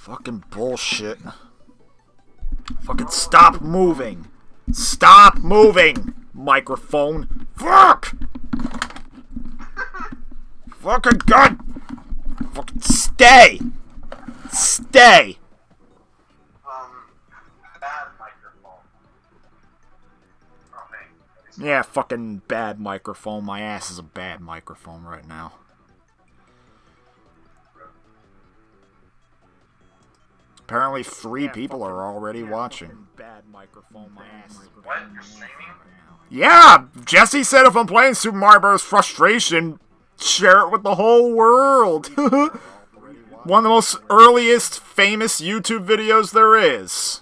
Fucking bullshit. Fucking stop moving. Stop moving, microphone. Fuck! Fucking god! Fucking stay! Stay! Bad microphone. Okay. Yeah, fucking bad microphone. My ass is a bad microphone right now. Apparently 3 people are already watching. Bad microphone. My ass is What? You're streaming? Yeah! Jesse said if I'm playing Super Mario Bros. Frustration, share it with the whole world. One of the most earliest famous YouTube videos there is.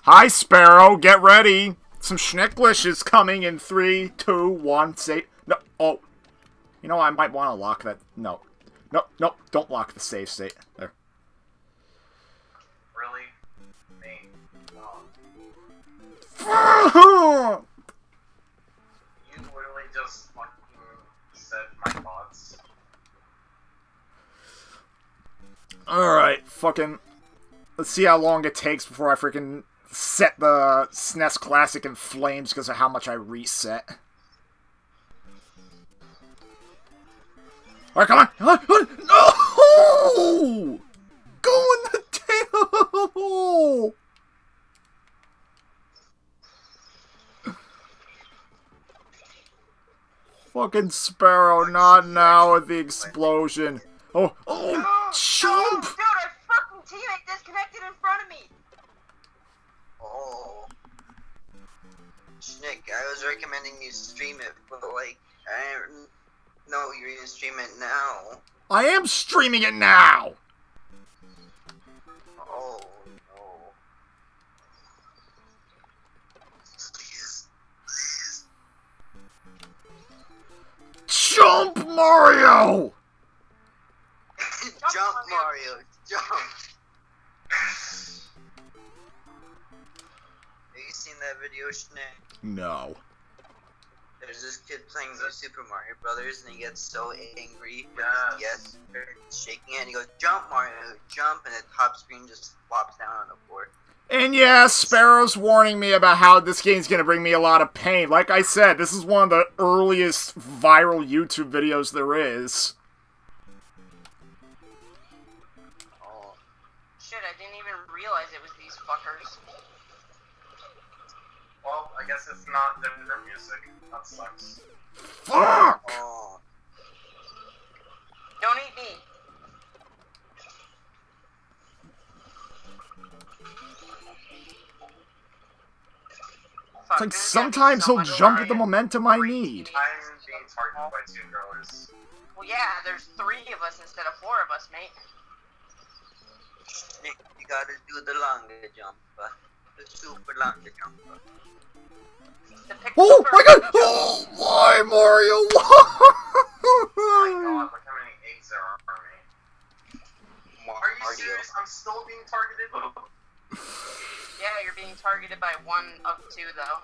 Hi, Sparrow. Get ready. Some Schnicklish is coming in 3, 2, 1. Say no. Oh, you know I might want to lock that. No, no, no. Don't lock the save state. There. Really? Me? You literally just fucking said my thoughts. Alright, fucking... Let's see how long it takes before I freaking set the SNES Classic in flames because of how much I reset. Alright, come on! Come on! Come on. No! Go in the tail! Fucking Sparrow, not now with the explosion. Oh, oh, jump! Dude, our fucking teammate disconnected in front of me! Oh. Shnick, I was recommending you stream it, but like, I don't know you're gonna stream it now. I am streaming it now! Oh, no. Please. Jump, Mario! Jump, Mario, jump! Have you seen that video, Shnick? No. There's this kid playing the Super Mario Brothers, and he gets so angry with his yes, shaking it, and he goes, "Jump, Mario, jump!" and the top screen just flops down on the floor. And yeah, Sparrow's warning me about how this game's gonna bring me a lot of pain. Like I said, this is one of the earliest viral YouTube videos there is. Oh, Shit, I didn't even realize it was these fuckers. Well, I guess it's not different music. That sucks. Fuck! oh. Don't eat me. It's like sometimes he'll jump with the momentum I need. I'm being targeted by 2 girls. Well, yeah, there's 3 of us instead of 4 of us, mate. Shnick, you gotta do the longer jump, the super longer jump. Oh my god! Oh, why, Mario? Oh my god, look how many eggs there are for me. Are you serious? I'm still being targeted? Yeah, you're being targeted by 1 of 2, though.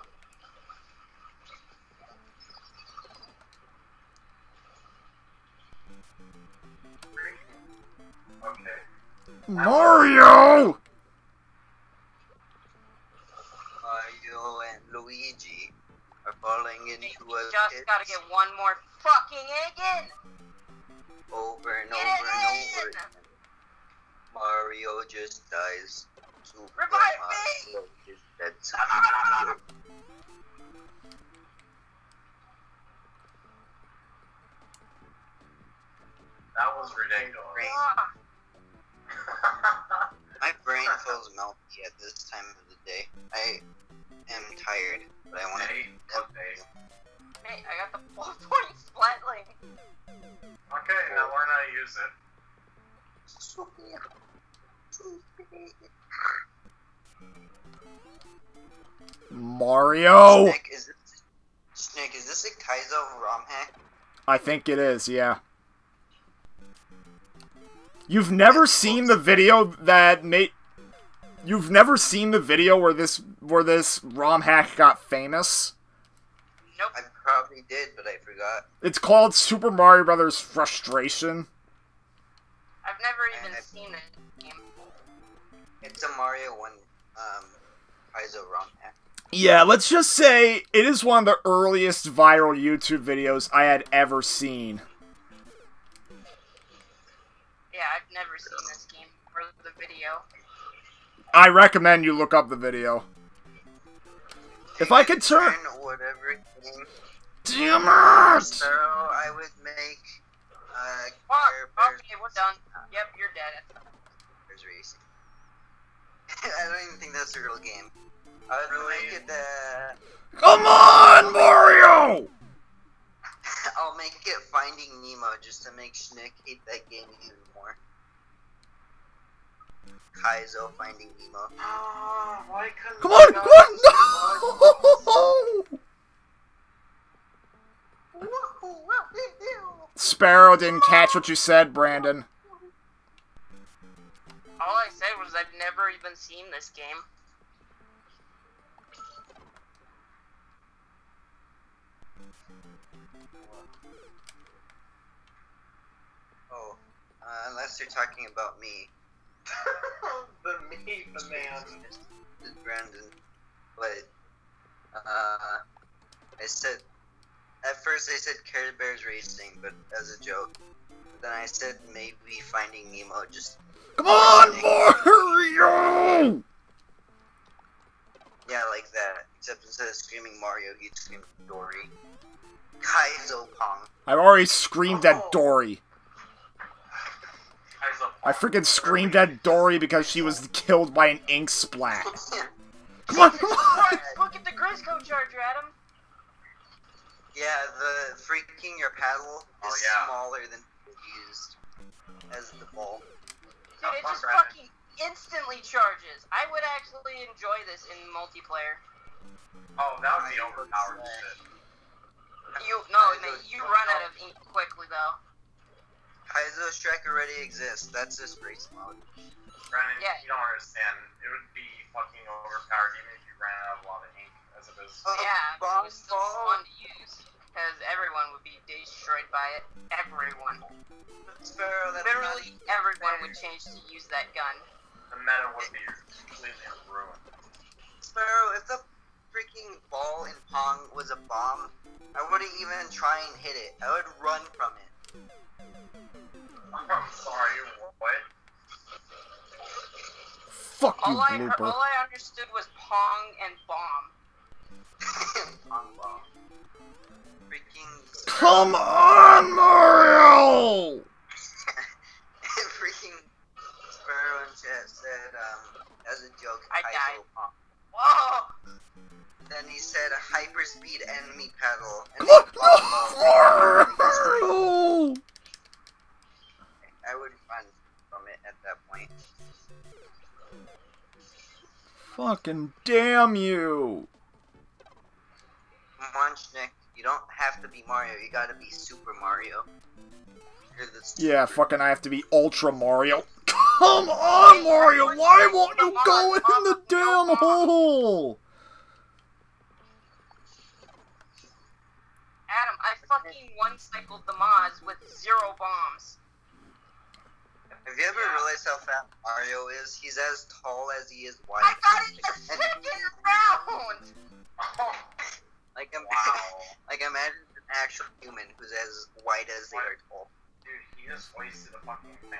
Okay. Mario! Mario and Luigi are falling into You a just pit gotta get 1 more fucking egg in! over and Get over it and in! over again. Mario just dies. Super Revive Mario is dead. That was ridiculous. Ah, My brain feels melty at this time of the day. I am tired, but I want to. Hey, okay. mate, I got the 4-point splatling. Okay, now learn how to use it. Mario! Shnick, is this a Kaizo ROM hack? I think it is, yeah. You've never seen the video that made... You've never seen the video where this ROM hack got famous? Nope. I probably did, but I forgot. It's called Super Mario Bros. Frustration. I've never even seen it. It's a Mario 1 Kaizo ROM hack. Yeah, let's just say it is one of the earliest viral YouTube videos I had ever seen. Yeah, I've never seen this game or the video. I recommend you look up the video. If I could turn... Whatever game. Damn it! So I would make... Okay, we're done. Yep, you're dead. There's racing. I don't even think that's a real game. I would make it Come on, Mario! I'll make it Finding Nemo just to make Shnick hate that game even more. Kaizo Finding Nemo. Oh, why couldn't Come on, come on! No! Sparrow didn't catch what you said, Brandon. All I said was I've never even seen this game. Oh, unless you're talking about me. The man. This is Brandon. But, I said, at first I said Care Bears Racing, but as a joke. Then I said maybe Finding Nemo, just... Come on, Mario! Yeah, like that. Except instead of screaming Mario, he'd scream Dory. Kaizo Pong. I've already screamed at Dory. Kaizo I freaking screamed at Dory because she was killed by an ink splat. Come on, come on! Look at the Grisco charger, Adam. Yeah, the freaking your paddle is smaller than used as the ball. Dude, it just fucking instantly charges. I would actually enjoy this in multiplayer. Oh, that would be overpowered shit. You run out of ink quickly though. Kaizo Shrek already exists. That's just race mode. Brandon, Yeah. you don't understand. It would be fucking overpowered even if you ran out of a lot of ink as it is. Yeah, but Bomb it was still ball. fun to use because everyone would be destroyed by it. Everyone. Sparrow, that's Literally not everyone fair. would change to use that gun. The meta would be completely ruined. Sparrow, if the freaking ball in Pong was a bomb, I wouldn't even try and hit it. I would run from it. I'm sorry, what? Fuck you, All I blooper. understood was Pong and bomb. Pong bomb. Freaking Come on, Mario! freaking Sparrow in chat said, as a joke, I Kaizo died. Pong. Whoa! Then he said a hyperspeed enemy pedal. And Come then on, Mario! I would run from it at that point. Fucking damn you! Come on, Shnick. You don't have to be Mario. You gotta be Super Mario. You're the Yeah, fucking I have to be Ultra Mario. Come on, Mario! Why won't you go in the damn hole? Adam, I fucking one-cycled the Moz with 0 bombs. Have you ever realized how fat Mario is? He's as tall as he is wide. I got it in the second round! Like, Wow. like imagine an actual human who's as wide as they are tall. Dude, he just wasted a fucking thing.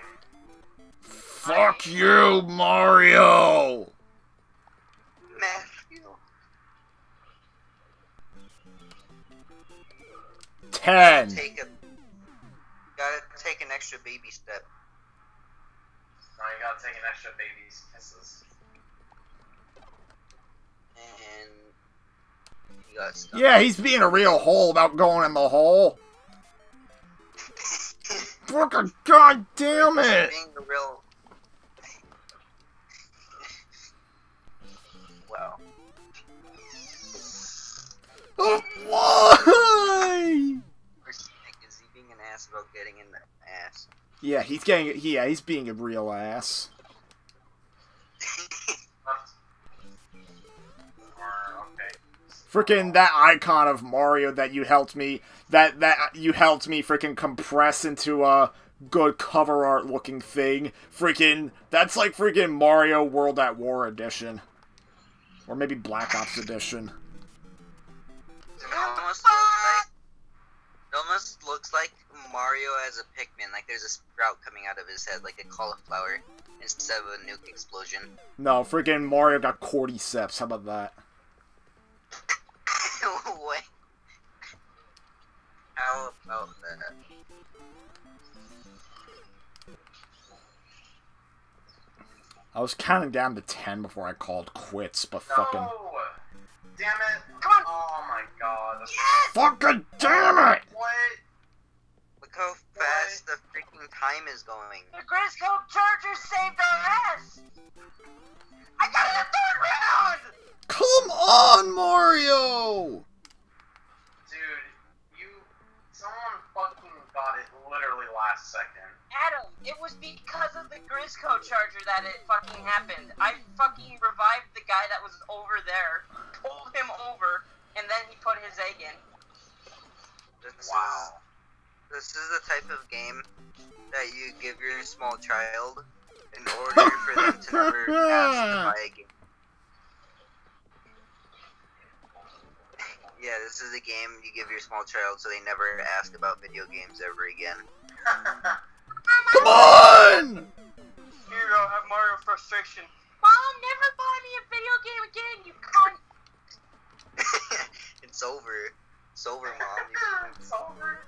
Fuck you, Mario! Matthew. 10. Gotta take an extra baby step. Now you gotta take an extra baby's kisses. And you got stuck. Yeah, he's being a real hole about going in the hole. Fucking goddamn it! Being a real. Wow. Oh, why? Is he being an ass about getting in the ass? Yeah, he's being a real ass. Okay. Frickin' that icon of Mario that you helped me, that you helped me frickin' compress into a good cover art looking thing. Freaking, that's like freaking Mario World at War edition. Or maybe Black Ops edition. It almost looks like Mario as a Pikmin, like there's a sprout coming out of his head, like a cauliflower, instead of a nuke explosion. No, freaking Mario got cordyceps, how about that? What? How about that? I was counting down to 10 before I called quits, but No! fucking... Damn it! Come on! Oh my god. Yes! Fucking damn it! What? Look how fast the freaking time is going. The Grisco Chargers saved our ass! I got it in the third round! Come on, Mario! Dude, someone fucking got it literally last second. Adam, it was because of the Grisco Charger that it fucking happened. I fucking revived the guy that was over there, pulled him over, and then he put his egg in. Wow. This is the type of game that you give your small child in order for them to never ask to buy a game. Yeah, this is a game you give your small child so they never ask about video games ever again. Come on! Here, I have Mario frustration. Mom, never buy me a video game again, you cunt! It's over. It's over, Mom. It's over.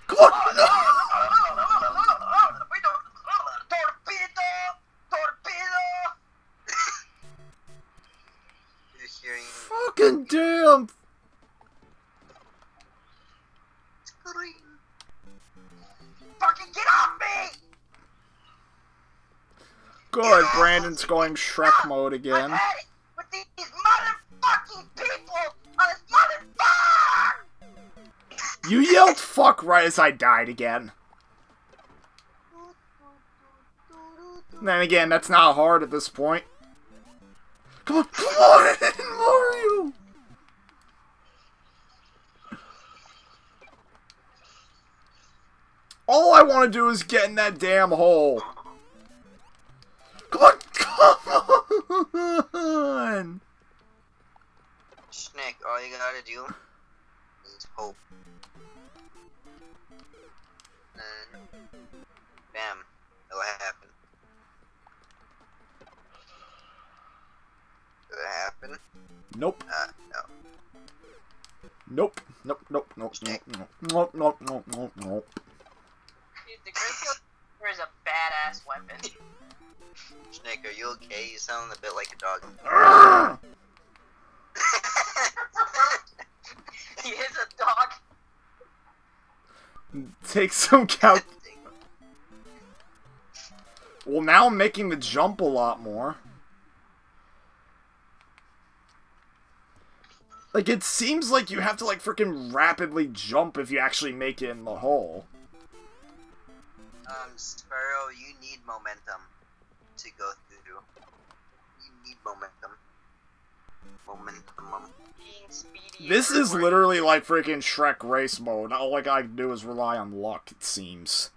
Come on! No! You're hearing Fucking damn! scream. Fucking get off me! Good, Brandon's going Shrek mode again. I've had it with these motherfucking people on this motherfucker! You yelled fuck right as I died again. Then again, that's not hard at this point. Come on, Mario! All I want to do is get in that damn hole. Come on! Shnick, all you gotta do is hope. And bam, it'll happen. Did it happen? Nope. No. Nope. Nope. Nope. Nope. Nope. Nope. Nope. Nope. Nope. Nope. Dude, the Grisco is a badass weapon. Shnick, are you okay? You sound a bit like a dog. He is a dog. Take some calc. Well, now I'm making the jump a lot more. Like, it seems like you have to, like, freaking rapidly jump if you actually make it in the hole. Sparrow, you need momentum to go through. You need momentum. Momentum. Being speedy. This is literally like freaking Shrek race mode. All I gotta do is rely on luck, it seems.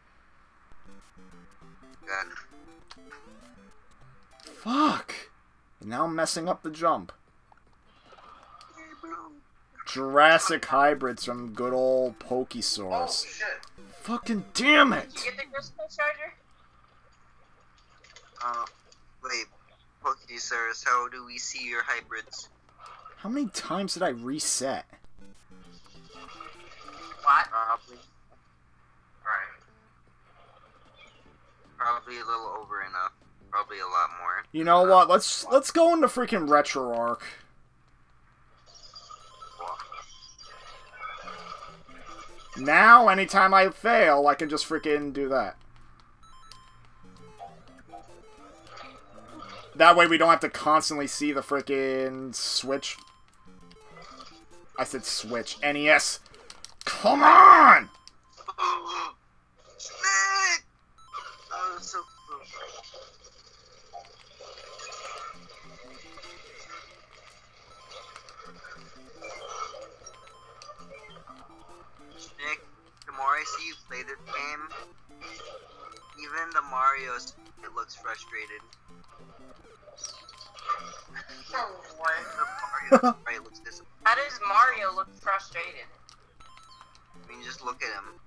Good. Fuck! And now I'm messing up the jump. Jurassic hybrids from good old Oh Pokesaurus. shit. Fucking damn it! Did you get the Grisco Charger? Wait, Pokesaurus, how do we see your hybrids? How many times did I reset? What? Probably. Alright. Probably a little over enough. Probably a lot more. You know what? Let's go into freaking Retro Arc. Now, anytime I fail, I can just freaking do that. That way we don't have to constantly see the freaking Switch. I said Switch. NES. Come on! Snake! Oh, so close. Snake, the more I see you play this game, even the Mario's it looks frustrated. The Mario looks disappointed. How does Mario look frustrated? I mean, just look at him.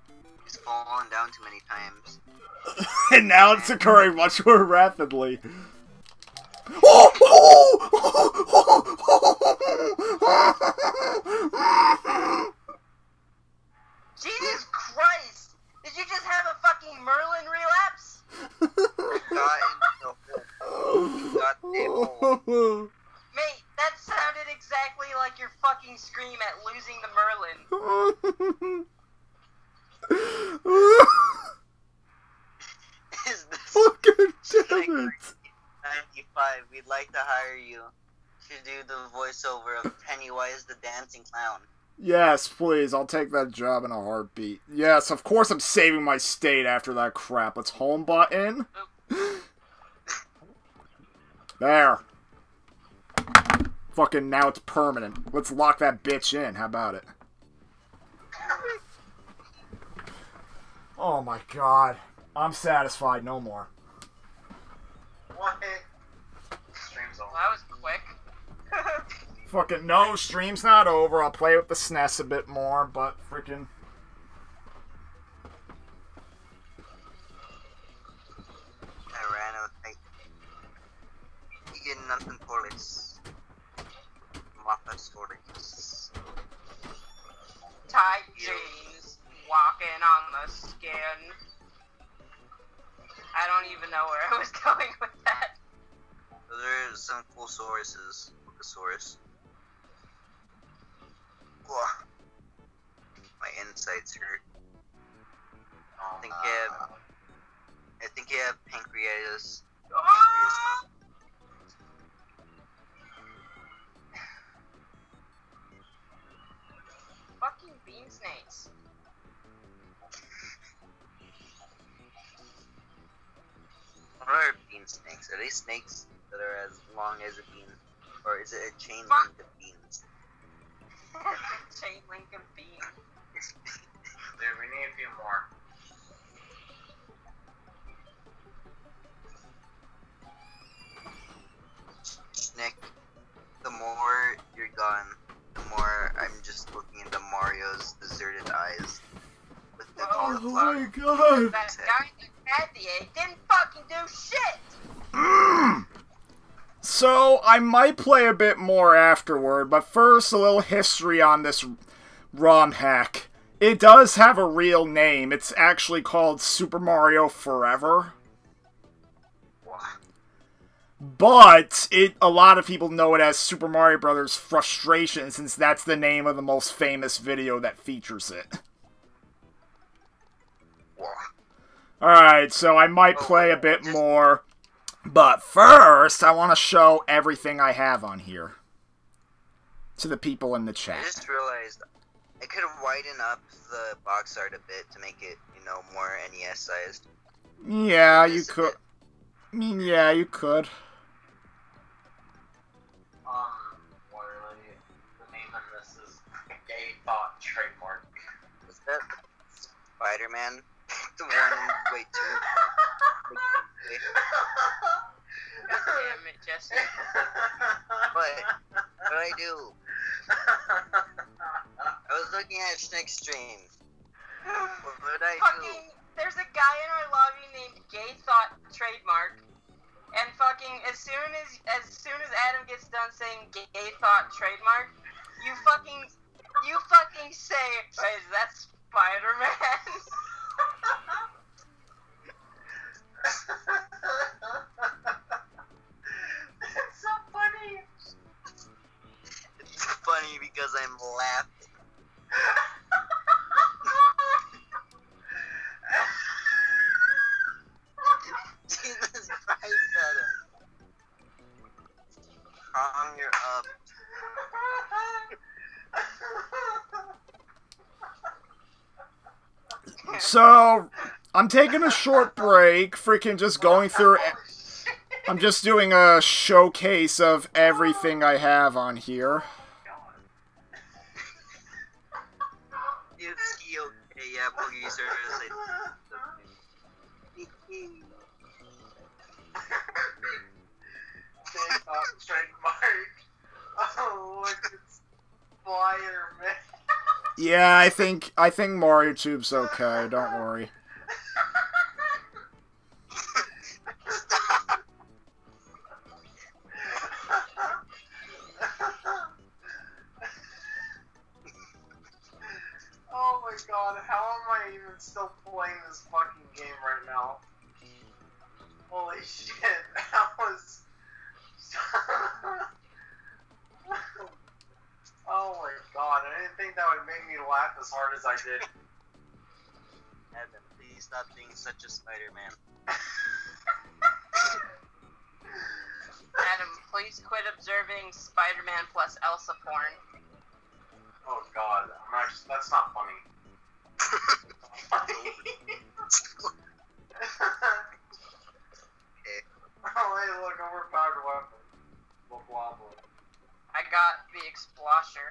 He's fallen down too many times. And now it's occurring much more rapidly. Jesus Christ! Did you just have a fucking Merlin relapse? Got the Mate, that sounded exactly like your fucking scream at losing the Merlin. Is this Fucking damn it! 95? We'd like to hire you to do the voiceover of Pennywise the Dancing Clown. Yes, please. I'll take that job in a heartbeat. Yes, of course I'm saving my state after that crap. Let's home button. There. Fucking now it's permanent. Let's lock that bitch in. How about it? Oh my god. I'm satisfied. No more. What? Stream's over. Well, that was quick. Fucking no, stream's not over. I'll play with the SNES a bit more, but freaking... I ran out. You get nothing for this. Mapas for this. Tight jeans, walking on the skin. I don't even know where I was going with that. Those are some cool sources. Thesaurus. Whoa. My insides hurt. I think you have pancreatitis. Ah! Fucking bean snakes. What are bean snakes? Are they snakes that are as long as a bean? Or is it a chain link of beans? Chain link of beans. Dude, we need a few more. Shnick, the more you're gone, the more I'm just looking into Mario's deserted eyes. With the Oh cauliflower. my god! That guy that had the egg didn't fucking do shit! So, I might play a bit more afterward, but first, a little history on this ROM hack. It does have a real name. It's actually called Super Mario Forever. But a lot of people know it as Super Mario Bros. Frustration, since that's the name of the most famous video that features it. Alright, so I might play a bit more. But first, I want to show everything I have on here to the people in the I chat. just realized I could widen up the box art a bit to make it, you know, more NES sized. Yeah, you Just a could. bit. I mean, yeah, you could. Literally, the name of this is Gay Thought Trademark. Is that Spider-Man? The one, wait, two. God damn it, Jesse. What did I do? I was looking at Shnick's stream. What did I do? Fucking, there's a guy in our lobby named Gay Thought Trademark, and fucking as soon as Adam gets done saying Gay Thought Trademark, you fucking say, "Wait, is that Spider-Man?" It's so funny. It's funny because I'm laughing. Jesus Christ, Adam. Calm your up. So, I'm taking a short break, freaking just going through... I'm just doing a showcase of everything I have on here. Is he okay Yeah, Boogie Service. Trademark. Oh, look, it's Spider-Man. Yeah, I think Mario Tube's okay. Don't worry. Oh my god, how am I even still playing this fucking game right now? Holy shit, that was... Oh my god, I didn't think that would make me laugh as hard as I did. Evan, please stop being such a Spider-Man. Adam, please quit observing Spider-Man plus Elsa porn. Oh god, that's not funny. Oh hey, look, overpowered weapon. Blah blah blah. I got the Explosher.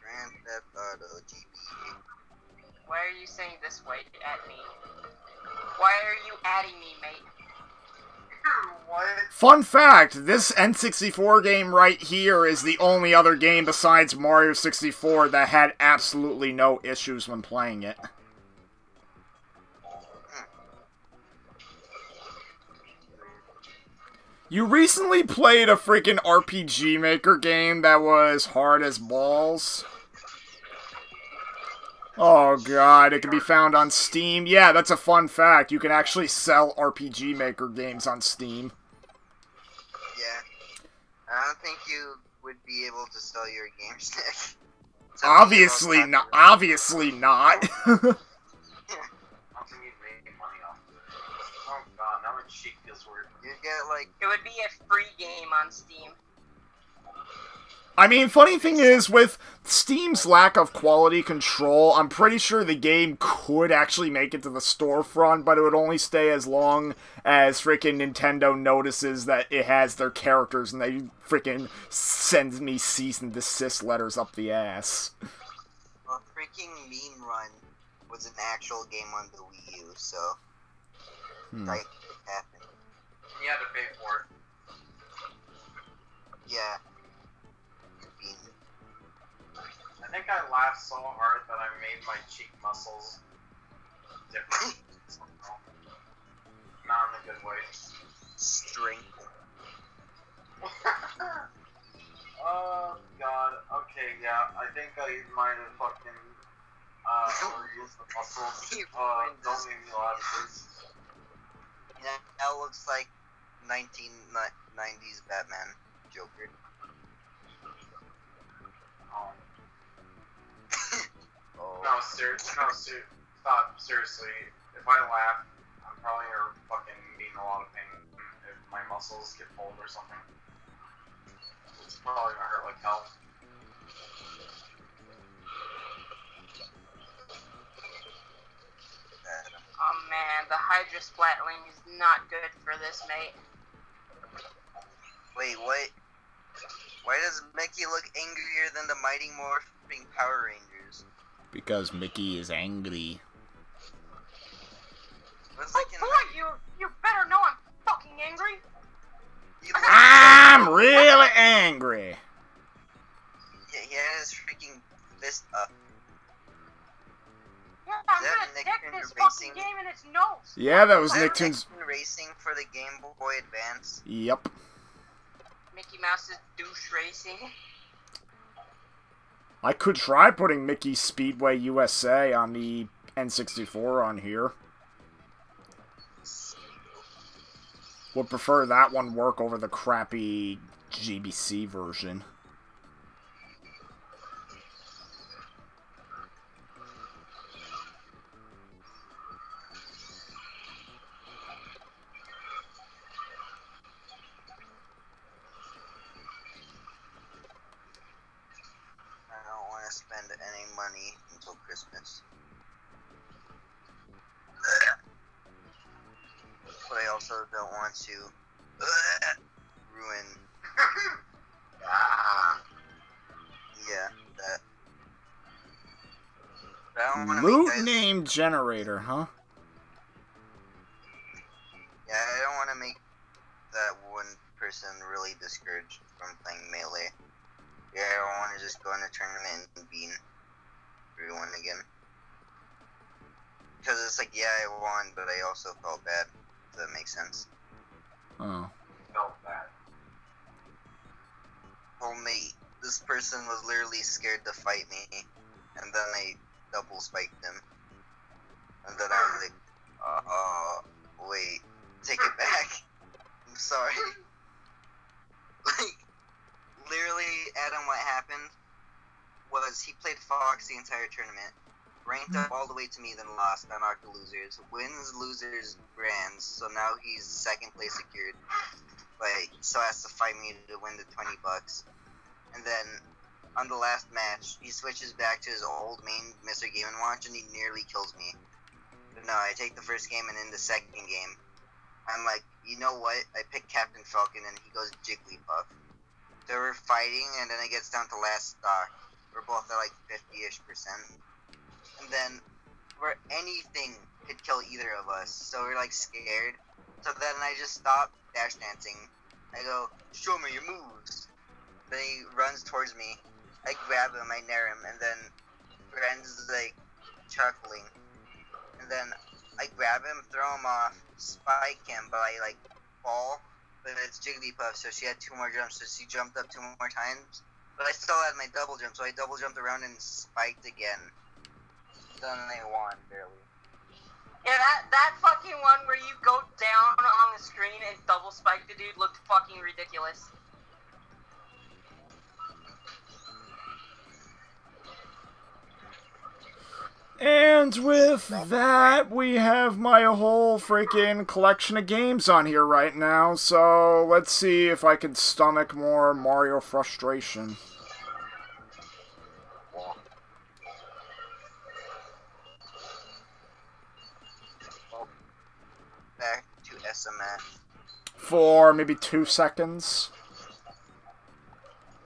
Grand Theft Auto GBA. Why are you saying this way at me? Why are you adding me, mate? What? Fun fact, this N64 game right here is the only other game besides Mario 64 that had absolutely no issues when playing it. You recently played a freaking RPG Maker game that was hard as balls. Oh god, it can be found on Steam. Yeah, that's a fun fact. You can actually sell RPG Maker games on Steam. Yeah. I don't think you would be able to sell your game stick. Obviously not. Obviously not. I don't think you'd make money off of it. Oh god, now my cheek feels weird. You get like It would be a free game on Steam. I mean, funny thing is, with Steam's lack of quality control, I'm pretty sure the game could actually make it to the storefront, but it would only stay as long as freaking Nintendo notices that it has their characters and they freaking send me cease and desist letters up the ass. a freaking Mean Run was an actual game on the Wii U, so like it happened. You had to pay for it. Yeah. I think I laughed so hard that I made my cheek muscles different. Not in a good way. Strength. Oh god. Okay, yeah. I think I might have fucking overused the muscles. Don't make me laugh, please. Yeah, that looks like 1990s Batman Joker. Oh. No, stop, seriously. If I laugh, I'm probably gonna fucking be in a lot of pain if my muscles get pulled or something. It's probably gonna hurt like hell. Oh man, the Hydra Splatling is not good for this, mate. Wait, what? Why does Mickey look angrier than the Mighty Morphin Power Rangers? Because Mickey is angry. Looks Oh like in boy, you better know I'm fucking angry. he looks I'm really angry. he had his freaking fist up. Yeah, I'm Is that gonna stick Nicktoons this Racing? fucking game in its nose. Yeah, that was Is that Nicktoons. Nicktoons Racing for the Game Boy Advance? Yep. Mickey Mouse's douche racing. I could try putting Mickey Speedway USA on the N64 on here. Would prefer that one work over the crappy GBC version. I don't want to spend any money until Christmas. But I also don't want to ruin. Yeah, that. Root guys... name generator, huh? Yeah, I don't want to make that one person really discouraged from playing Melee. Yeah, I don't want to just go in a tournament and bean everyone again. Because it's like, yeah, I won, but I also felt bad. If that makes sense. Oh. Felt bad. Oh, mate, this person was literally scared to fight me, and then I double spiked him. And then I was like, wait, take it back. I'm sorry. Like, literally, Adam, what happened was he played Fox the entire tournament, ranked up all the way to me, then lost on Arc Losers, wins losers brands, so now he's second place secured, but he still has to fight me to win the $20. And then on the last match, he switches back to his old main Mr. Game & Watch, and he nearly kills me. But no, I take the first game, and in the second game, I'm like, you know what? I pick Captain Falcon, and he goes Jigglypuff. So we're fighting, and then it gets down to last stock. We're both at like 50-ish%. And then, where anything could kill either of us, so we're like scared. So then I just stop dash dancing. I go, show me your moves. Then he runs towards me. I grab him, I nair him, and then Ren's like chuckling. And then I grab him, throw him off, spike him, but I like fall. But it's Jigglypuff, so she had 2 more jumps, so she jumped up 2 more times. But I still had my double jump, so I double jumped around and spiked again. Then I won, barely. Yeah, that fucking one where you go down on the screen and double spike the dude looked fucking ridiculous. And with that, we have my whole freaking collection of games on here right now, so let's see if I can stomach more Mario frustration. Back to SMF. For maybe 2 seconds.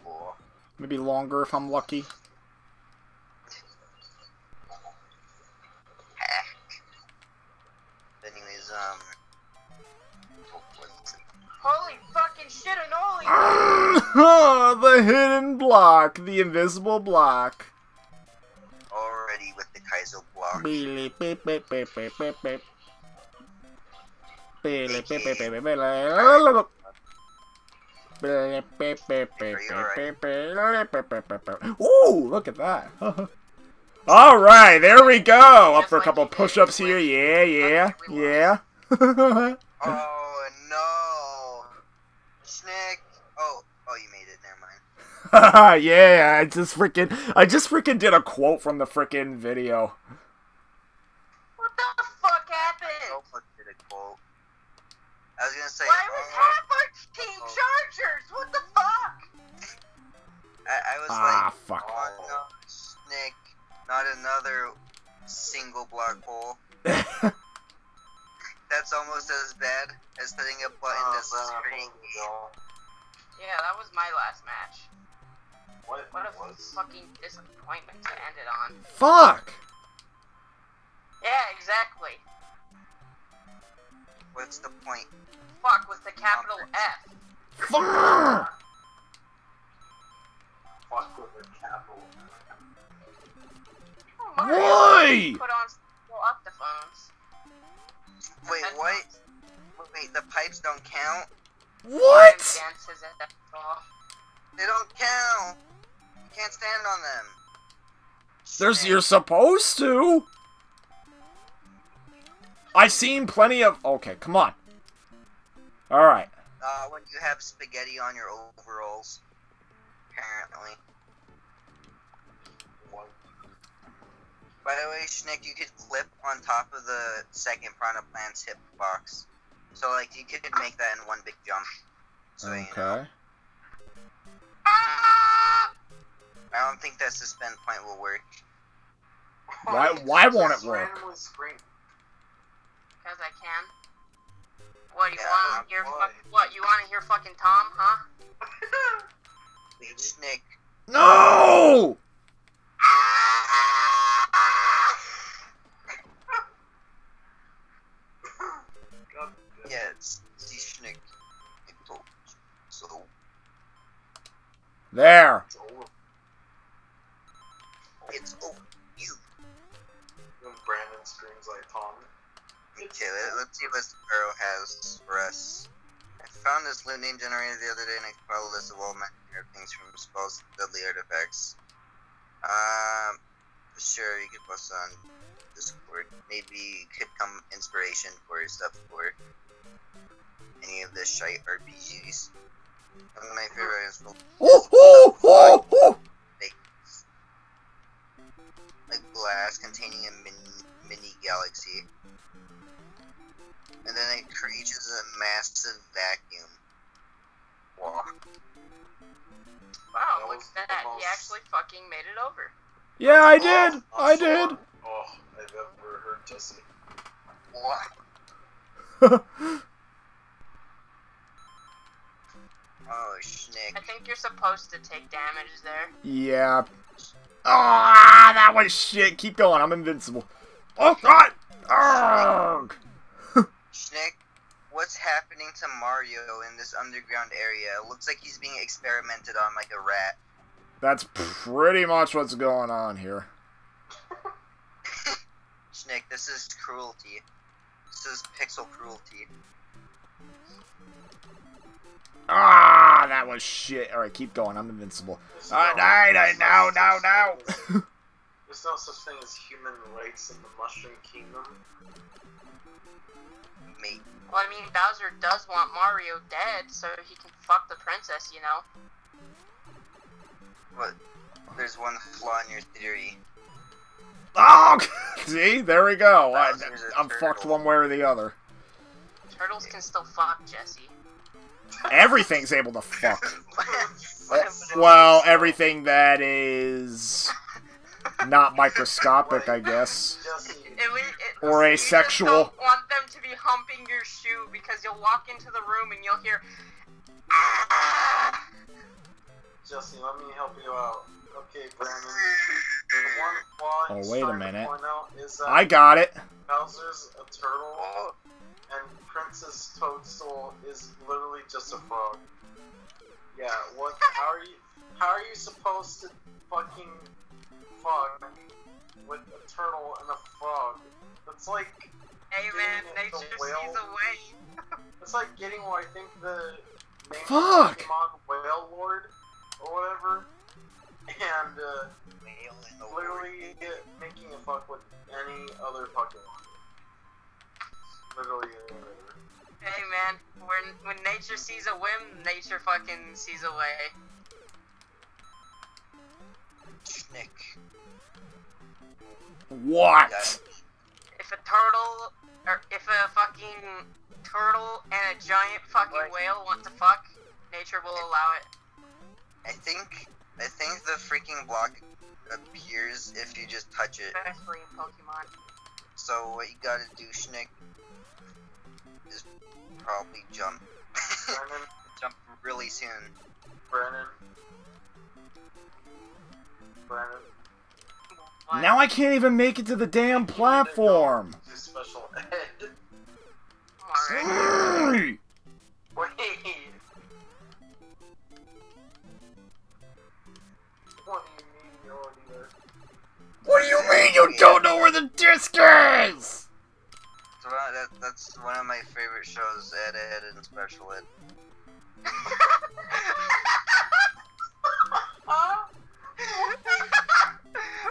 Cool. Maybe longer if I'm lucky. Anyways, what's it? Holy fucking shit, Anoli! The hidden block, the invisible block. Already with the Kaizo block. Beep, beep, beep, beep, beep, beep, beep. Ooh, look at that. Alright, there we go. Up for a couple push-ups here. Yeah. Oh no! Shnick! Oh, you made it, never mind. Yeah, I just freaking did a quote from the freaking video. What the fuck happened? Oh, did a quote. I was gonna say. Why was half our team Chargers? What the fuck? I was like, fuck. Oh no, Shnick, not another single block hole. That's almost as bad as hitting a button that's screen. Yeah, that was my last match. What a was? fucking disappointment to end it on. Fuck! Yeah, exactly. What's the point? Fuck with the capital F. Fuck! Fuck with the capital. Why? Put on octophones. Wait, what? Wait, the pipes don't count? What? Against his ball. They don't count! You can't stand on them. You're supposed to. I've seen plenty of. Okay, come on. All right. When you have spaghetti on your overalls, apparently. What? By the way, Shnick, you could clip on top of the second Piranha Plant's hitbox. So, like, you could make that in one big jump. So, Okay. you know. I don't think that suspend point will work. Why won't it work? Randomly scream. Because I can. What, you Yeah, want to hear what, you want to hear fucking Tom, huh? Wait, Shnick. No! There. It's over. It's over. You. When Brandon screams like Tom. Okay, let's see what Sparrow has for us. I found this loot name generator the other day and I compiled a list of all manner of things from spells to deadly artifacts. Sure, you could post on Discord. Maybe could come inspiration for stuff for any of the shite RPGs. One of my favorite is like glass containing a mini galaxy. And then it creates a massive vacuum. Wow. Wow, look at that. He actually fucking made it over. Yeah, I did. I did. Oh, I've ever heard Jesse. What? Oh, shnick. I think you're supposed to take damage there. Yeah. Ah, that was shit. Keep going. I'm invincible. Oh God. Arrgh. Shnick, what's happening to Mario in this underground area? It looks like he's being experimented on like a rat. That's pretty much what's going on here. Shnick, this is cruelty. This is pixel cruelty. Ah, that was shit. Alright, keep going. I'm invincible. Now. There's no such thing as human rights in the Mushroom Kingdom. Mate. Well, I mean, Bowser does want Mario dead so he can fuck the princess, you know? What? There's one flaw in your theory. Oh, see? There we go. Bowser's a I'm turtle. fucked one way or the other. Turtles can still fuck, Jesse. Everything's able to fuck. Well, everything that is not microscopic, I guess. Jesse, Or You just asexual. don't want them to be humping your shoe because you'll walk into the room and you'll hear. Ah! Jesse, let me help you out. Okay, Brandon. The one flaw Oh, he's wait a trying to minute. point out is that I got it. Bowser's a turtle, and Princess Toadstool is literally just a frog. Yeah, what? How are you supposed to fucking fuck with a turtle and a frog? That's like Hey man, nature sees a way. it's like getting what I think the name Fuck. of Pokemon Whale Lord or whatever, and literally making a fuck with any other Pokemon. Literally any other. Hey man, when nature sees a whim, nature fucking sees a way. Shnick. What? If a turtle, or if a fucking turtle and a giant fucking whale want to fuck, nature will allow it. I think the freaking block appears if you just touch it. Especially in Pokemon. So what you gotta do, Shnick, is probably jump. Brandon, Jump really soon. Brandon. What? Now I can't even make it to the damn platform. Do special ed. Alright. Wait. What do you mean you're already there? What do you mean you don't know where the disc is? So that's one of my favorite shows, Ed and Special Ed.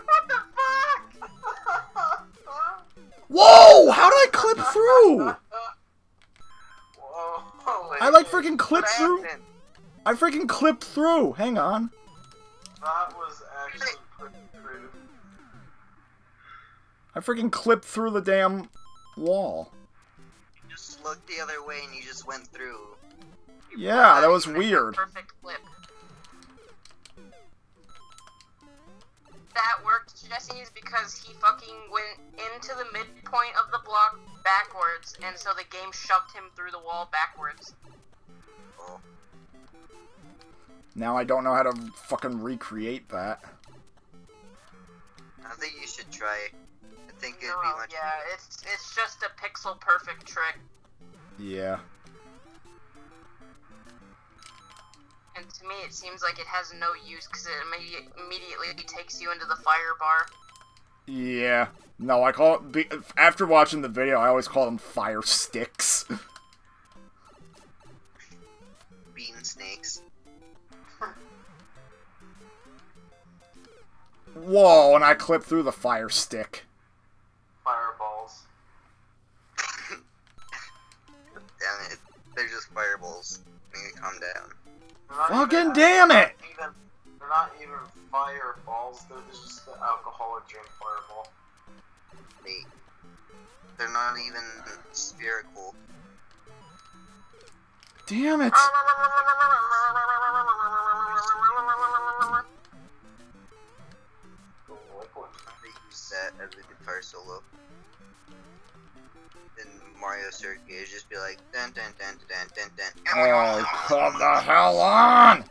What the fuck? Whoa! How did I clip through? Whoa. I like freaking clipped What through. happened? I freaking clipped through. Hang on. That was actually pretty rude. I freaking clipped through the damn wall. You just looked the other way and you just went through. Yeah, that was weird. Perfect flip. That worked, Jesse, is because he fucking went into the midpoint of the block backwards, and so the game shoved him through the wall backwards. Oh. Now I don't know how to fucking recreate that. I think you should try it. I think it'd be Oh, much yeah, it's just a pixel perfect trick. Yeah. and to me it seems like it has no use because it immediately takes you into the fire bar. Yeah. No, I call it... After watching the video, I always call them fire sticks. Bean snakes. Whoa, and I clipped through the fire stick. Fireballs. Damn it. They're just fireballs. You need to calm down. Fucking damn it! They're not even fireballs, they're just the alcoholic drink fireball. Wait. They're not even spherical. Damn it! They use that as a guitar solo. In Mario Circuit, just be like dun dun dun dun dun dun. Oh, come the hell on!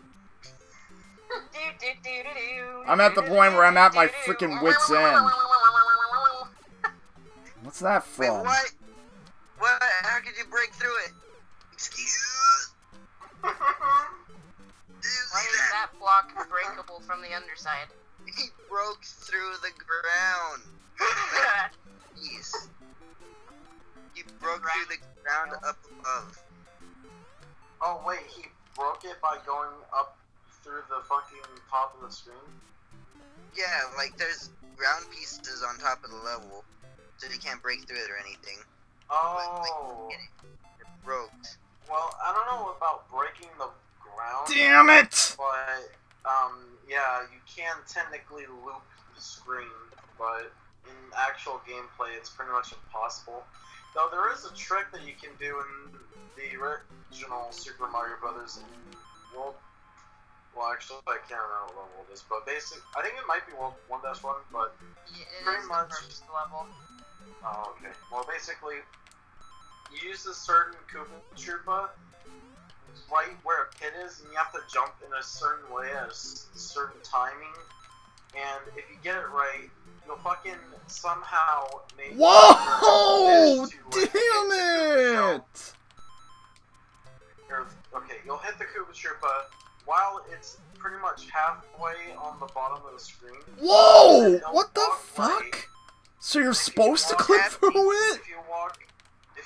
I'm at the point where I'm at my freaking wit's end. What's that Wait, from? what? What? How could you break through it? Excuse? Did you Why see is that? that block breakable from the underside? He broke through the ground. Jeez. He broke through the ground up above. Oh wait, he broke it by going up through the fucking top of the screen? Yeah, like there's ground pieces on top of the level, so you can't break through it or anything. Oh. It broke. Well, I don't know about breaking the ground. Damn it! But, yeah, you can technically loop the screen, but in actual gameplay it's pretty much impossible. Though there is a trick that you can do in the original Super Mario Brothers World. Well, actually, I can't remember what level it is, but I think it might be World 1-1, but Yeah, it pretty is much. the first level. Oh, okay. Well, basically, you use a certain Koopa Troopa right where a pit is, and you have to jump in a certain way at a certain timing. And if you get it right, you'll fucking somehow make. Whoa! Damn it! Okay, you'll hit the Koopa Troopa while it's pretty much halfway on the bottom of the screen. Whoa! What the fuck? Right. So you're supposed to clip through it? If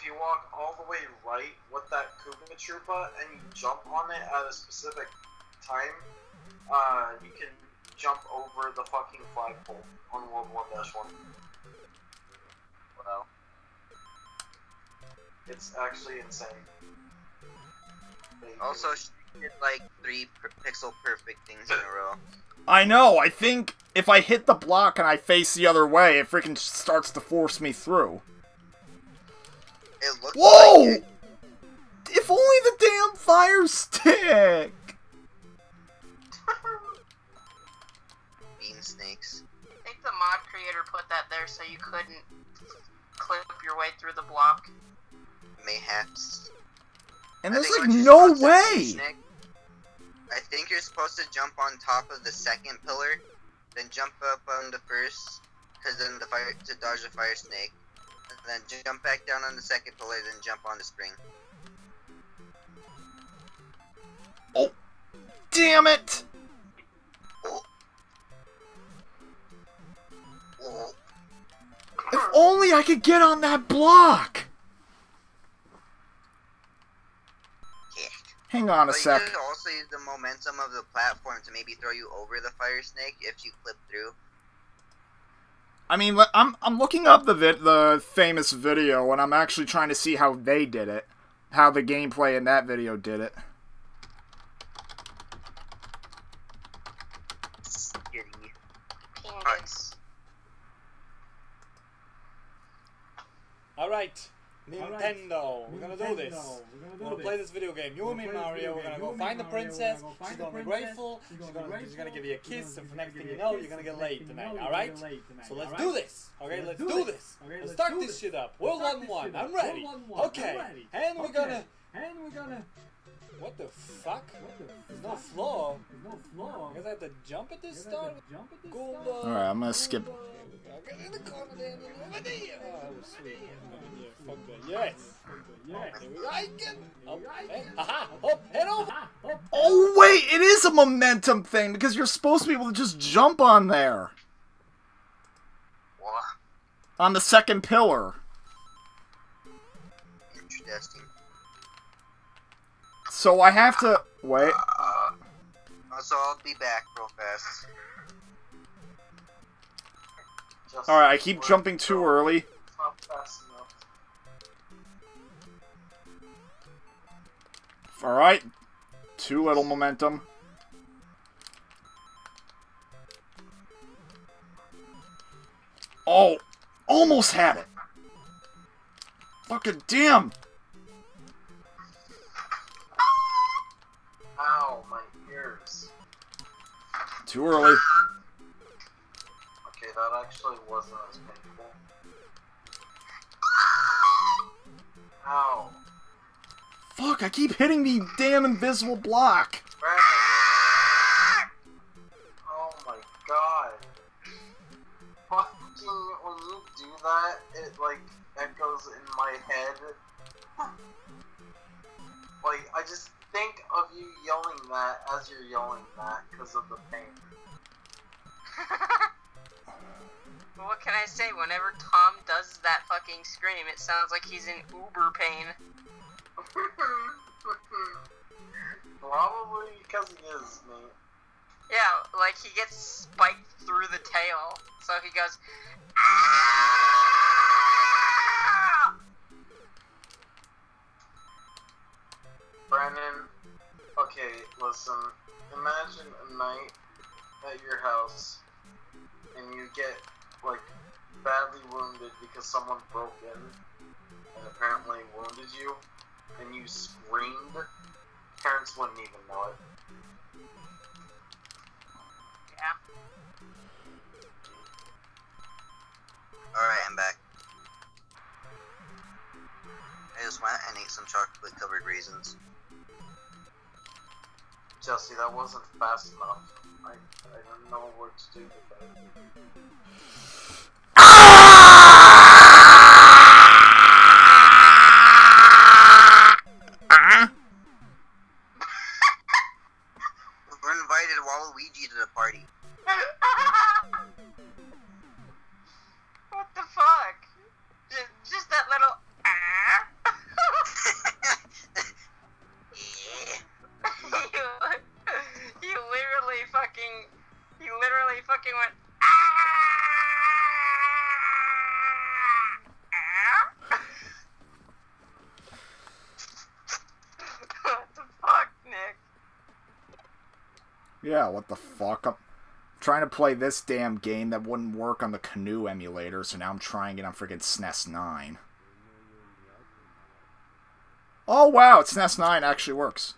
you walk all the way right with that Koopa Troopa and you jump on it at a specific time, you can jump over the fucking flagpole on World 1-1. Wow. It's actually insane. Also, she did like 3 pixel perfect things in a row. I know, I think if I hit the block and I face the other way, it freaking starts to force me through. It looks Whoa! like it. If only the damn fire stick! Bean snakes. I think the mod creator put that there so you couldn't clip your way through the block. Mayhaps. And I there's think like what you're no supposed to do, way! Shnick, I think you're supposed to jump on top of the second pillar, then jump up on the first, cause then the fire to dodge the fire snake, and then jump back down on the second pillar, then jump on the spring. Oh, damn it! Oh. Oh. If only I could get on that block! Yeah. Hang on a But sec. you could also use the momentum of the platform to maybe throw you over the fire snake if you clip through. I mean, I'm looking up the famous video, and I'm actually trying to see how they did it. How the gameplay in that video did it. Skitty. Pingus. Alright, Nintendo, we're gonna do this. We're gonna play this video game. You and me, Mario, we're gonna go find the princess. She's gonna be grateful. She's gonna give you a kiss, and for next thing you know, you're gonna get laid tonight. Alright? So let's do this. Okay, let's do this. Let's start this shit up. World 1-1. I'm ready. Okay, and we're gonna. What the fuck? There's no floor. I guess I have to jump at this start? Alright, I'm gonna skip. Get in the corner there, over there. sweet. Yeah, fuck that. Yes. Yes. Here we go. I get. Oh, hey. Aha. Oh, head over. Oh, wait, it is a momentum thing because you're supposed to be able to just jump on there. What? On the second pillar. Interesting. So I have to... Wait. So I'll be back real fast. Alright, I keep jumping too early. Not fast enough. Alright. Too little momentum. Oh! Almost had it! Fucking damn! Ow, my ears. Too early. Okay, that actually wasn't as painful. Ow. Fuck, I keep hitting the damn invisible block. Brandon. Oh my god. Fucking, when you do that, it like echoes in my head. Like, I just think of you yelling that as you're yelling that because of the pain. What can I say? Whenever Tom does that fucking scream, it sounds like he's in uber pain. Probably because he is, mate. Yeah, like he gets spiked through the tail, so he goes. "Ah!" Brandon, okay, listen. Imagine a night at your house and you get, like, badly wounded because someone broke in and apparently wounded you, and you screamed. Parents wouldn't even know it. Yeah. Alright, I'm back. I just went and ate some chocolate covered raisins. Jesse, that wasn't fast enough. I don't know what to do with that. We're invited Waluigi to the party. What the fuck? Just that little. You literally fucking went. What the fuck, Nick? Yeah, what the fuck? I'm trying to play this damn game that wouldn't work on the Canoe emulator, so now I'm trying it on freaking SNES 9. Oh wow, SNES 9 actually works.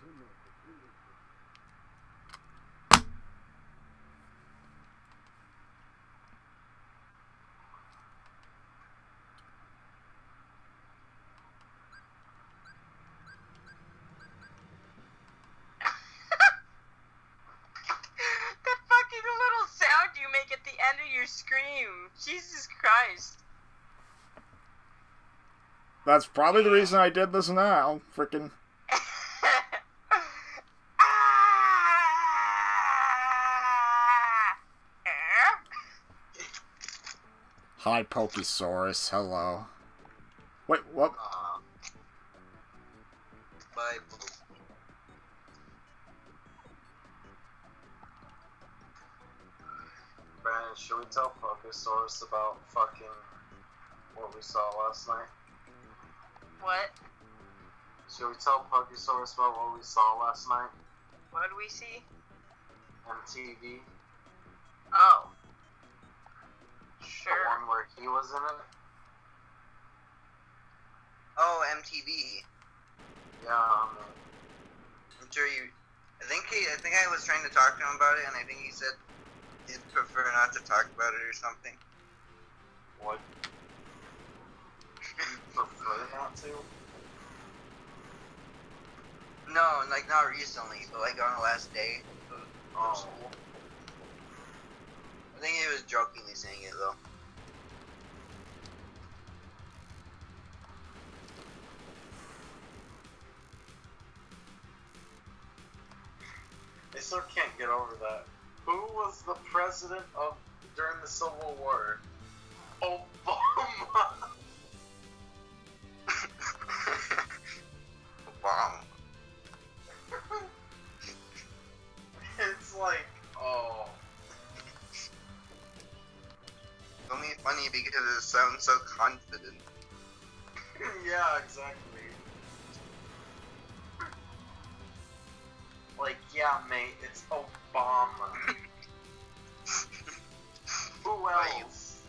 That fucking little sound you make at the end of your scream. Jesus Christ. That's probably the reason I did this now. Frickin'. Hi, Pokesaurus. Hello. Wait, what? Bye. Brandon, should we tell Pokesaurus about fucking what we saw last night? What? Should we tell Pokesaurus about what we saw last night? What did we see? MTV? Oh. The Sure. one where he was in it? Oh, MTV. Yeah, I mean, I'm sure you. I think I was trying to talk to him about it, and I think he said he'd prefer not to talk about it or something. what? You prefer not to? No, like not recently, but like on the last day. Oh. I think he was jokingly saying it though. still can't get over that. Who was the president of during the Civil War? Obama. Wow. It's like, oh. It's only funny because it sounds so confident. Yeah, exactly. Like, yeah, mate, it's Obama. Who else?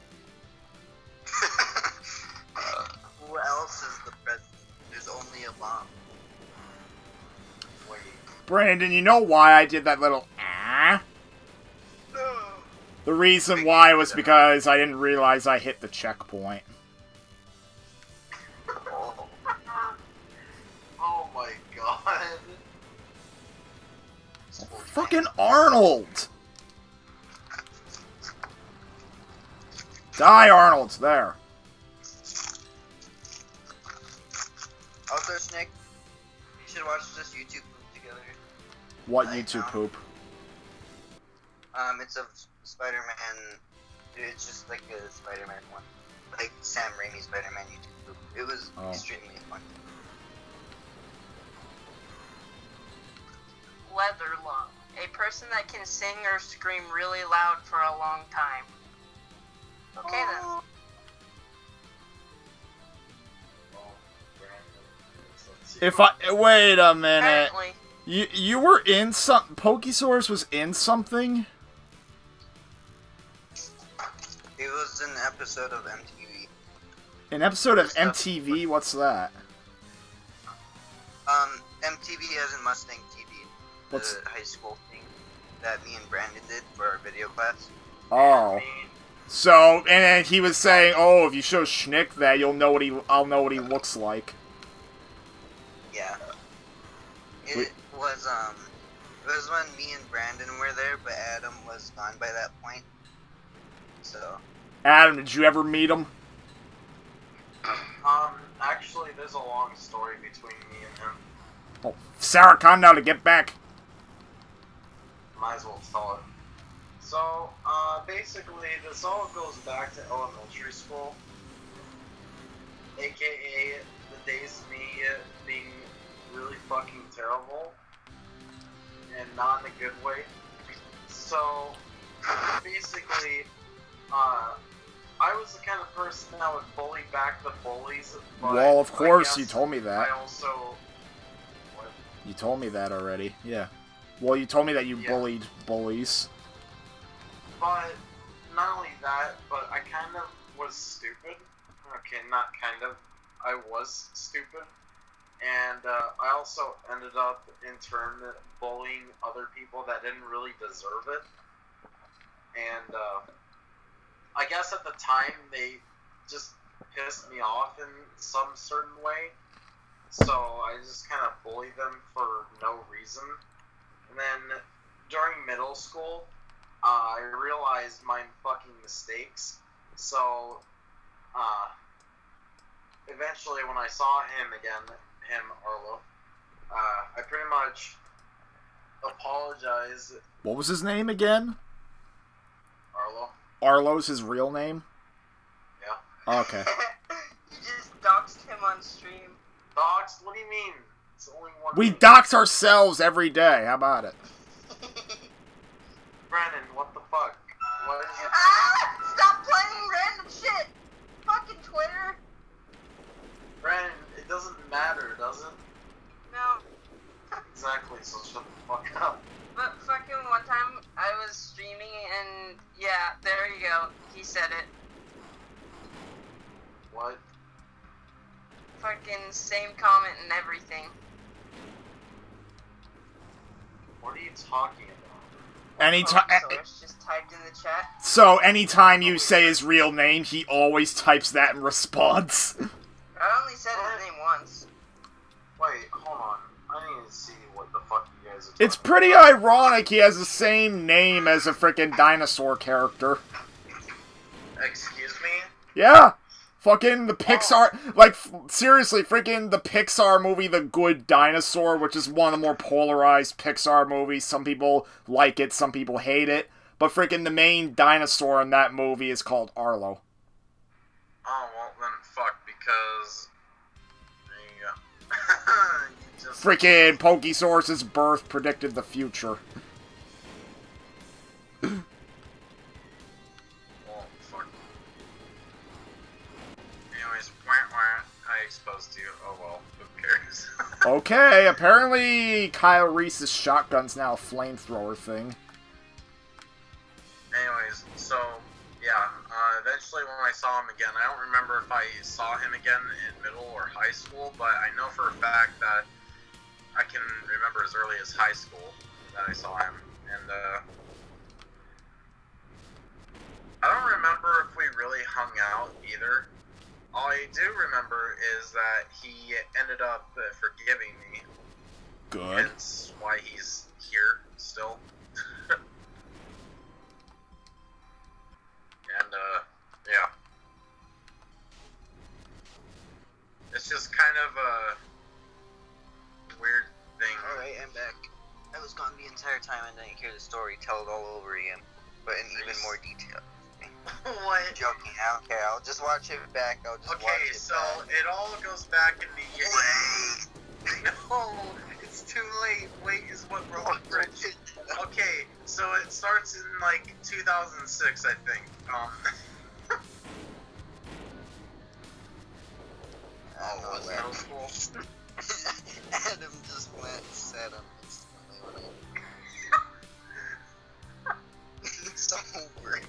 Who else is the president? There's only a bomb. Wait. Brandon, you know why I did that little ah? No. The reason why was because I didn't realize I hit the checkpoint. Oh. Oh my god. Fucking Arnold! Die, Arnold! There. Also, Shnick, you should watch this YouTube poop together. What YouTube poop? It's of Spider-Man. It's just like a Spider-Man one, like Sam Raimi Spider-Man YouTube poop. It was extremely fun. Leather lung. A person that can sing or scream really loud for a long time. Okay then. If I wait a minute, Apparently. you were in some Pokesaurus was in something. It was an episode of MTV. An episode of MTV. What's that? MTV as in Mustang TV. What's the high school thing that me and Brandon did for our video class. oh? So and he was saying, oh, if you show Shnick that, I'll know what he looks like. Yeah. It was when me and Brandon were there, but Adam was gone by that point. So. Adam, did you ever meet him? Actually, there's a long story between me and him. Oh, Sarah, calm down to get back. Might as well tell it. So, basically, this all goes back to elementary school. AKA the days of me being really fucking terrible. And not in a good way. So, basically, I was the kind of person that would bully back the bullies. But Well, of course, I you guess told me that. I also... What? You told me that already. Yeah. Well, you told me that you bullied bullies. But not only that, but I kind of was stupid. Okay, not kind of. I was stupid. And I also ended up, in turn, bullying other people that didn't really deserve it. And I guess at the time, they just pissed me off in some certain way. So I just kind of bullied them for no reason. And then during middle school, I realized my fucking mistakes. So eventually when I saw him again, Arlo, I pretty much apologized. What was his name again? Arlo? Arlo's his real name? Yeah. Okay. You just doxed him on stream. Doxed? What do you mean? It's only one We name. dox ourselves every day. How about it? Brennan, what the fuck? What is it? Stop playing random shit! Fucking Twitter! Brennan, it doesn't matter, does it? No. Exactly, so shut the fuck up. But fucking one time I was streaming and yeah, there you go. He said it. What? Fucking same comment and everything. What are you talking about? Anytime. Source just typed in the chat. So anytime you say his real name, he always types that in response. I only said his name once. Wait, hold on. I need to see what the fuck you guys are talking It's pretty ironic he has the same name as a frickin' dinosaur character. about. Excuse me? Yeah. Fucking the Pixar, like, seriously, freaking the Pixar movie The Good Dinosaur, which is one of the more polarized Pixar movies. Some people like it, some people hate it. But freaking the main dinosaur in that movie is called Arlo. Oh, well, then fuck, because... There you go. You just... Freaking Pokesaurus's birth predicted the future. Well, fuck. Anyways, I exposed you. Oh well, who cares? Okay, apparently Kyle Reese's shotgun's now a flamethrower thing. Anyways, so, yeah, eventually when I saw him again, I don't remember if I saw him again in middle or high school, but I know for a fact that I can remember as early as high school that I saw him, and, I don't remember if we really hung out either. All I do remember is that he ended up forgiving me. Good. Hence why he's here still. And, yeah. It's just kind of a weird thing. Alright, I'm back. I was gone the entire time and didn't hear the story, tell it all over again, but in even more detail. What? I'm joking, I don't care, I'll just watch it back, I'll just watch Okay, it so back. it all goes back in the year. Wait! No, it's too late. Wait is what broke the bridge. Okay, so it starts in like 2006, I think. Oh, was middle school? Adam just went and sat on his stomach when it's over.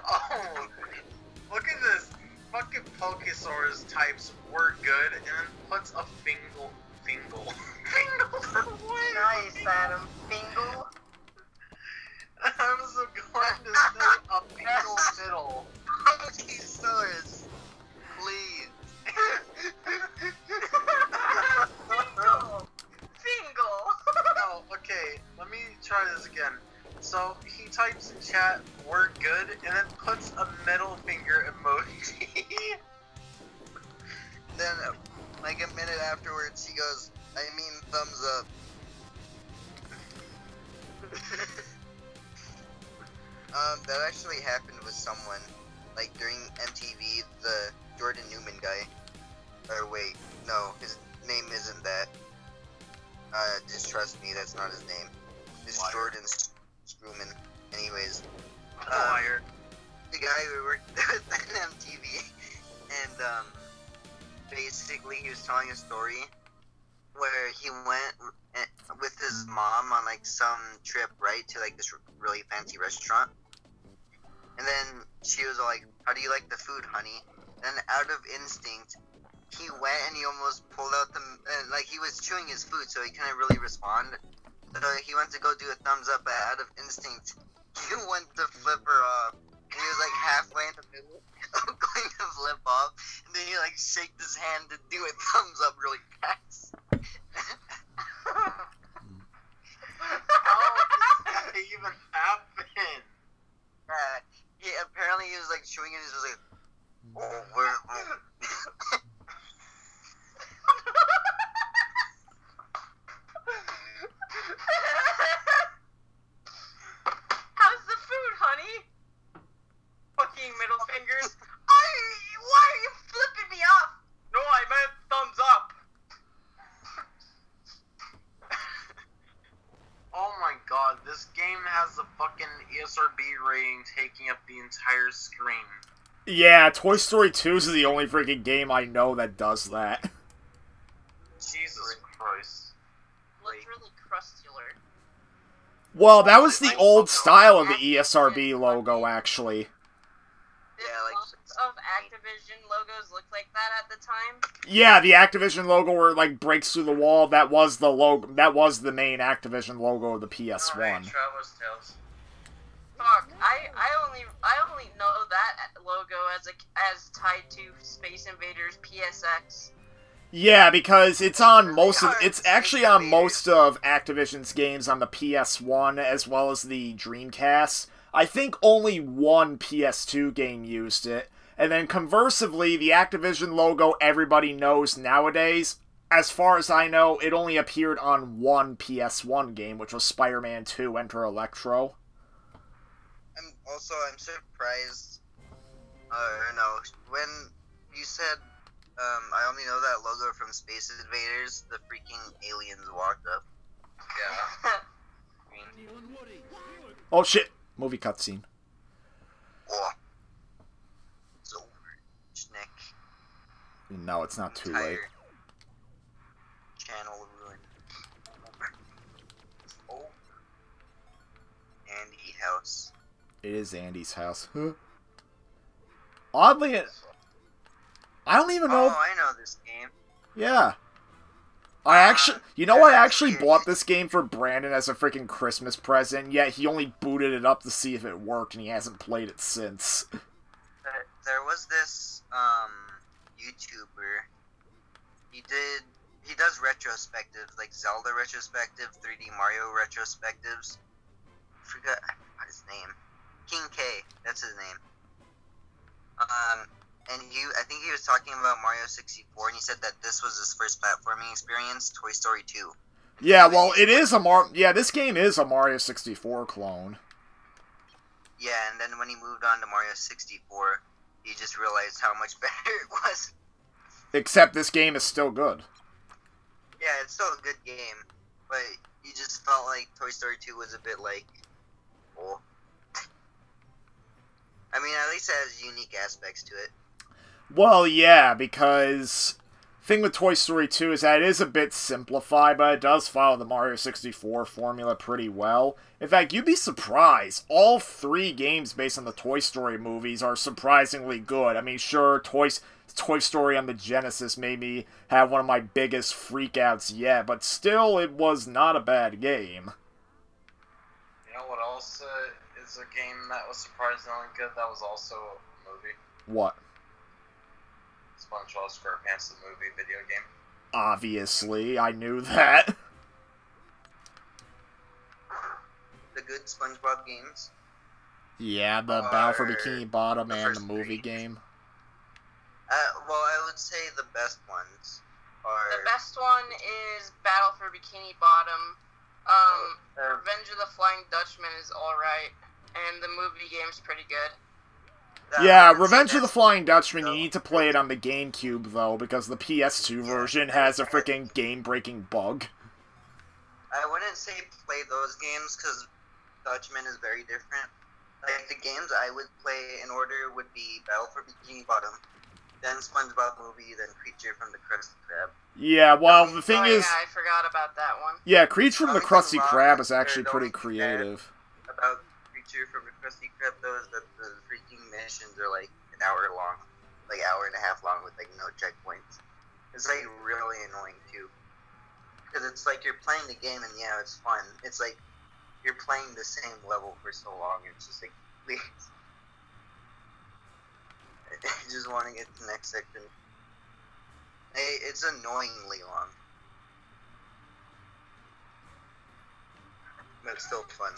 Oh, look at this. Fucking Pokesaurus types were good and then puts a fingle. Fingle for what? Nice, Adam. Fingle. I was going to say a fingle middle. Pokesaurus, please. Fingle. No, okay, let me try this again. So he types in chat, "We're good," and then puts a middle finger emoji. Then, like a minute afterwards, he goes, I mean, thumbs up. That actually happened with someone, like during MTV, the Jordan Newman guy. Or wait, no, his name isn't that. Just trust me, that's not his name. It's Liar. Jordan Screwman. Anyways, Liar. the guy who worked with MTV, and basically he was telling a story where he went with his mom on like some trip, right, to like this really fancy restaurant, and then she was like, "How do you like the food, honey?" And out of instinct, he went and he almost pulled out the like he was chewing his food, so he couldn't really respond. So he went to go do a thumbs up, but out of instinct, he went to flip her off. And he was like halfway in the middle of going to flip off, and then he like shaked his hand to do a thumbs up really fast. How does that even happen? Apparently he was like chewing it, and he was like, oh, where? How's the food, honey? Fucking middle fingers. Why are you flipping me off? No, I meant thumbs up. Oh my god, this game has the fucking ESRB rating taking up the entire screen. Yeah, Toy Story 2 is the only freaking game I know that does that. Jesus Christ. Looks really crustular. Well, that was the old style of the ESRB logo, actually. Did Yeah, like- lots of Activision logos look like that at the time? Yeah, the Activision logo where it, like, breaks through the wall, that was the logo, that was the main Activision logo of the PS1. Alright, Traveler's Tales. Fuck, I only know that logo as tied to Space Invaders PSX. Yeah, because it's on most of it's actually on most of Activision's games on the PS1 as well as the Dreamcast. I think only one PS2 game used it. And then conversely, the Activision logo everybody knows nowadays, as far as I know, it only appeared on one PS1 game, which was Spider-Man 2 Enter Electro. I'm surprised, no, when you said, I only know that logo from Space Invaders, the freaking aliens walked up. Yeah. Oh shit! Movie cutscene. Oh. It's over. Shnick. No, it's not too late. Channel ruined. Oh. Andy house. It is Andy's house. Huh? Oddly, I don't even know. Oh, I know this game. Yeah. I actually bought this game for Brandon as a freaking Christmas present, yet he only booted it up to see if it worked, and he hasn't played it since. There was this, YouTuber. He does retrospectives, like Zelda retrospective, 3D Mario retrospectives. I forgot his name. King K, that's his name. And I think he was talking about Mario 64, and he said that this was his first platforming experience, Toy Story 2. Yeah, well, it is this game is a Mario 64 clone. Yeah, and then when he moved on to Mario 64, he just realized how much better it was. Except this game is still good. Yeah, it's still a good game, but you just felt like Toy Story 2 was a bit like, oh. I mean, at least it has unique aspects to it. Well, yeah, because the thing with Toy Story 2 is that it is a bit simplified, but it does follow the Mario 64 formula pretty well. In fact, you'd be surprised. All three games based on the Toy Story movies are surprisingly good. I mean, sure, Toy Story on the Genesis made me have one of my biggest freakouts yet, but still, it was not a bad game. You know what else is a game that was surprisingly good that was also a movie? What? SpongeBob SquarePants the movie video game. Obviously, I knew that. The good SpongeBob games? Yeah, the Battle for Bikini Bottom and the movie game. Well, I would say the best ones are... The best one is Battle for Bikini Bottom. Revenge of the Flying Dutchman is alright, and the movie game's pretty good. Yeah, Revenge of the Flying Dutchman, you need to play it on the GameCube, though, because the PS2 version has a freaking game-breaking bug. I wouldn't say play those games, because Dutchman is very different. Like, the games I would play in order would be Battle for Bikini Bottom, then SpongeBob Movie, then Creature from the Krusty Krab. Yeah, well, the thing is... yeah, I forgot about that one. Yeah, Creature from the Krusty Krab is actually pretty creative. About Creature from the Krusty Krab, though, is that the freaking missions are like an hour long, like hour and a half long with like no checkpoints. It's like really annoying too, because it's like you're playing the game and yeah, it's fun. It's like you're playing the same level for so long. It's just like, please, I just want to get to the next section. It's annoyingly long, but it's still fun.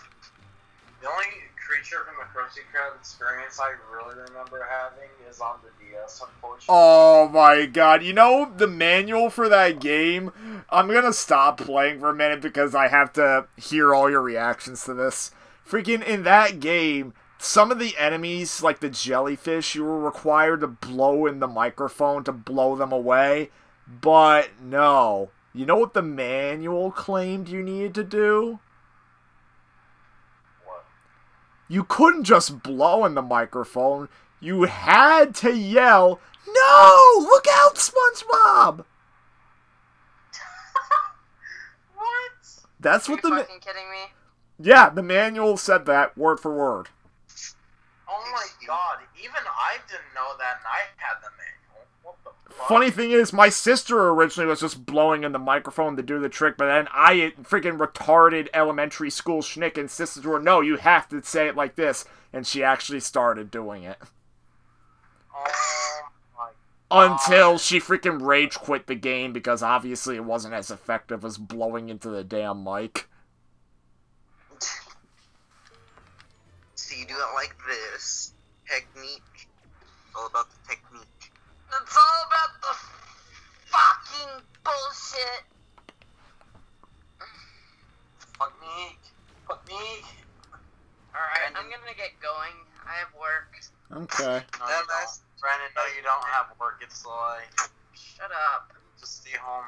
The only Creature from the Krusty Krab experience I really remember having is on the DS, unfortunately. Oh my god, you know, the manual for that game, I'm gonna stop playing for a minute because I have to hear all your reactions to this. Freaking, in that game, some of the enemies, like the jellyfish, you were required to blow in the microphone to blow them away. But no. You know what the manual claimed you needed to do? You couldn't just blow in the microphone. You had to yell, "No! Look out, SpongeBob!" What? That's what Are you the... fucking kidding me? Yeah, the manual said that, word for word. Oh my god, even I didn't know that and I had the manual. What the fuck? Funny thing is, my sister originally was just blowing in the microphone to do the trick, but then I, freaking retarded elementary school shnick, insisted to her, no, you have to say it like this, and she actually started doing it. Oh my Until she freaking rage quit the game because obviously it wasn't as effective as blowing into the damn mic. So you do it like this. Technique. It's all about the technique. It's all about the fucking bullshit. Fuck me. Fuck me. Alright, I'm gonna get going. I have work. Okay. No, you don't. Brandon, no, you don't have work. It's like, Shut up. just stay home.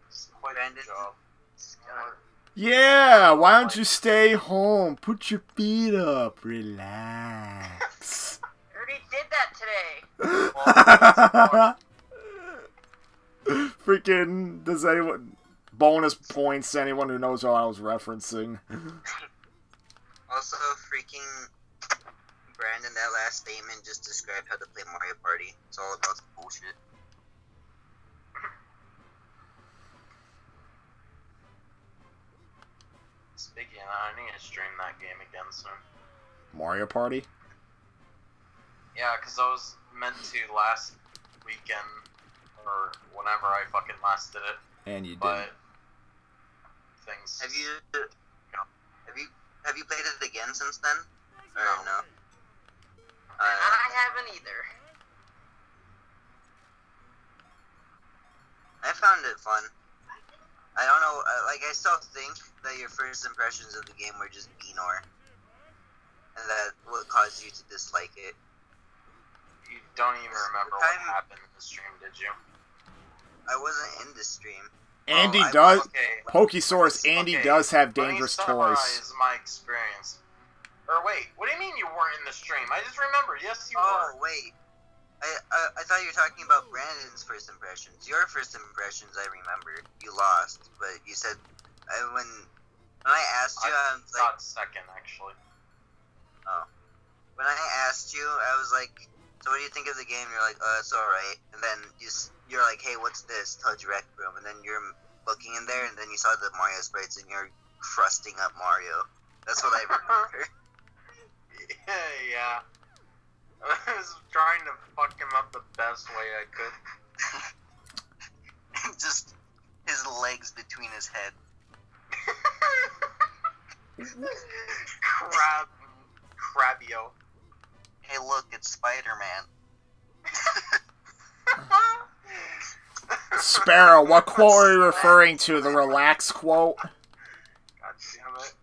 Just quit Brandon. your job. Yeah, why don't you stay home? Put your feet up. Relax. I already did that today. Freaking, does anyone... Bonus points to anyone who knows what I was referencing. Also, freaking Brandon, that last statement just described how to play Mario Party. It's all about bullshit. Speaking of, I need to stream that game again soon. Mario Party? Yeah, because I was meant to last weekend, or whenever I fucking last did it, And you did. but things... Have you played it again since then? Or no? I haven't either. I found it fun. I don't know, like, I still think that your first impressions of the game were just Beanor. And that what caused you to dislike it. You don't even remember what happened in the stream, did you? I wasn't in the stream. Andy I- does... Okay. Pokesaurus, Andy Okay, does have Let me dangerous summarize toys. my experience. Or wait, what do you mean you weren't in the stream? I just remembered. Yes, you Oh, were. wait. I thought you were talking about Brandon's first impressions. Your first impressions, I remember. You lost, but you said... when I asked you, I was like... thought second, actually. Oh. When I asked you, I was like, so what do you think of the game? You're like, it's alright. And then you're like, hey, what's this? Toad's Rec Room. And then you're looking in there, and then you saw the Mario sprites, and you're crusting up Mario. That's what I remember. Yeah. I was trying to fuck him up the best way I could. Just his legs between his head. Crabio. Hey, look, it's Spider-Man. Sparrow, what quote are you referring to? The relax quote? God damn it.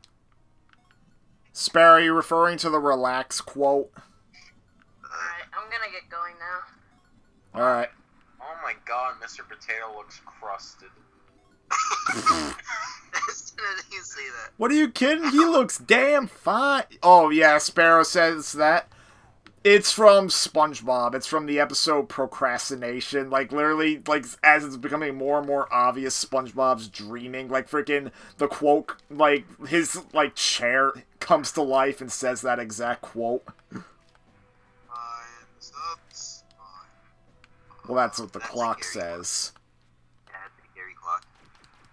Sparrow, are you referring to the relax quote? Alright, I'm gonna get going now. Alright. Oh my god, Mr. Potato looks crusted. As soon as you say that. What are you kidding? He looks damn fine. Oh, yeah, Sparrow says that. It's from SpongeBob. It's from the episode Procrastination. Like, literally, like, as it's becoming more and more obvious, SpongeBob's dreaming. Like, freaking, the quote, like, his, like, chair comes to life and says that exact quote. Well, that's what the clock says. Yeah, it's a Gary clock.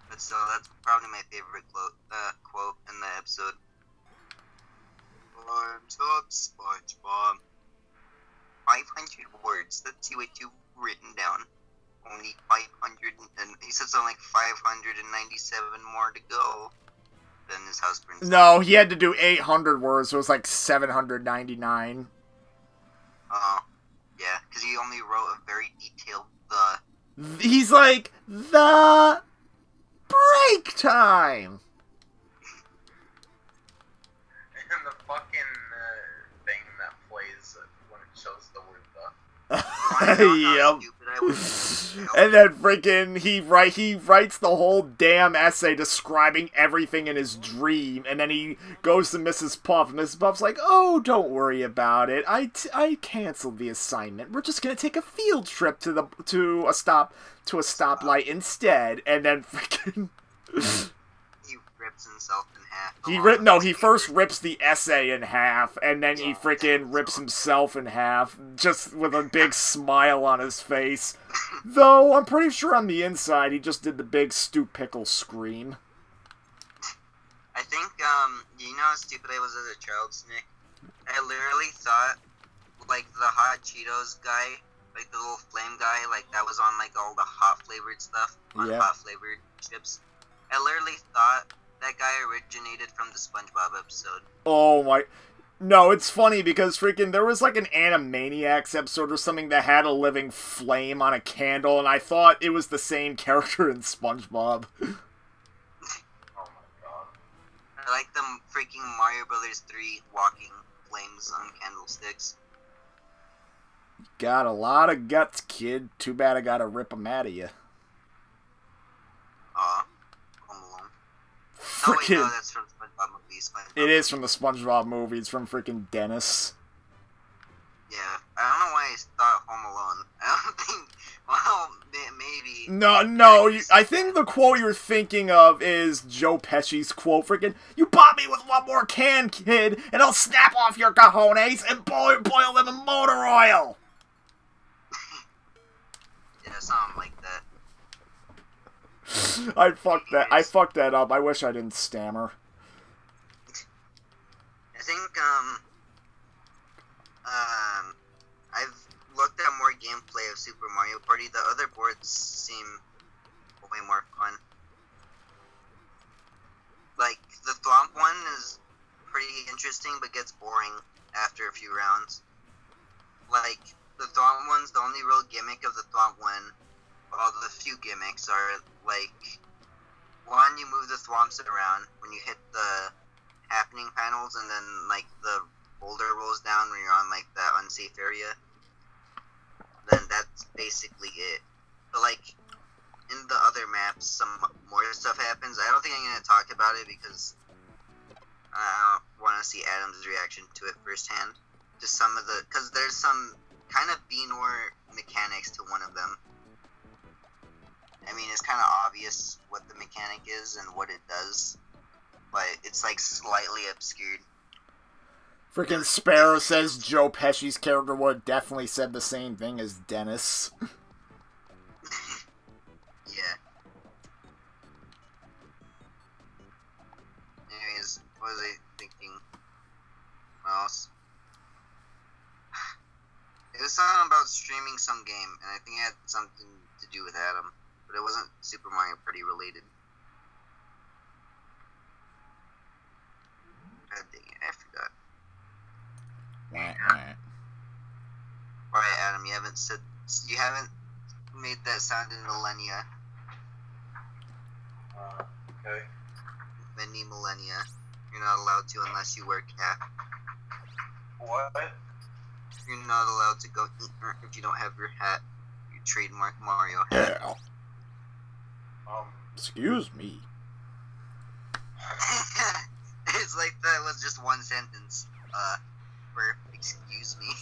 But still, that's probably my favorite quote in the episode. Time's up, SpongeBob. 500 words. Let's see what you've written down. Only 500, and he said something like 597 more to go. Then his house burns down. No, he had to do 800 words, so it was like 799. Oh, yeah, because he only wrote a very detailed the. He's like, the break time! And the fucking thing that plays when it shows the word the. Yep. And then freaking he writes the whole damn essay describing everything in his dream, and then he goes to Mrs. Puff, and Mrs. Puff's like, "Oh, don't worry about it. I canceled the assignment. We're just gonna take a field trip to a stoplight instead." And then freaking He rips himself in half. he first rips the essay in half, and then he freaking rips himself in half, just with a big smile on his face. Though, I'm pretty sure on the inside, he just did the big Stu Pickle scream. I think, you know how stupid I was as a child, Shnick? I literally thought, like, the Hot Cheetos guy like the little flame guy, like that was on like all the hot flavored stuff, on Yeah. hot flavored chips. I literally thought that guy originated from the SpongeBob episode. Oh my... No, it's funny because freaking there was like an Animaniacs episode or something that had a living flame on a candle, and I thought it was the same character in SpongeBob. Oh my god. I like the freaking Mario Brothers 3 walking flames on candlesticks. Got a lot of guts, kid. Too bad I gotta rip them out of you. Aw, Home Alone. Oh wait, no, Freaking... that's from SpongeBob movies. It is from the SpongeBob movie. It's from freaking Dennis. Yeah, I don't know why I thought Home Alone. I don't think. Well, maybe. No, I think the quote you're thinking of is Joe Pesci's quote. Freaking, you bought me with one more can, kid, and I'll snap off your cojones and boil them in motor oil. Yeah, something like that. I fucked that up. I wish I didn't stammer. I think I've looked at more gameplay of Super Mario Party. The other boards seem way more fun. Like the Thwomp one is pretty interesting, but gets boring after a few rounds. Like the Thwomp one's the only real gimmick of the Thwomp one. All the few gimmicks are like one, you move the Thwomps around when you hit the happening panels, and then like the boulder rolls down when you're on like that unsafe area. Then that's basically it. But like in the other maps, some more stuff happens. I don't think I'm gonna talk about it because I don't want to see Adam's reaction to it firsthand. Just some of the, because there's some kind of B-Nor mechanics to one of them. I mean, it's kind of obvious what the mechanic is and what it does, but it's like slightly obscured. Freaking Sparrow says Joe Pesci's character would have definitely said the same thing as Dennis. Yeah. Anyways, what was I thinking? What else? It was something about streaming some game, and I think it had something to do with Adam, but it wasn't Super Mario Party related. God dang it, I forgot. Alright, Adam, you haven't made that sound in millennia. Okay. Many millennia. You're not allowed to unless you wear cap. What? You're not allowed to go if you don't have your hat. Your trademark Mario hat. Yeah. Excuse me. It's like that was just one sentence. For excuse me.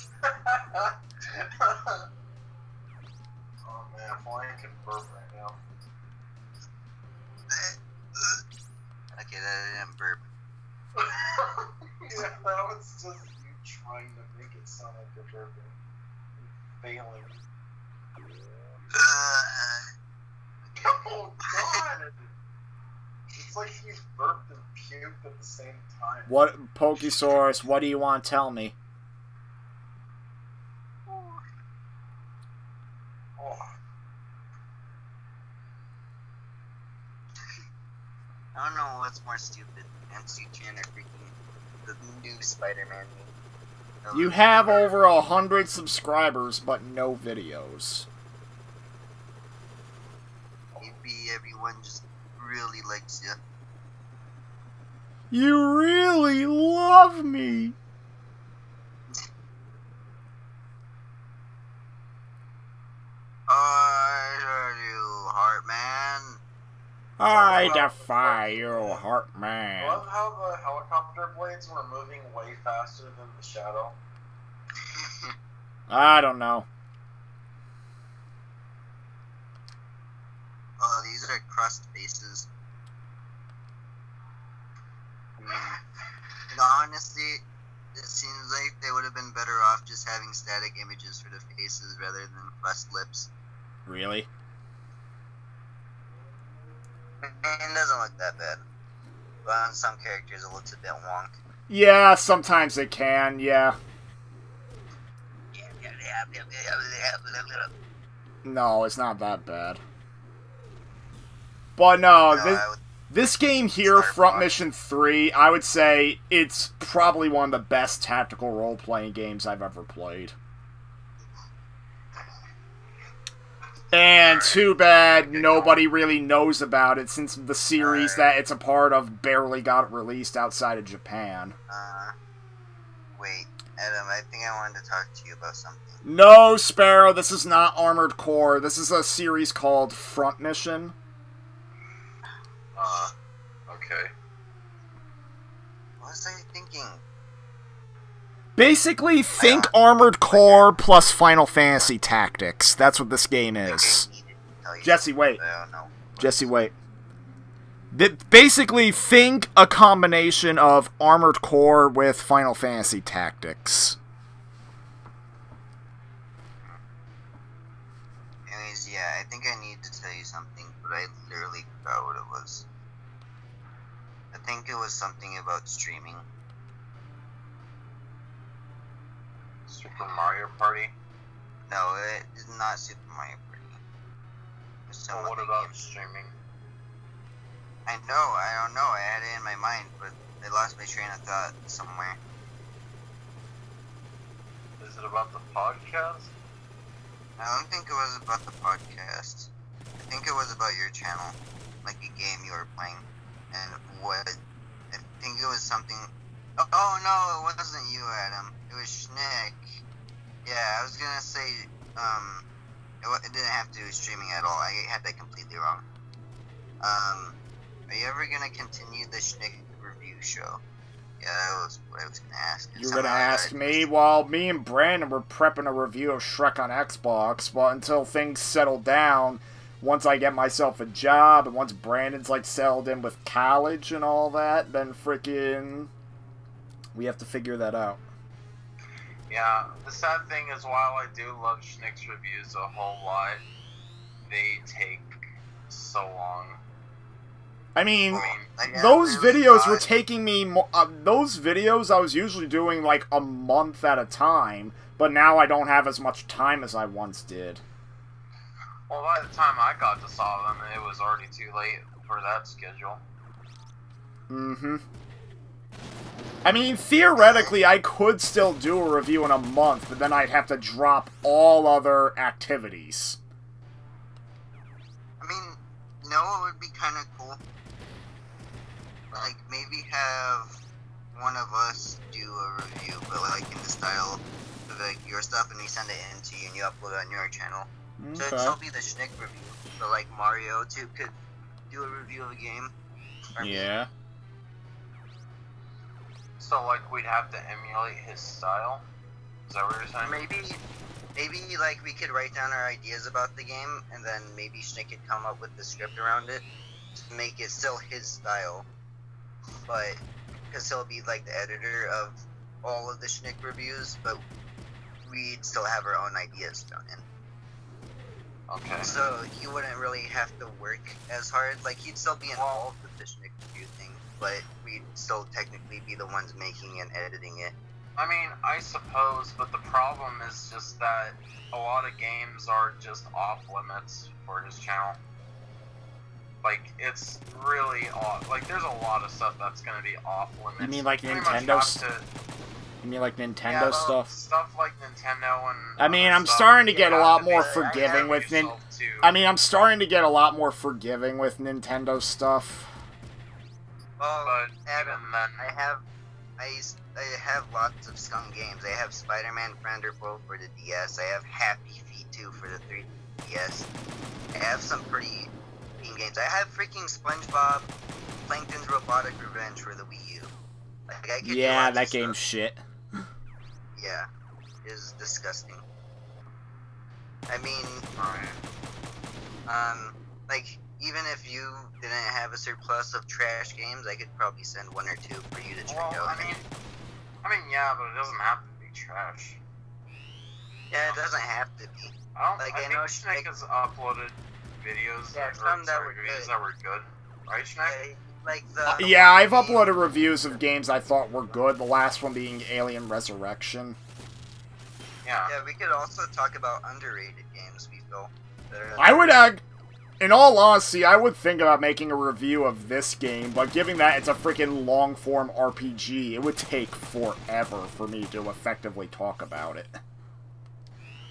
Oh man, if only I could burp right now. Okay, that didn't burp. Yeah, that was just you trying to make it sound like you're burping. Failing. Oh god! It's like you burped and puked at the same time. What, Pokesaurus, what do you want to tell me? Oh. I don't know what's more stupid, MC-Chan or freaking the new Spider-Man meme. You have over 100 subscribers, but no videos. Maybe everyone just really likes you. You really love me. I you, Heartman. I defy you, Heartman. I love how the helicopter blades were moving way faster than the shadow. I don't know. Oh, these are crust faces. Honestly, it seems like they would have been better off just having static images for the faces rather than crust lips. Really? It doesn't look that bad. But on some characters it looks a bit wonk. Yeah, sometimes it can, yeah. Yeah. No, it's not that bad. But no, this game here, Front Mission 3, I would say it's probably one of the best tactical role-playing games I've ever played. And too bad nobody really knows about it, since the series that it's a part of barely got released outside of Japan. Wait, Adam, I think I wanted to talk to you about something. No, Sparrow, this is not Armored Core. This is a series called Front Mission. Okay. What was I thinking? Basically, think Armored Core plus Final Fantasy Tactics. That's what this game is. Jesse, wait. Jesse, wait. Basically, think a combination of Armored Core with Final Fantasy Tactics. Anyways, yeah, I think I need to tell you something, but I literally forgot what it was. I think it was something about streaming. Super Mario Party? No, it is not Super Mario Party. Well, what about streaming? I don't know, I had it in my mind, but I lost my train of thought somewhere. Is it about the podcast? I don't think it was about the podcast. I think it was about your channel, like a game you were playing, and what, I think it was something, oh no, it wasn't you, Adam, it was Shnick. Yeah, I was gonna say, it didn't have to do with streaming at all, I had that completely wrong. Are you ever gonna continue the Shnick review show? Yeah, that was what I was gonna ask. You're gonna ask me? Well, me and Brandon were prepping a review of Shrek on Xbox, but until things settle down, once I get myself a job, and once Brandon's, like, settled in with college and all that, then frickin' we have to figure that out. Yeah, the sad thing is, while I do love Shnick's reviews a whole lot, they take so long. I mean, those videos were taking me, those videos I was usually doing like a month at a time, but now I don't have as much time as I once did. Well, by the time I got to saw them, it was already too late for that schedule. Mm-hmm. I mean, theoretically, I could still do a review in a month, but then I'd have to drop all other activities. I mean, you know what would be kind of cool? Like, maybe have one of us do a review, but like in the style of like your stuff, and we send it in to you, and you upload it on your channel. Okay. So it'd still be the Shnick review, but like Mario too could do a review of a game. Yeah. So, like, we'd have to emulate his style? Is that what you're saying? Maybe like we could write down our ideas about the game, and then maybe Shnick could come up with the script around it to make it still his style. But, because he'll be like the editor of all of the Shnick reviews, but we'd still have our own ideas thrown in. Okay. So he wouldn't really have to work as hard. Like, he'd still be involved with the Shnick review thing, but we'd still technically be the ones making and editing it. I mean, I suppose, but the problem is just that a lot of games are just off limits for his channel. Like, it's really off. Like, there's a lot of stuff that's gonna be off limits. You mean like Nintendo stuff? You mean like Nintendo stuff? Stuff like Nintendo and. I mean, I'm starting to get a lot more forgiving with I'm starting to get a lot more forgiving with Nintendo stuff. Well, But Adam, even then, I have lots of scum games. I have Spider-Man Thunderbolt for the DS. I have Happy Feet 2 for the 3DS. I have some pretty mean games. I have freaking SpongeBob Plankton's Robotic Revenge for the Wii U. Like, I could do lots that of game's stuff. shit. Yeah, it is disgusting. I mean, like, even if you didn't have a surplus of trash games, I could probably send one or two for you to check out. I mean, yeah, but it doesn't have to be trash. Yeah, it doesn't have to be. I Like, think I know Shnick has uploaded videos some that were reviews good. that were good. Right, Shnick? Like the Yeah, I've uploaded reviews of games I thought were good, the last one being Alien Resurrection. Yeah. Yeah, we could also talk about underrated games we feel. I would, in all honesty, I would think about making a review of this game, but given that it's a freaking long-form RPG, it would take forever for me to effectively talk about it.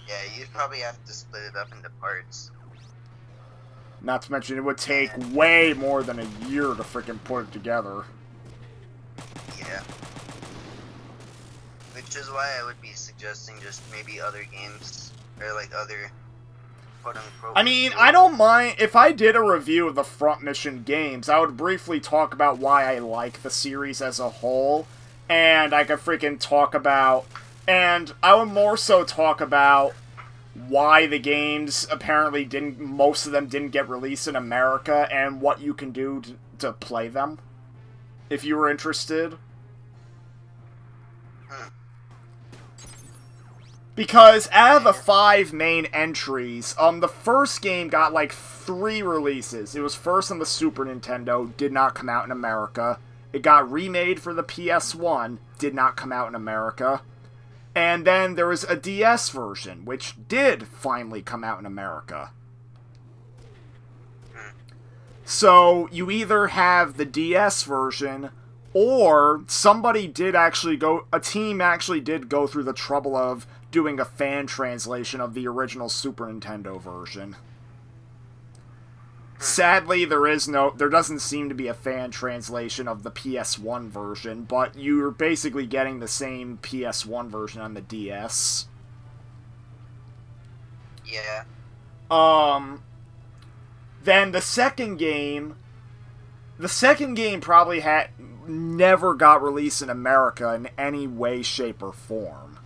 Yeah, you'd probably have to split it up into parts. Not to mention, it would take way more than a year to freaking put it together. Yeah. Which is why I would be suggesting just maybe other games, or like other quote-unquote... I mean, I don't mind, if I did a review of the Front Mission games, I would briefly talk about why I like the series as a whole, and I could freaking talk about, and I would more so talk about why the games apparently most of them didn't get released in America, and what you can do to play them, if you were interested. Because out of the 5 main entries, the first game got like 3 releases. It was first on the Super Nintendo, did not come out in America. It got remade for the PS1, did not come out in America. And then there was a DS version, which did finally come out in America. So you either have the DS version, or somebody did actually a team actually did go through the trouble of doing a fan translation of the original Super Nintendo version. Sadly, there doesn't seem to be a fan translation of the PS1 version, but you're basically getting the same PS1 version on the DS. Yeah. Then the second game probably never got released in America in any way, shape, or form.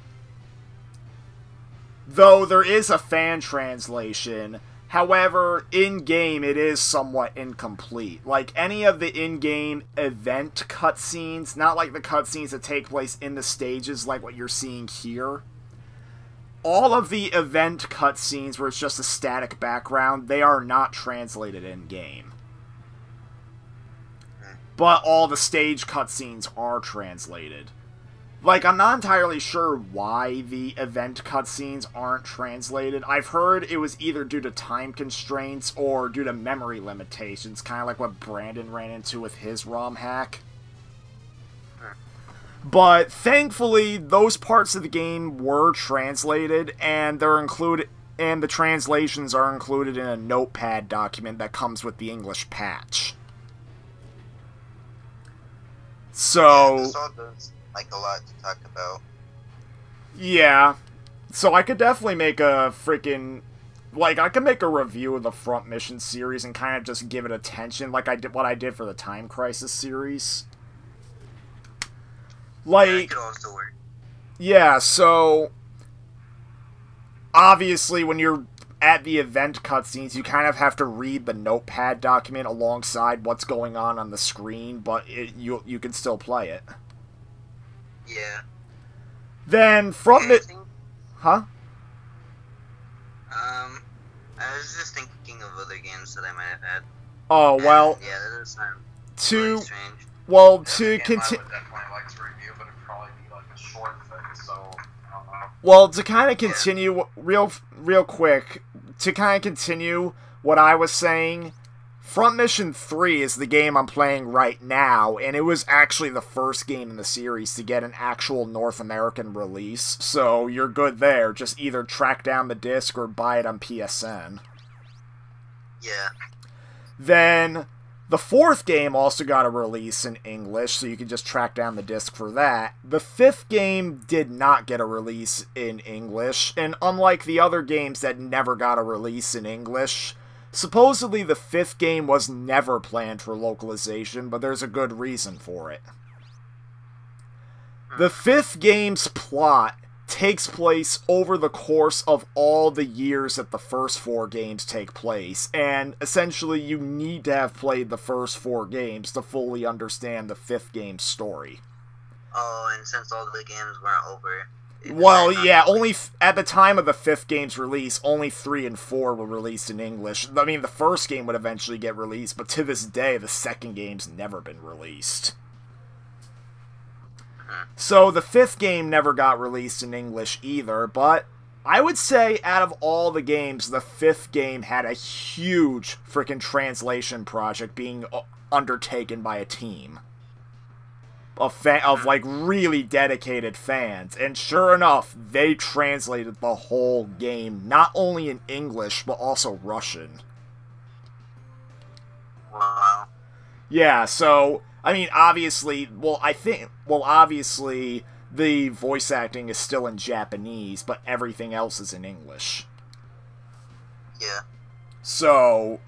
Though there is a fan translation, however, in-game it is somewhat incomplete. Like, any of the in-game event cutscenes, not like the cutscenes that take place in the stages like what you're seeing here. All of the event cutscenes where it's just a static background, they are not translated in-game. But all the stage cutscenes are translated. Like, I'm not entirely sure why the event cutscenes aren't translated. I've heard it was either due to time constraints or due to memory limitations, kind of like what Brandon ran into with his ROM hack. But thankfully, those parts of the game were translated, and the translations are included in a notepad document that comes with the English patch. So... Yeah, this all does, like, a lot to talk about. Yeah. So I could definitely make a freaking... Like, I could make a review of the Front Mission series and kind of just give it attention, like what I did for the Time Crisis series. Like... Yeah, it could also work. Yeah, so... Obviously, when you're at the event cutscenes, you kind of have to read the notepad document alongside what's going on the screen, but you can still play it. Yeah. Then, from it... Huh? I was just thinking of other games that I might have had. Oh, well... Yeah, that does sound to... really strange. Well, That's to a game I continue... would definitely like to review, but it'd probably be like a short thing, so I don't know. Well, to kind of continue real quick, to kind of continue what I was saying, Front Mission 3 is the game I'm playing right now, and it was actually the first game in the series to get an actual North American release, so you're good there. Just either track down the disc or buy it on PSN. Yeah. Then, the 4th game also got a release in English, so you can just track down the disc for that. The 5th game did not get a release in English, and unlike the other games that never got a release in English, supposedly the 5th game was never planned for localization, but there's a good reason for it. The 5th game's plot takes place over the course of all the years that the first 4 games take place, and essentially you need to have played the first 4 games to fully understand the 5th game's story. Oh, and since all the games weren't over... Well, yeah, only at the time of the 5th game's release, only 3 and 4 were released in English. I mean, the first game would eventually get released, but to this day, the second game's never been released. So the 5th game never got released in English either, but I would say out of all the games, the 5th game had a huge freaking translation project being undertaken by a team of like really dedicated fans, and sure enough, they translated the whole game not only in English but also Russian. Wow. Yeah, so I mean, obviously, obviously the voice acting is still in Japanese, but everything else is in English. Yeah. So,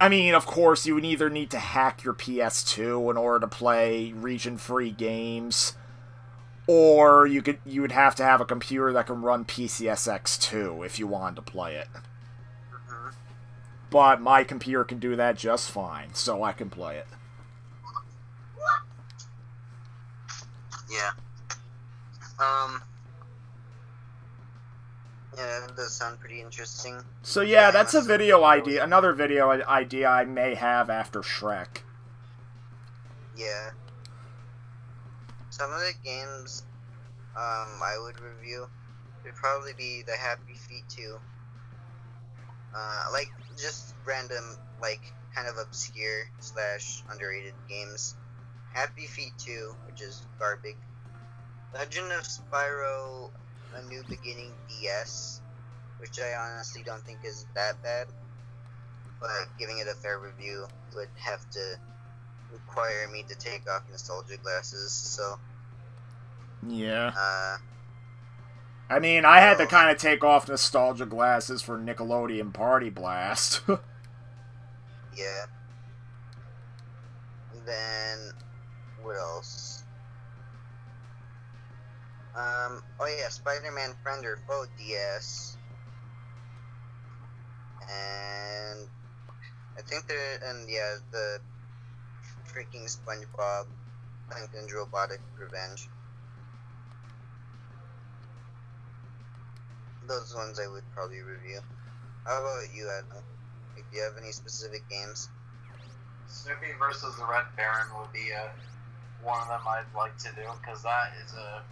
I mean, of course, you would either need to hack your PS2 in order to play region-free games, or you would have to have a computer that can run PCSX2 if you wanted to play it. Mm-hmm. But my computer can do that just fine, so I can play it. Yeah. Yeah, that does sound pretty interesting. So yeah, that's a video idea, another video idea I may have after Shrek. Yeah. Some of the games, I would review would probably be the Happy Feet 2. Like, just random, like, kind of obscure / underrated games. Happy Feet 2, which is garbage. Legend of Spyro A New Beginning DS, which I honestly don't think is that bad, but giving it a fair review would have to require me to take off nostalgia glasses, so... Yeah. I mean, I had to kind of take off nostalgia glasses for Nickelodeon Party Blast. Yeah. Then, what else? Oh yeah, Spider-Man Friend or Foe DS. And I think the freaking SpongeBob Plankton's Robotic Revenge. Those ones I would probably review. How about you, Adam? Like, do you have any specific games? Snoopy versus the Red Baron would be one of them I'd like to do, because that is a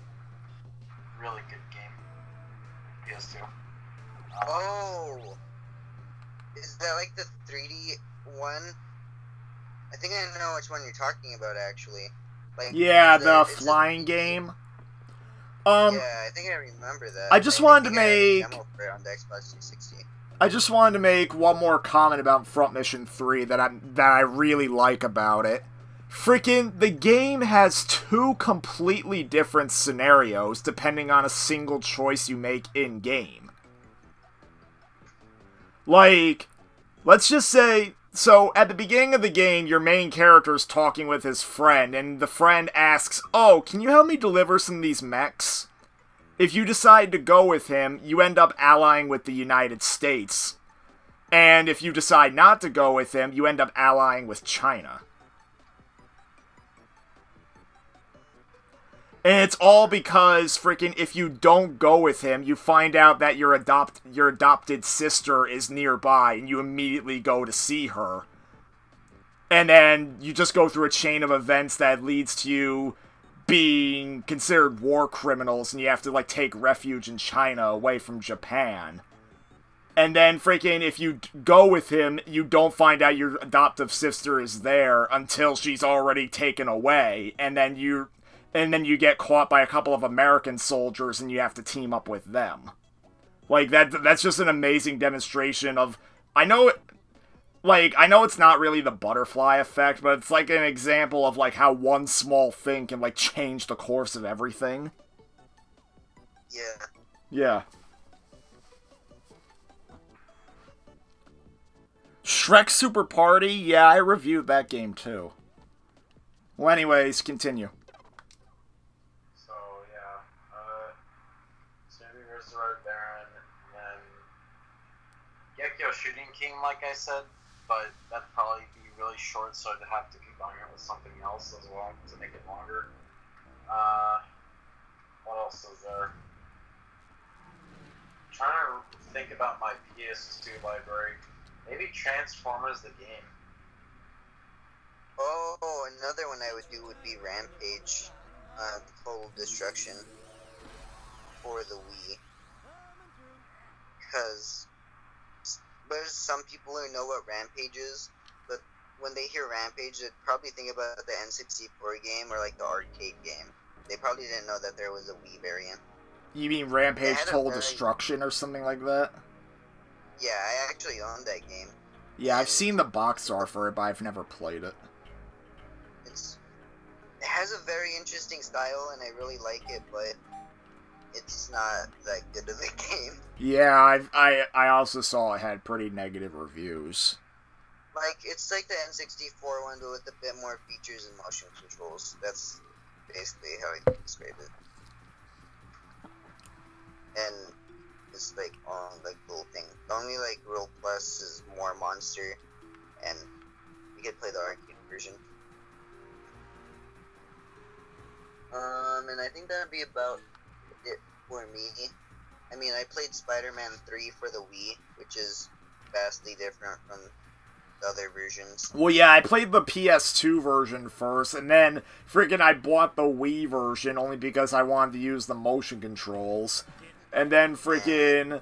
really good game. PS2. Oh! Is that like the 3D one? I think I know which one you're talking about, actually. Like, yeah, the flying game. Yeah, I think I remember that. I just wanted to I make... demo for it on the Xbox 360. I just wanted to make one more comment about Front Mission 3 that I really like about it. Freaking, the game has 2 completely different scenarios depending on a single choice you make in-game. Like, let's just say, so at the beginning of the game, your main character's talking with his friend, and the friend asks, "Oh, can you help me deliver some of these mechs?" If you decide to go with him, you end up allying with the United States. And if you decide not to go with him, you end up allying with China. And it's all because, freaking, if you don't go with him, you find out that your adopted sister is nearby, and you immediately go to see her. And then you just go through a chain of events that leads to you being considered war criminals, and you have to, like, take refuge in China away from Japan. And then, freaking, if you go with him, you don't find out your adoptive sister is there until she's already taken away, and then you get caught by a couple of American soldiers, and you have to team up with them. Like, that's just an amazing demonstration of... I know it's not really the butterfly effect, but it's like an example of, like, how one small thing can, like, change the course of everything. Yeah. Yeah. Shrek Super Party? Yeah, I reviewed that game, too. Well, anyways, continue. Red Baron, and then Gekko Shooting King, like I said, but that'd probably be really short, so I'd have to combine it with something else as well to make it longer. What else is there? I'm trying to think about my PS2 library. Maybe Transformers the game. Oh, another one I would do would be Rampage. total destruction for the Wii. Because there's some people who know what Rampage is, but when they hear Rampage, they'd probably think about the N64 game or like the arcade game. They probably didn't know that there was a Wii variant. You mean Rampage Total Destruction or something like that? Yeah, I actually own that game. Yeah, I've seen the box art for it, but I've never played it. It has a very interesting style, and I really like it, but it's not that good of a game. Yeah, I also saw it had pretty negative reviews. Like, it's like the N64 one, but with a bit more features and motion controls. That's basically how I describe it. And it's like all like little thing. The only like real plus is more monster, and you could play the arcade version. And I think that'd be about it for me. I mean, I played Spider-Man 3 for the Wii, which is vastly different from the other versions. Well, yeah, I played the PS2 version first, and then freaking I bought the Wii version only because I wanted to use the motion controls. And then freaking...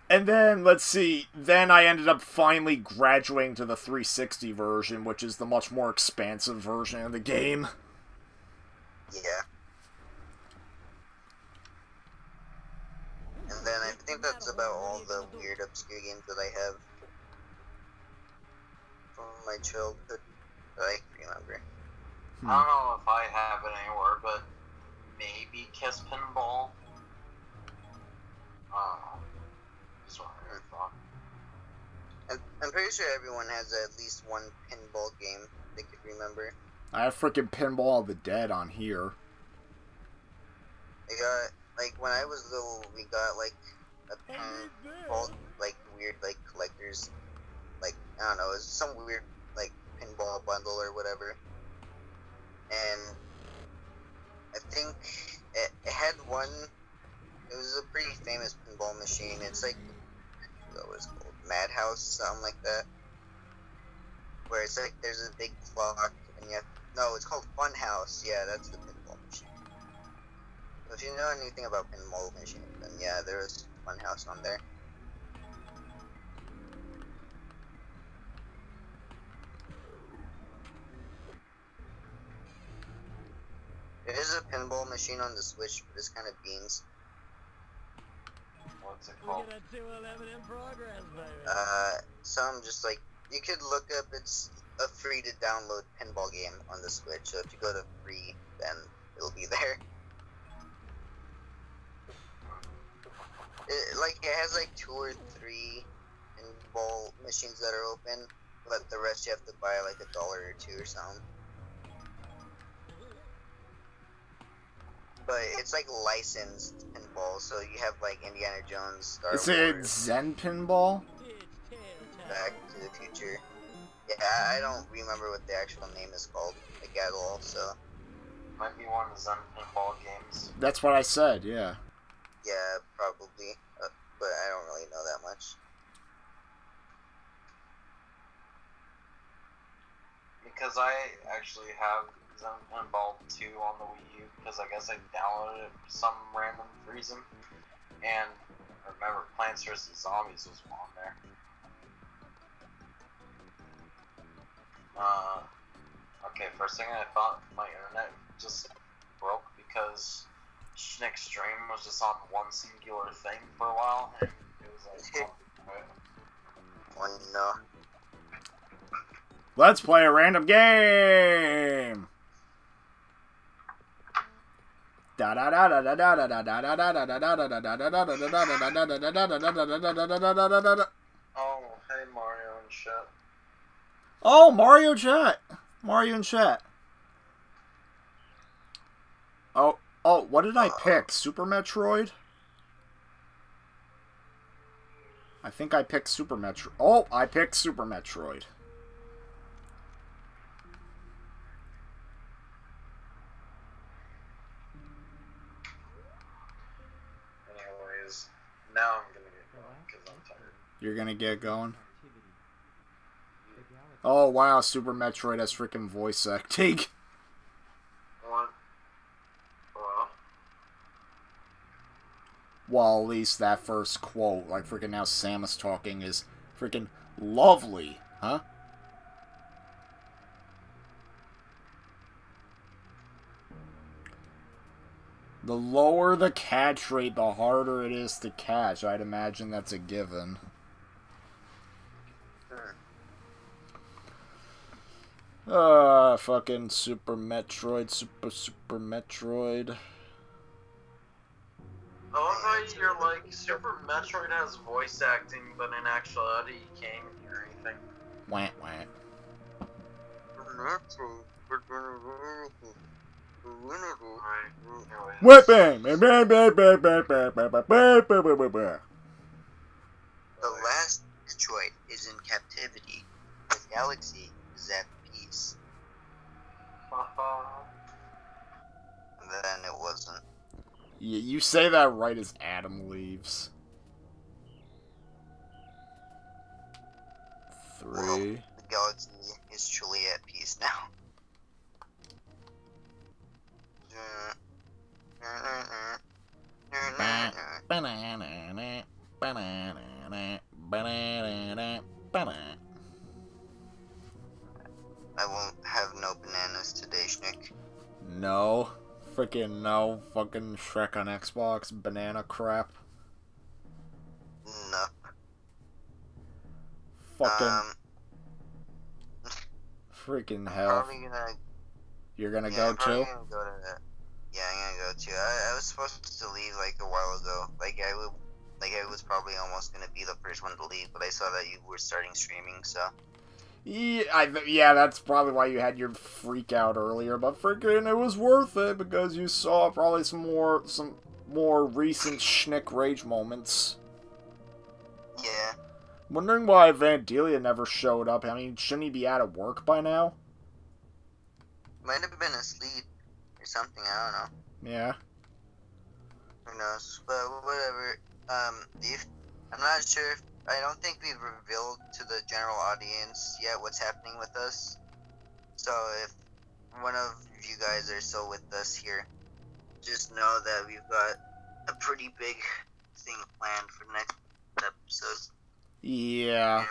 And then, let's see, then I ended up finally graduating to the 360 version, which is the much more expansive version of the game. Yeah. And then I think that's about all the weird, obscure games that I have from my childhood that I can remember. I don't know if I have it anywhere, but maybe Kiss Pinball. Just what I thought. I'm pretty sure everyone has at least one pinball game they could remember. I have freaking Pinball of the Dead on here. I got, like, when I was little, we got, like, a pinball, like, weird, like, collectors, like, I don't know, it was some weird, like, pinball bundle or whatever. And I think it had one, it was a pretty famous pinball machine. It's like, what was it called? Madhouse, something like that. Where it's like, there's a big clock, and you have, no, it's called Funhouse. Yeah, that's the pinball machine. So if you know anything about pinball machines, then yeah, there was Funhouse on there. There is a pinball machine on the Switch, but it's kind of beans. What's it called? Some just like, you could look up, it's a free to download pinball game on the Switch, so if you go to free, then it'll be there. It has like 2 or 3 pinball machines that are open, but the rest you have to buy like $1 or $2 or something. But it's like licensed pinball, so you have like Indiana Jones, Star Wars. Is it Zen Pinball? Back to the Future. Yeah, I don't remember what the actual name is called, like at all, so. Might be one of the Zen Pinball games. That's what I said, yeah. Yeah, probably, but I don't really know that much. Because I actually have Zen Pinball 2 on the Wii U, because I guess I downloaded it for some random reason. And I remember Plants vs. Zombies was on there. Okay, first thing I thought my internet just broke because Shnick stream was just on one singular thing for a while, and it was like, Oh no. Let's play a random game! Oh, hey Mario and shit. Oh, Mario chat. Mario in chat. Oh, what did I pick? Super Metroid? I think I picked Super Metroid. Oh, I picked Super Metroid. Anyways, now I'm gonna get going because I'm tired. You're gonna get going? Oh, wow, Super Metroid has freaking voice acting. What? Well, at least that first quote, like freaking now Samus talking, is freaking lovely, huh? The lower the catch rate, the harder it is to catch. I'd imagine that's a given. Fucking Super Metroid, Super Metroid. I love how you're like, Super Metroid has voice acting, but in actuality you can't even hear anything. Wah, wah. Right. The last Detroit is in captivity. The galaxy is at peace. Then it wasn't. You say that right as Adam leaves. 3. Well, the galaxy is truly at peace now. I won't have no bananas today, Shnick. No. Freaking no. Fucking Shrek on Xbox. Banana crap. No. Fucking. Freaking hell. Probably gonna. You're gonna Yeah, go I'm probably too? gonna go to that. Yeah, I'm gonna go too. I was supposed to leave like a while ago. I was probably almost gonna be the first one to leave, but I saw that you were starting streaming, so. Yeah, that's probably why you had your freak out earlier, but freaking it was worth it because you saw probably some more recent Shnick rage moments. Yeah. Wondering why Vandelia never showed up. I mean, shouldn't he be out of work by now? Might have been asleep or something, I don't know. Yeah. Who knows? But whatever. I'm not sure if, I don't think we've revealed to the general audience yet what's happening with us. So if one of you guys are still with us here, just know that we've got a pretty big thing planned for the next episode. Yeah.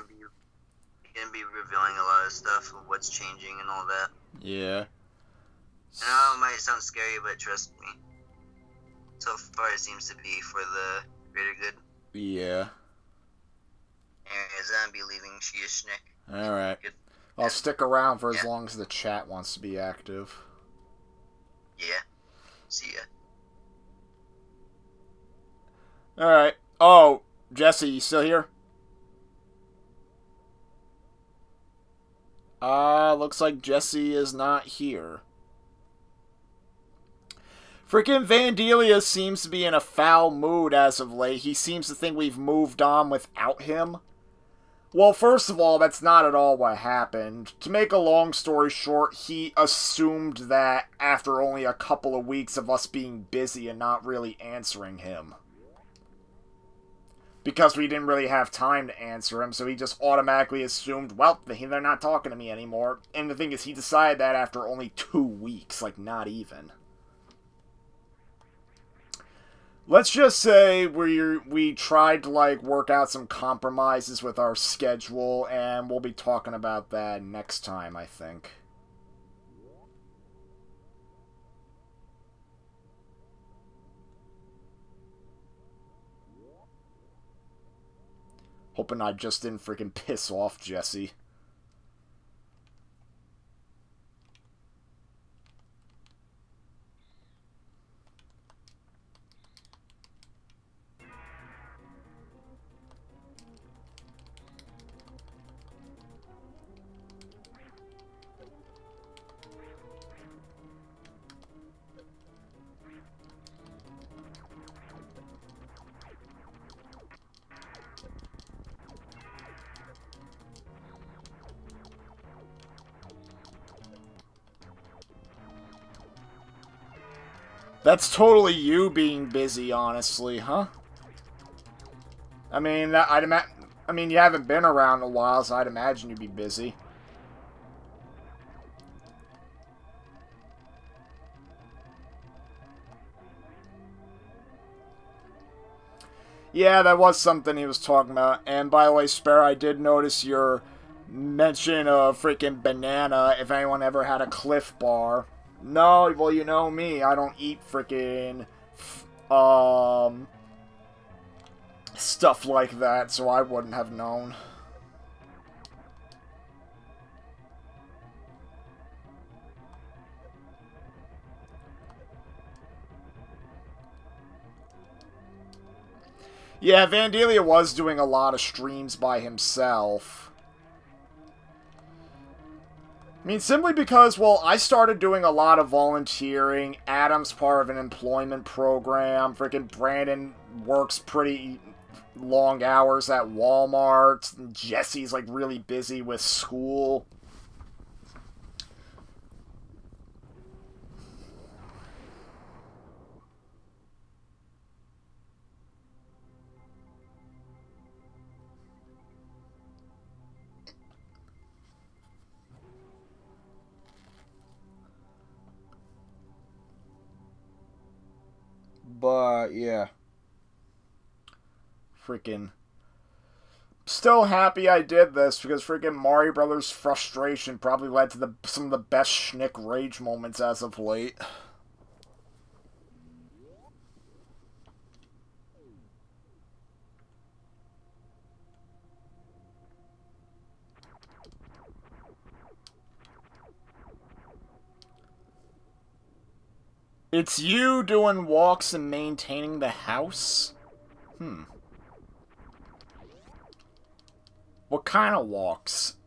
Gonna be revealing a lot of stuff of what's changing and all that. Yeah. I know it might sound scary, but trust me. So far it seems to be for the greater good. Yeah. Anyways, I'm be leaving. She is Shnick. Alright. I'll stick around for as long as the chat wants to be active. Yeah. See ya. Alright. Oh, Jesse, you still here? Looks like Jesse is not here. Freaking Vandelia seems to be in a foul mood as of late. He seems to think we've moved on without him. Well, first of all, that's not at all what happened. To make a long story short, he assumed that after only a couple of weeks of us being busy and not really answering him. Because we didn't really have time to answer him, so he just automatically assumed, well, they're not talking to me anymore. And the thing is, he decided that after only 2 weeks, like, not even. Let's just say we tried to, like, work out some compromises with our schedule, and we'll be talking about that next time, I think. Hoping I just didn't freaking piss off Jesse. That's totally you being busy, honestly, huh? I mean, you haven't been around in a while, so I'd imagine you'd be busy. Yeah, that was something he was talking about. And by the way, Spare, I did notice your mention of freaking banana, if anyone ever had a Cliff Bar. No, well, you know me, I don't eat freaking, stuff like that, so I wouldn't have known. Yeah, Vandalia was doing a lot of streams by himself. I mean, simply because, well, I started doing a lot of volunteering. Adam's part of an employment program. Freaking Brandon works pretty long hours at Walmart. Jesse's, like, really busy with school. But, yeah. Freaking. Still happy I did this, because freaking Mario Brothers frustration probably led to some of the best shnick rage moments as of late. It's you doing walks and maintaining the house? What kind of walks?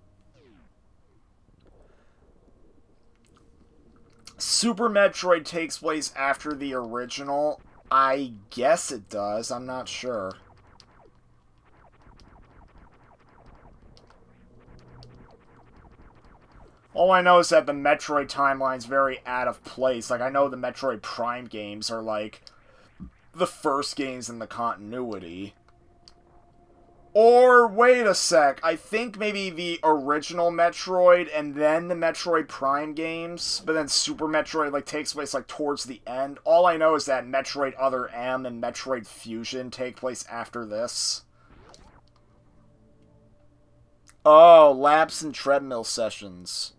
Super Metroid takes place after the original. I guess it does. I'm not sure. All I know is that the Metroid timeline's very out of place. Like, I know the Metroid Prime games are, like, the first games in the continuity. Or, wait a sec, I think maybe the original Metroid and then the Metroid Prime games, but then Super Metroid, like, takes place, like, towards the end. All I know is that Metroid Other M and Metroid Fusion take place after this. Oh, laps and treadmill sessions.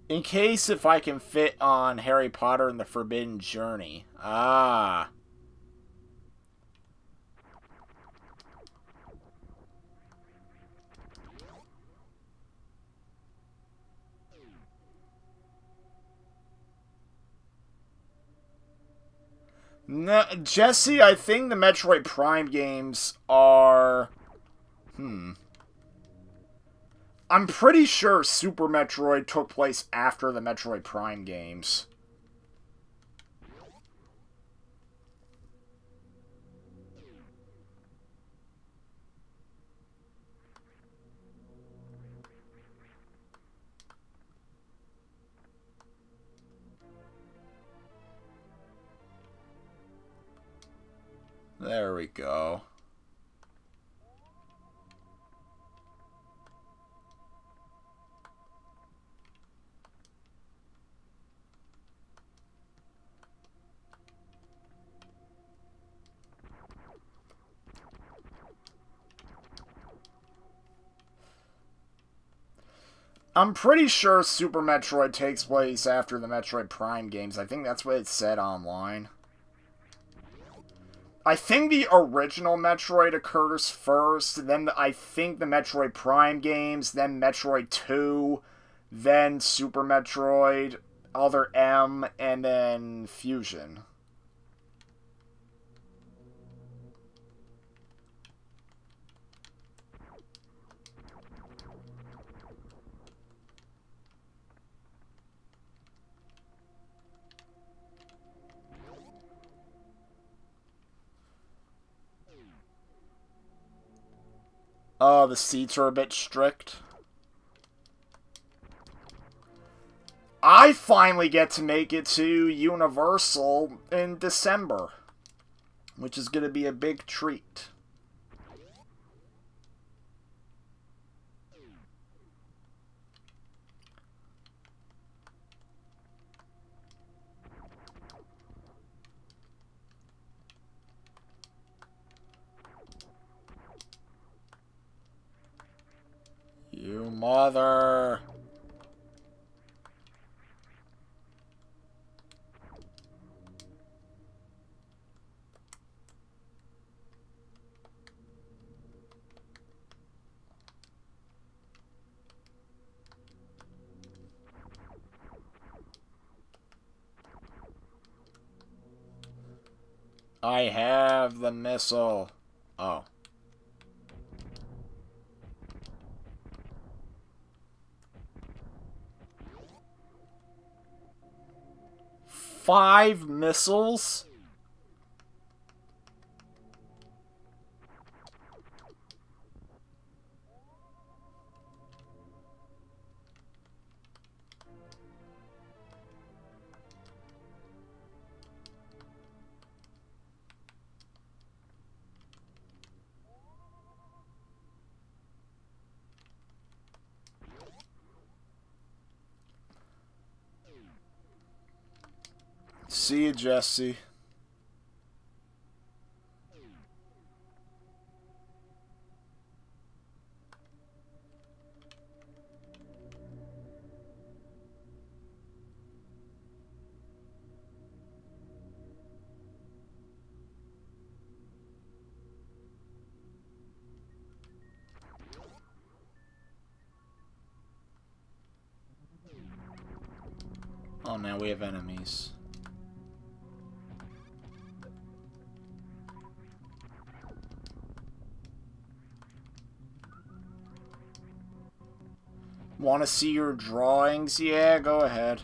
In case if I can fit on Harry Potter and the Forbidden Journey. Ah. No, Jesse, I think the Metroid Prime games are... I'm pretty sure Super Metroid took place after the Metroid Prime games. There we go. I'm pretty sure Super Metroid takes place after the Metroid Prime games. I think that's what it said online. I think the original Metroid occurs first, then I think the Metroid Prime games, then Metroid 2, then Super Metroid, Other M, and then Fusion. Oh, the seats are a bit strict. I finally get to make it to Universal in December, which is going to be a big treat. You mother... I have the missile. Oh. Five missiles? See you, Jesse. Oh, now we have enemies. Want to see your drawings? Yeah, go ahead.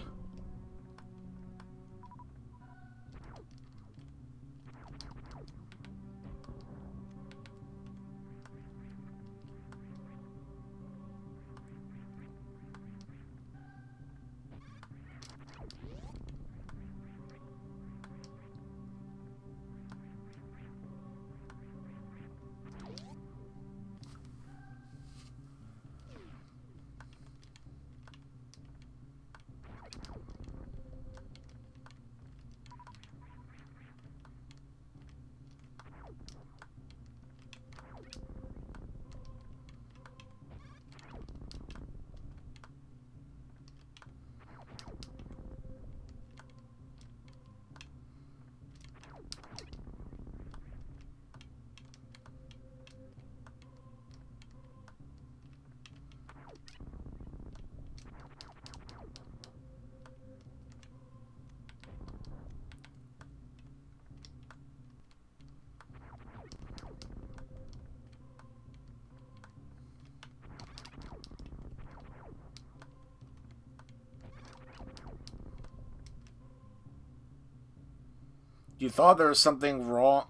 You thought there was something wrong?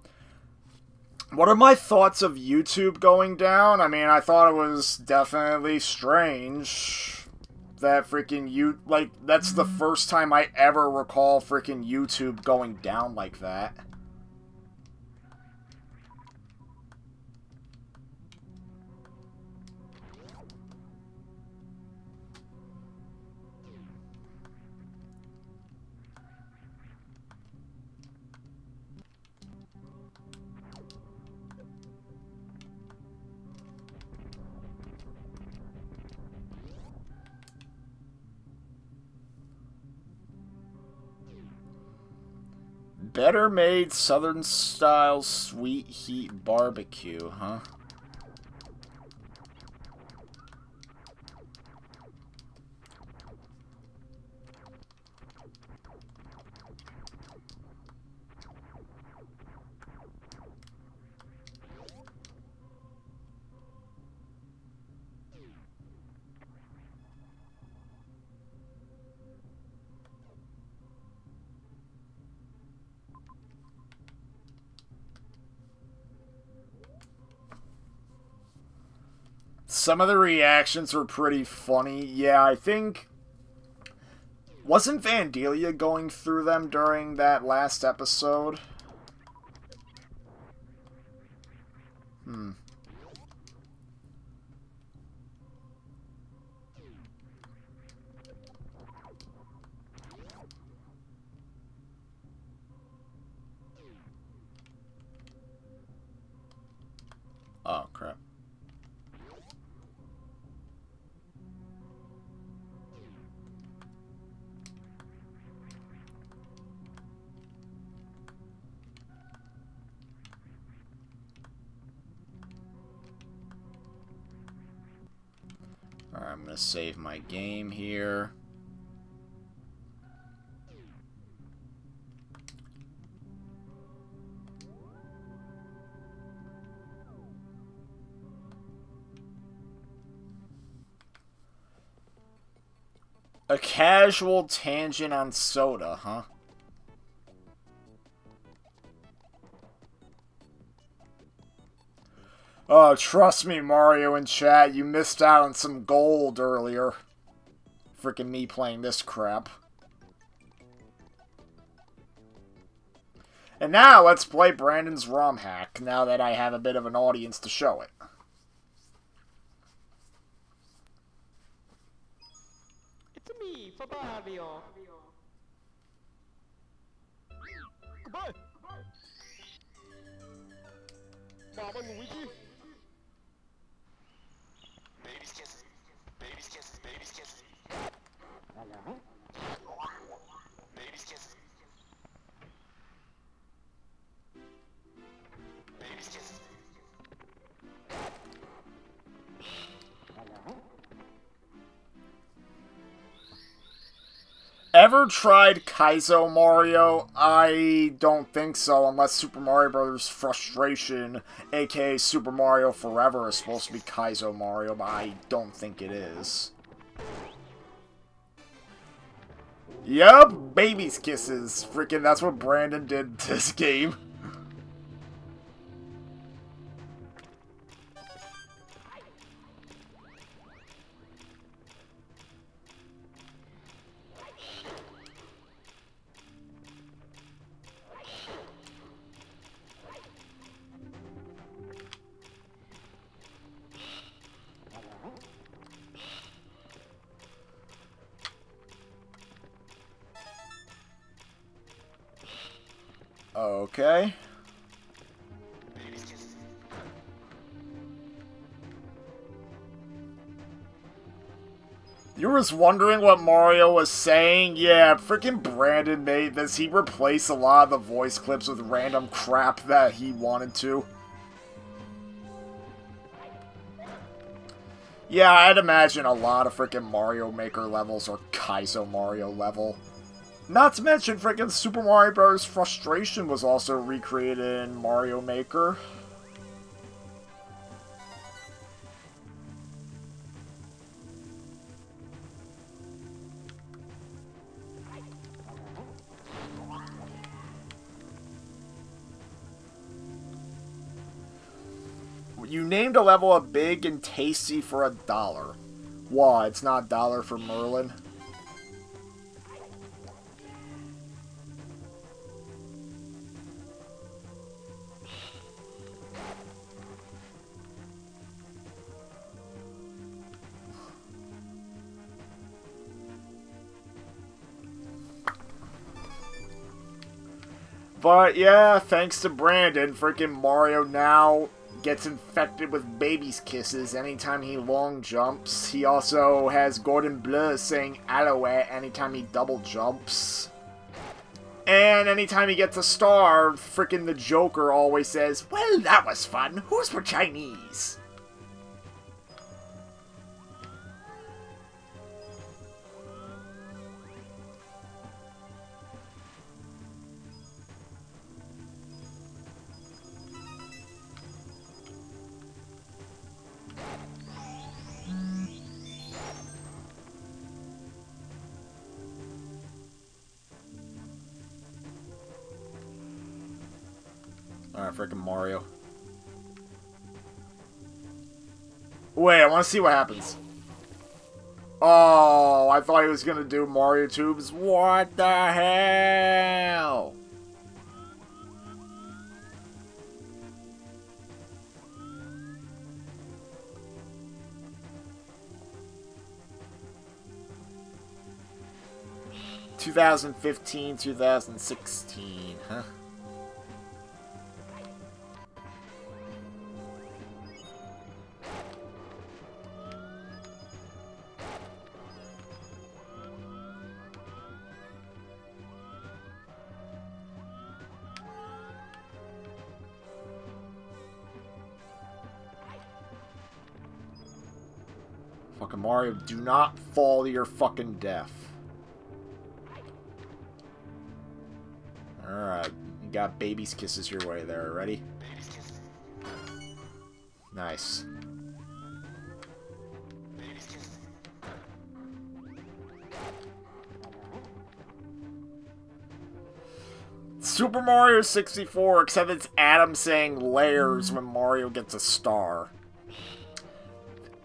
What are my thoughts of YouTube going down? I mean, I thought it was definitely strange that freaking like, that's the first time I ever recall freaking YouTube going down like that. Better made Southern style sweet heat barbecue, huh? Some of the reactions were pretty funny. Yeah, I think... Wasn't Vandalia going through them during that last episode? Oh, crap. Alright, I'm gonna save my game here. A casual tangent on soda, huh? Oh, trust me, Mario in chat, you missed out on some gold earlier. Freaking me playing this crap. And now, let's play Brandon's ROM hack, now that I have a bit of an audience to show it. It's me, Fabio. Goodbye. Mama Luigi. Baby's kisses. Baby's kisses. Baby's kisses. Baby's kisses. Baby's kisses. Ever tried Kaizo Mario? I don't think so, unless Super Mario Bros. Frustration, aka Super Mario Forever, is supposed to be Kaizo Mario, but I don't think it is. Yup, baby's kisses. Freaking, that's what Brandon did to this game. Okay. You was wondering what Mario was saying? Yeah, freaking Brandon made this. He replaced a lot of the voice clips with random crap that he wanted to. Yeah, I'd imagine a lot of freaking Mario Maker levels are Kaizo Mario level. Not to mention, freaking Super Mario Bros. Frustration was also recreated in Mario Maker. You named a level a big and tasty for $1. Why, it's not $1 for Merlin? But yeah, thanks to Brandon, freaking Mario now gets infected with baby's kisses anytime he long jumps. He also has Gordon Bleu saying Alouette anytime he double jumps. And anytime he gets a star, frickin' the Joker always says, "Well, that was fun. Who's for Chinese?" Alright, frickin' Mario. Wait, I want to see what happens. Oh, I thought he was gonna do Mario Tubes. What the hell? (2015, 2016), huh? Fucking Mario, do not fall to your fucking death. Alright, you got baby's kisses your way there. Ready? Nice. Super Mario 64, except it's Adam saying layers when Mario gets a star.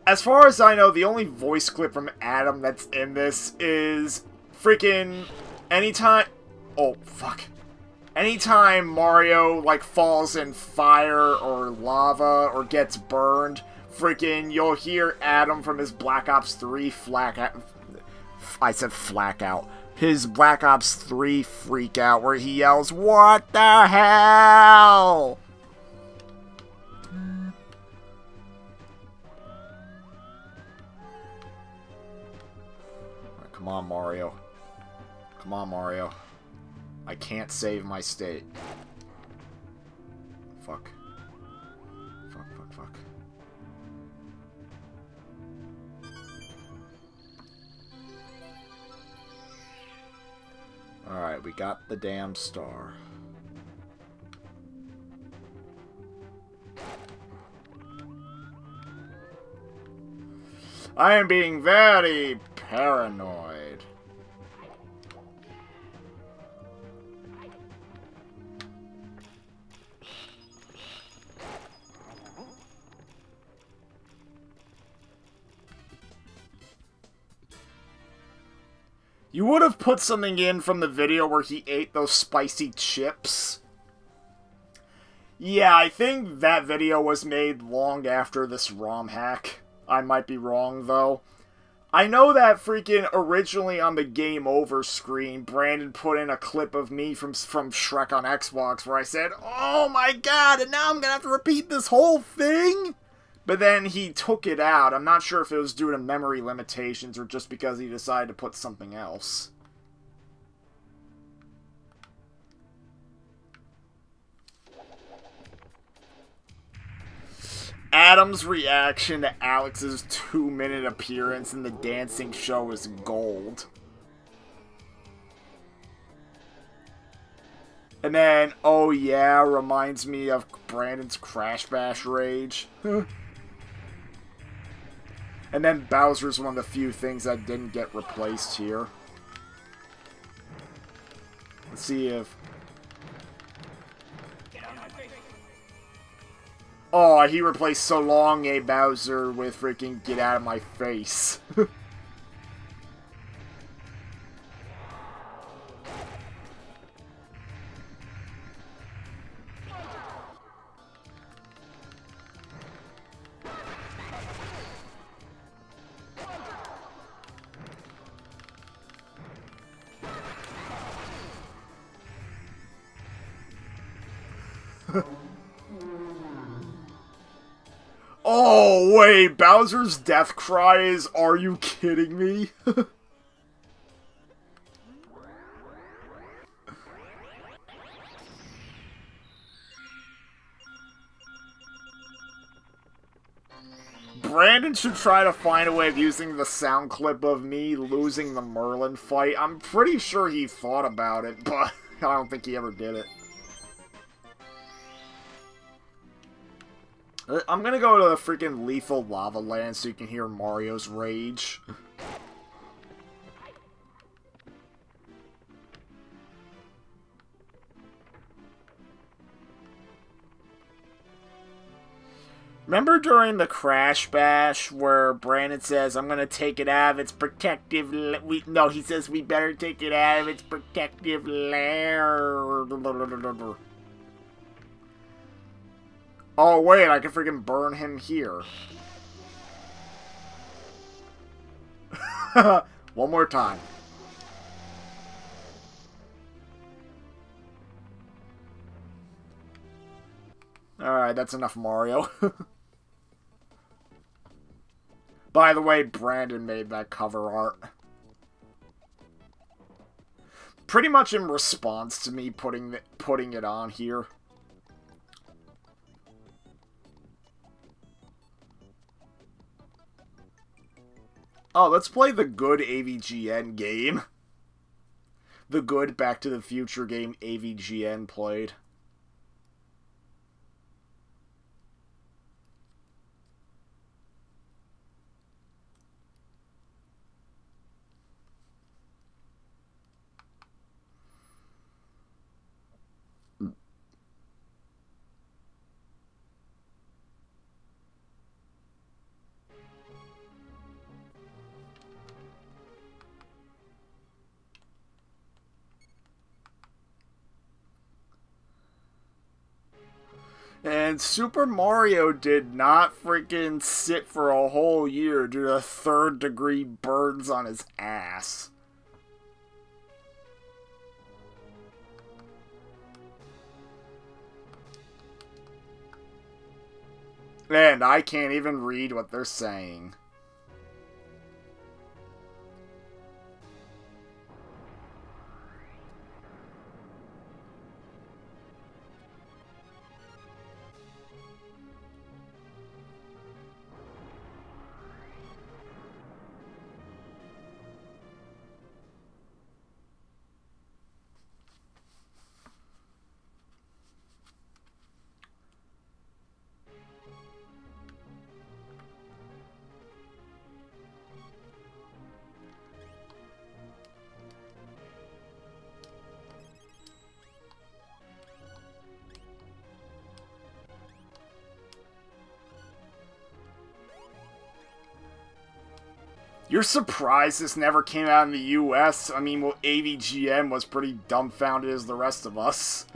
As far as I know, the only voice clip from Adam that's in this is freaking anytime... Oh, fuck. Anytime Mario, like, falls in fire or lava or gets burned, freaking, you'll hear Adam from his Black Ops 3 I said flack out. His Black Ops 3 freak out where he yells, "What the hell?" Come on, Mario. Come on, Mario. I can't save my state. Fuck. Fuck, fuck, fuck. Alright, we got the damn star. I am being very paranoid. You would have put something in from the video where he ate those spicy chips. Yeah, I think that video was made long after this ROM hack. I might be wrong, though. I know that freaking originally on the Game Over screen, Brandon put in a clip of me from Shrek on Xbox where I said, "Oh my god, and now I'm gonna have to repeat this whole thing?" But then he took it out. I'm not sure if it was due to memory limitations or just because he decided to put something else. Adam's reaction to Alex's 2-minute appearance in the dancing show is gold. And then, "Oh yeah," reminds me of Brandon's Crash Bash rage. And then Bowser's one of the few things that didn't get replaced here. Let's see if... Oh, he replaced So Long, A Bowser with freaking Get Out of My Face. Oh, wait, Bowser's death cry is, "Are you kidding me?" Brandon should try to find a way of using the sound clip of me losing the Merlin fight. I'm pretty sure he thought about it, but I don't think he ever did it. I'm gonna go to the freaking Lethal Lava Land so you can hear Mario's rage. Remember during the Crash Bash where Brandon says, I'm gonna take it out of its protective... No, he says, we better take it out of its protective lair. Oh, wait, I can freaking burn him here. One more time. Alright, that's enough Mario. By the way, Brandon made that cover art. Pretty much in response to me putting it on here. Oh, let's play the good AVGN game. The good Back to the Future game AVGN played. And Super Mario did not freaking sit for a whole year due to third-degree burns on his ass. And I can't even read what they're saying. You're surprised this never came out in the US? I mean, well, AVGN was pretty dumbfounded as the rest of us.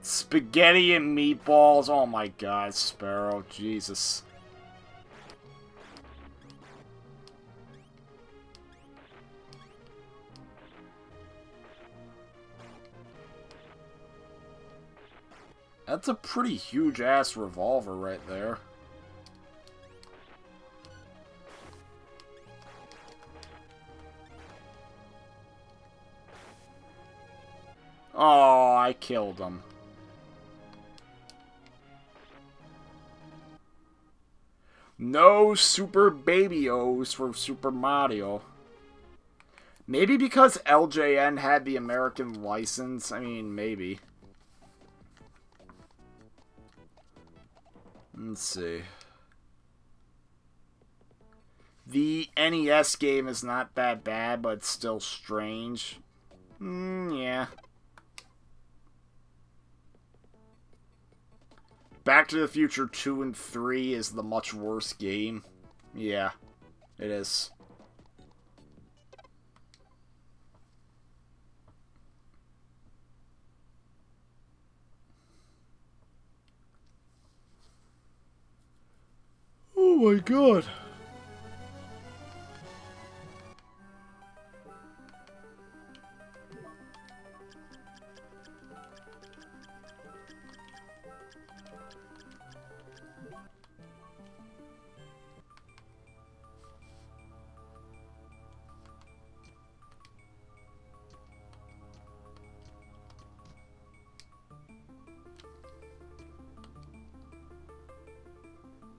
Spaghetti and meatballs. Oh my god, Sparrow. Jesus. That's a pretty huge-ass revolver right there. Oh, I killed him. No Super Baby-O's for Super Mario. Maybe because LJN had the American license? I mean, maybe. Let's see. The NES game is not that bad, but it's still strange. Yeah. Back to the Future 2 and 3 is the much worse game. Yeah, it is. Oh my god.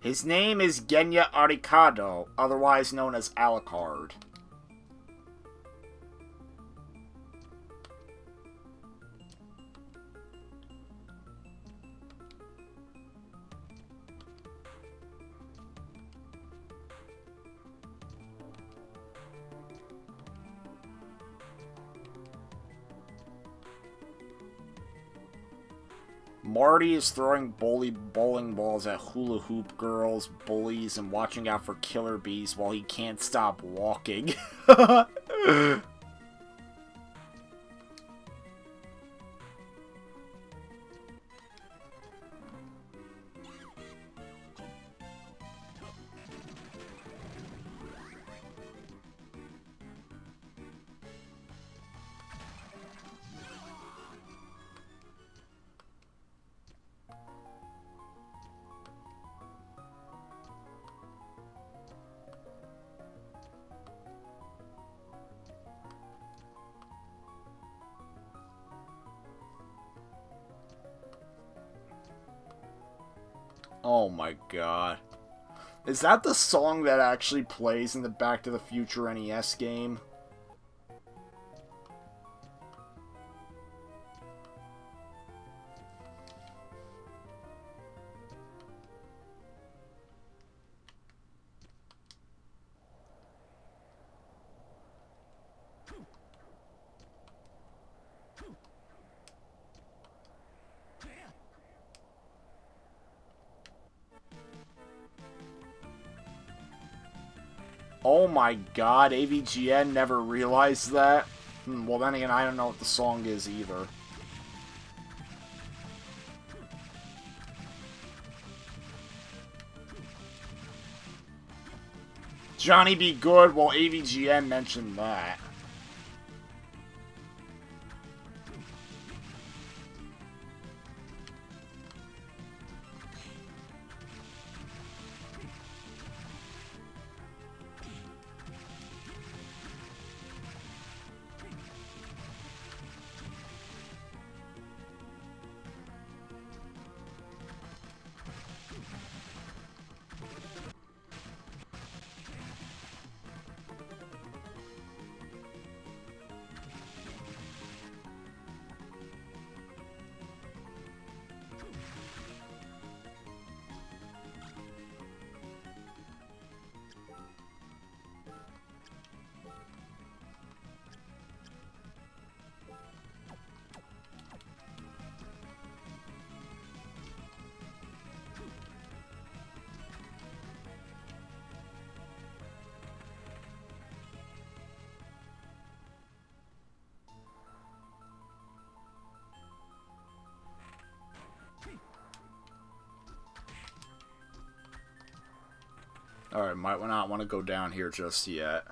His name is Genya Arikado, otherwise known as Alucard. Marty is throwing bowling balls at hula hoop girls, bullies, and watching out for killer bees while he can't stop walking. Oh my god. Is that the song that actually plays in the Back to the Future NES game? Oh my god, AVGN never realized that? Well then again, I don't know what the song is either. Johnny Be Good, well AVGN mentioned that. Alright, might not want to go down here just yet.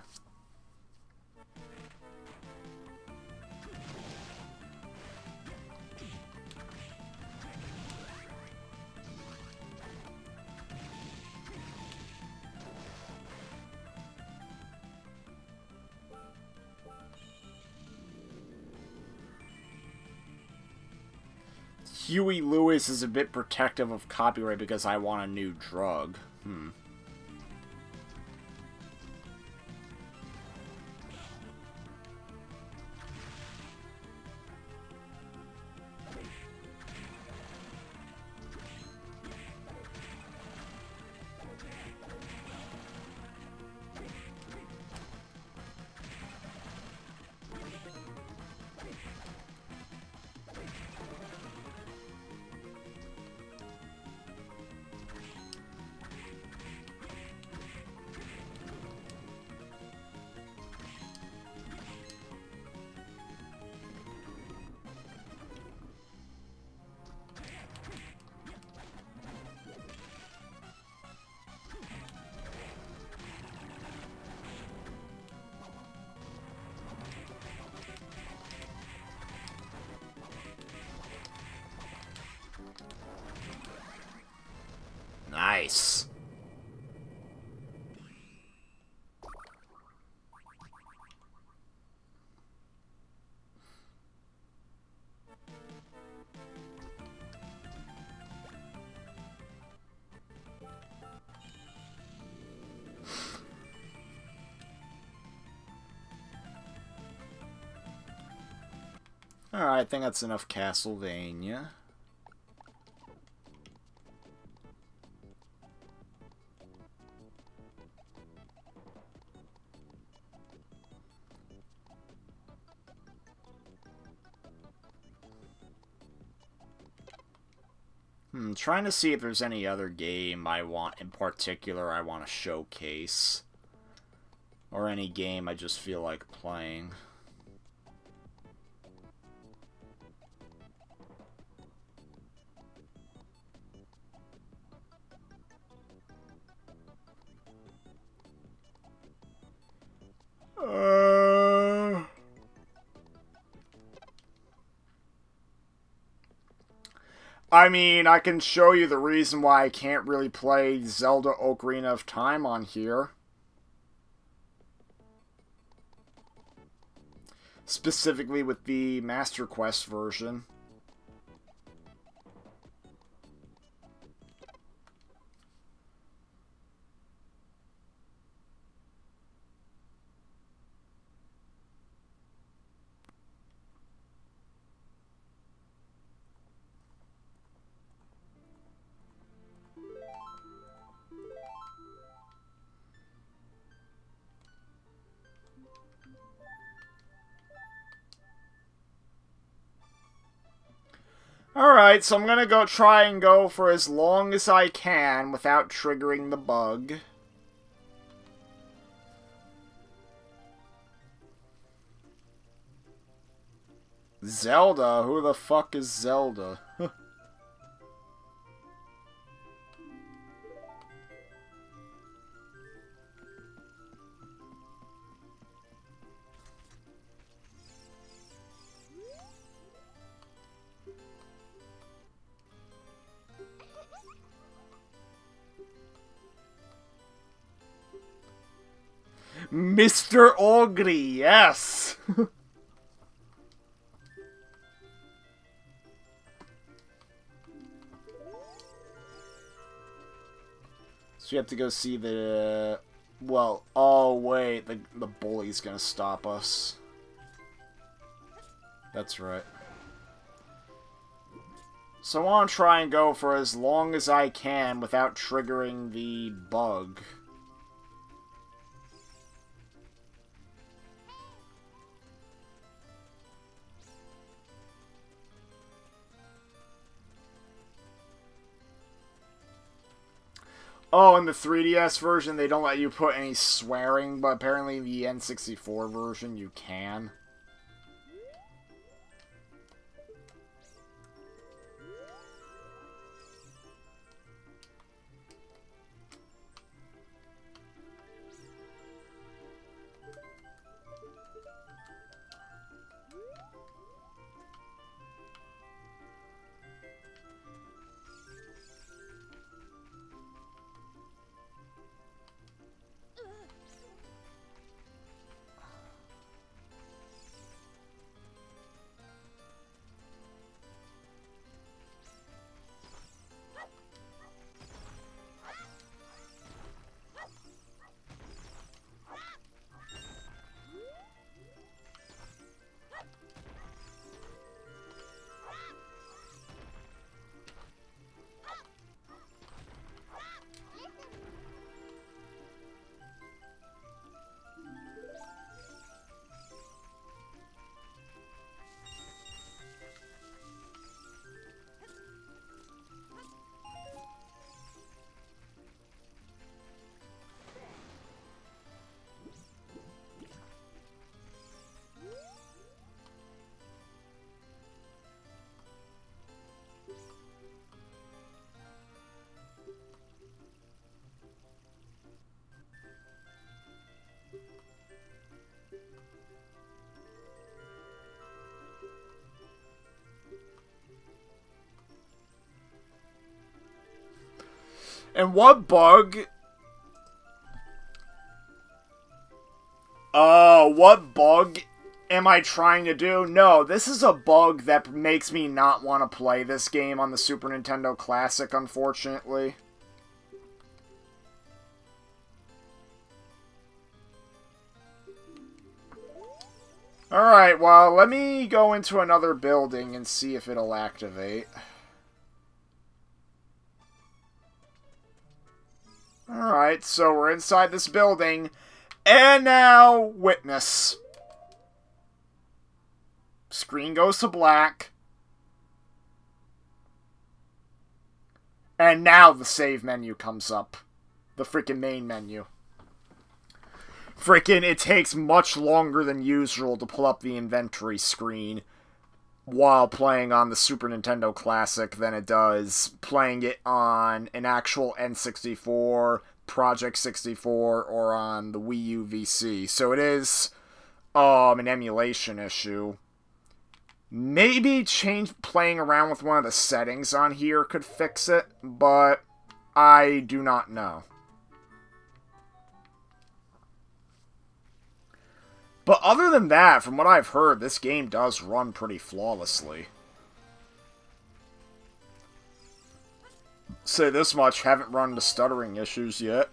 Huey Lewis is a bit protective of copyright because I want a new drug. Nice. Alright, I think that's enough Castlevania. Trying to see if there's any other game I want in particular I want to showcase. Or any game I just feel like playing. I mean, I can show you the reason why I can't really play Zelda Ocarina of Time on here. Specifically with the Master Quest version. Alright, so I'm gonna try and go for as long as I can without triggering the bug. Zelda? Who the fuck is Zelda? Mr. Ogre, yes! So we have to go see the... Well, oh wait, the bully's gonna stop us. That's right. So I want to try and go for as long as I can without triggering the bug. Oh, in the 3DS version, they don't let you put any swearing, but apparently in the N64 version, you can. And what bug? What bug am I trying to do? No, this is a bug that makes me not want to play this game on the Super Nintendo Classic, unfortunately. Alright, well, let me go into another building and see if it'll activate. Alright, so we're inside this building, and now, witness. Screen goes to black. And now the save menu comes up. The freaking main menu. Freaking, it takes much longer than usual to pull up the inventory screen while playing on the Super Nintendo Classic than it does playing it on an actual N64, Project 64, or on the Wii U VC. So it is an emulation issue. Maybe playing around with one of the settings on here could fix it, but I do not know. But other than that, from what I've heard, this game does run pretty flawlessly. Say this much, haven't run into stuttering issues yet.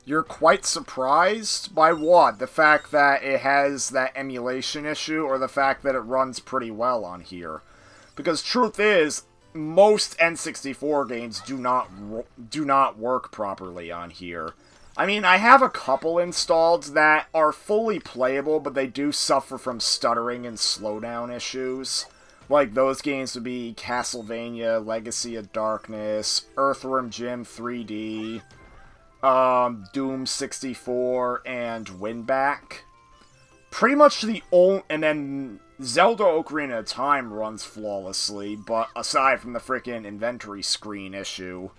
You're quite surprised by what? The fact that it has that emulation issue, or the fact that it runs pretty well on here? Because truth is, most N64 games do not work properly on here. I mean, I have a couple installed that are fully playable, but they do suffer from stuttering and slowdown issues. Like, those games would be Castlevania, Legacy of Darkness, Earthworm Jim 3D... Doom 64, and Winback. Pretty much the only... And then Zelda Ocarina of Time runs flawlessly, but aside from the frickin' inventory screen issue.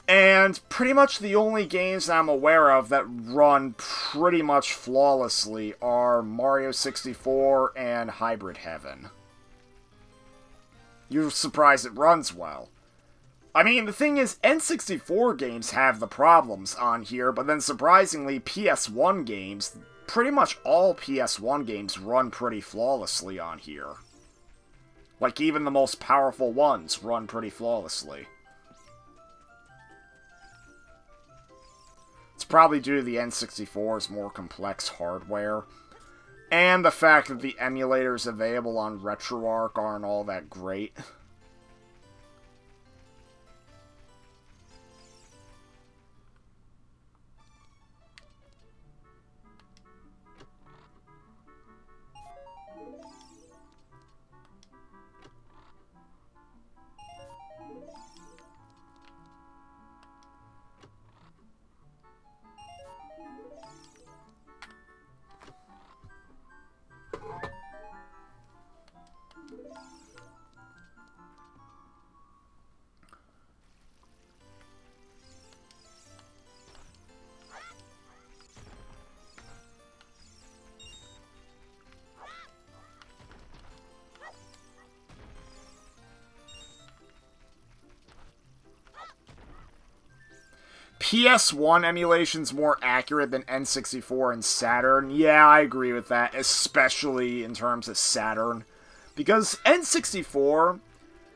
And pretty much the only games I'm aware of that run pretty much flawlessly are Mario 64 and Hybrid Heaven. You're surprised it runs well. I mean, the thing is, N64 games have the problems on here, but then surprisingly, PS1 games, pretty much all PS1 games run pretty flawlessly on here. Like, even the most powerful ones run pretty flawlessly. It's probably due to the N64's more complex hardware, and the fact that the emulators available on RetroArch aren't all that great. PS1 emulation's more accurate than N64 and Saturn. Yeah, I agree with that, especially in terms of Saturn. Because N64,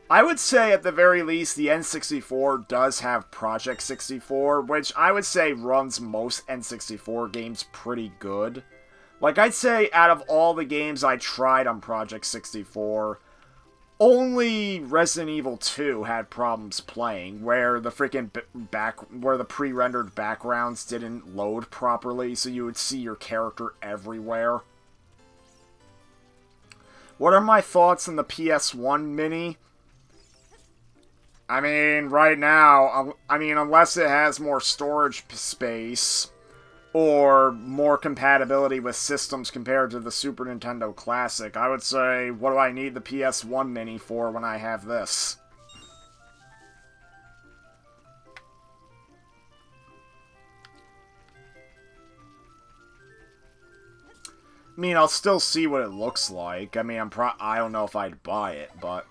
I would say at the very least the N64 does have Project 64, which I would say runs most N64 games pretty good. Like, I'd say out of all the games I tried on Project 64, only Resident Evil 2 had problems playing, where the freaking where the pre-rendered backgrounds didn't load properly, so you would see your character everywhere. What are my thoughts on the PS1 Mini? I mean, right now, unless it has more storage space, or more compatibility with systems compared to the Super Nintendo Classic, I would say, what do I need the PS1 Mini for when I have this? I mean, I'll still see what it looks like. I mean, I don't know if I'd buy it, but...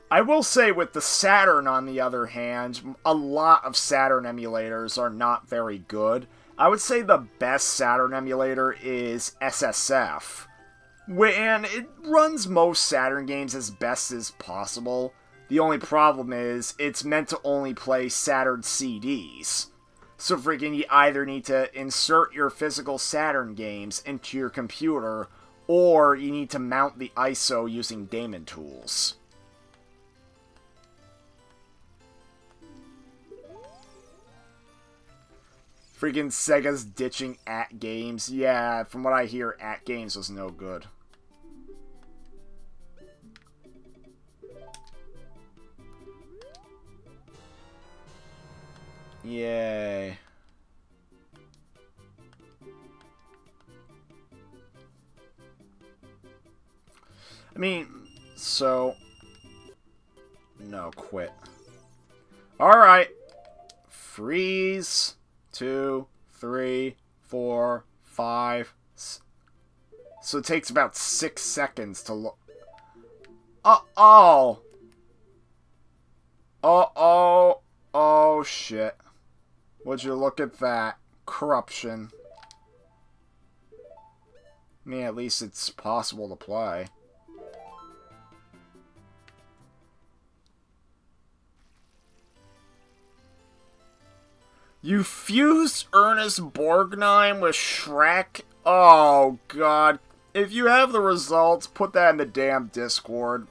I will say with the Saturn, on the other hand, a lot of Saturn emulators are not very good. I would say the best Saturn emulator is SSF. And it runs most Saturn games as best as possible. The only problem is, it's meant to only play Saturn CDs. So freaking you either need to insert your physical Saturn games into your computer, or you need to mount the ISO using daemon tools. Freaking Sega's ditching At Games. Yeah, from what I hear, At Games was no good. Yay. I mean, so... No, quit. Alright. Freeze. 2, 3, 4, 5. So it takes about 6 seconds to look. Uh-oh. Uh-oh. Oh, shit. Would you look at that? Corruption. I mean, at least it's possible to play. You fused Ernest Borgnine with Shrek? Oh, God. If you have the results, put that in the damn Discord.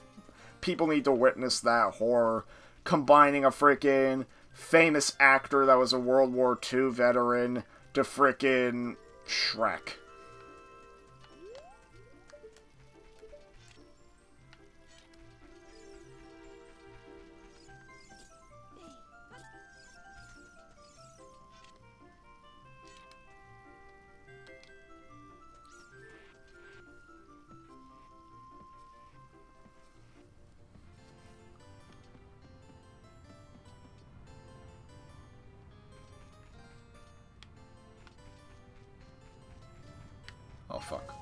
People need to witness that horror. Combining a freaking famous actor that was a World War II veteran to freaking Shrek. Oh, fuck.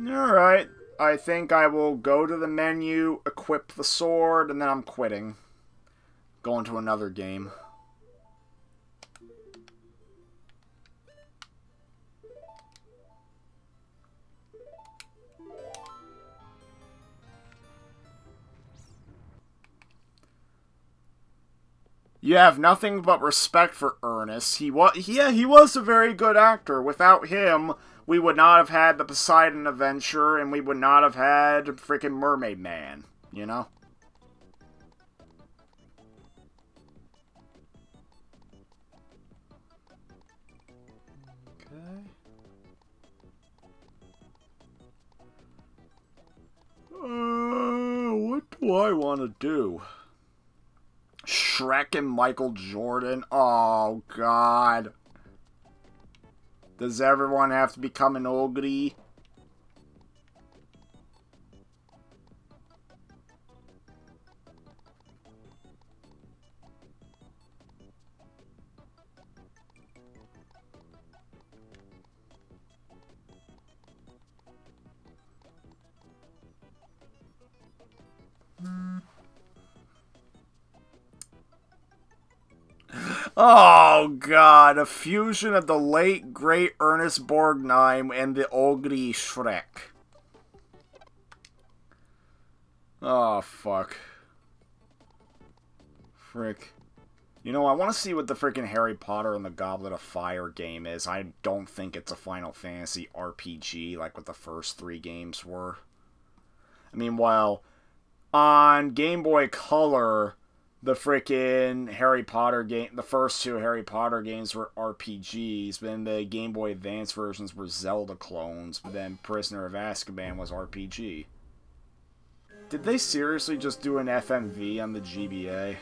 Alright. I think I will go to the menu, equip the sword, and then I'm quitting. Going to another game. You have nothing but respect for Ernest. He was a very good actor. Without him, we would not have had the Poseidon Adventure, and we would not have had freaking Mermaid Man, you know? Okay. What do I want to do? Shrek and Michael Jordan? Oh, God. Does everyone have to become an ogre? Oh, God. A fusion of the late, great Ernest Borgnine and the ogre Shrek. Oh, fuck. Frick. You know, I want to see what the freaking Harry Potter and the Goblet of Fire game is. I don't think it's a Final Fantasy RPG like what the first 3 games were. I mean, while on Game Boy Color, the freaking Harry Potter game, the first 2 Harry Potter games were RPGs, but then the Game Boy Advance versions were Zelda clones, but then Prisoner of Azkaban was RPG. Did they seriously just do an FMV on the GBA?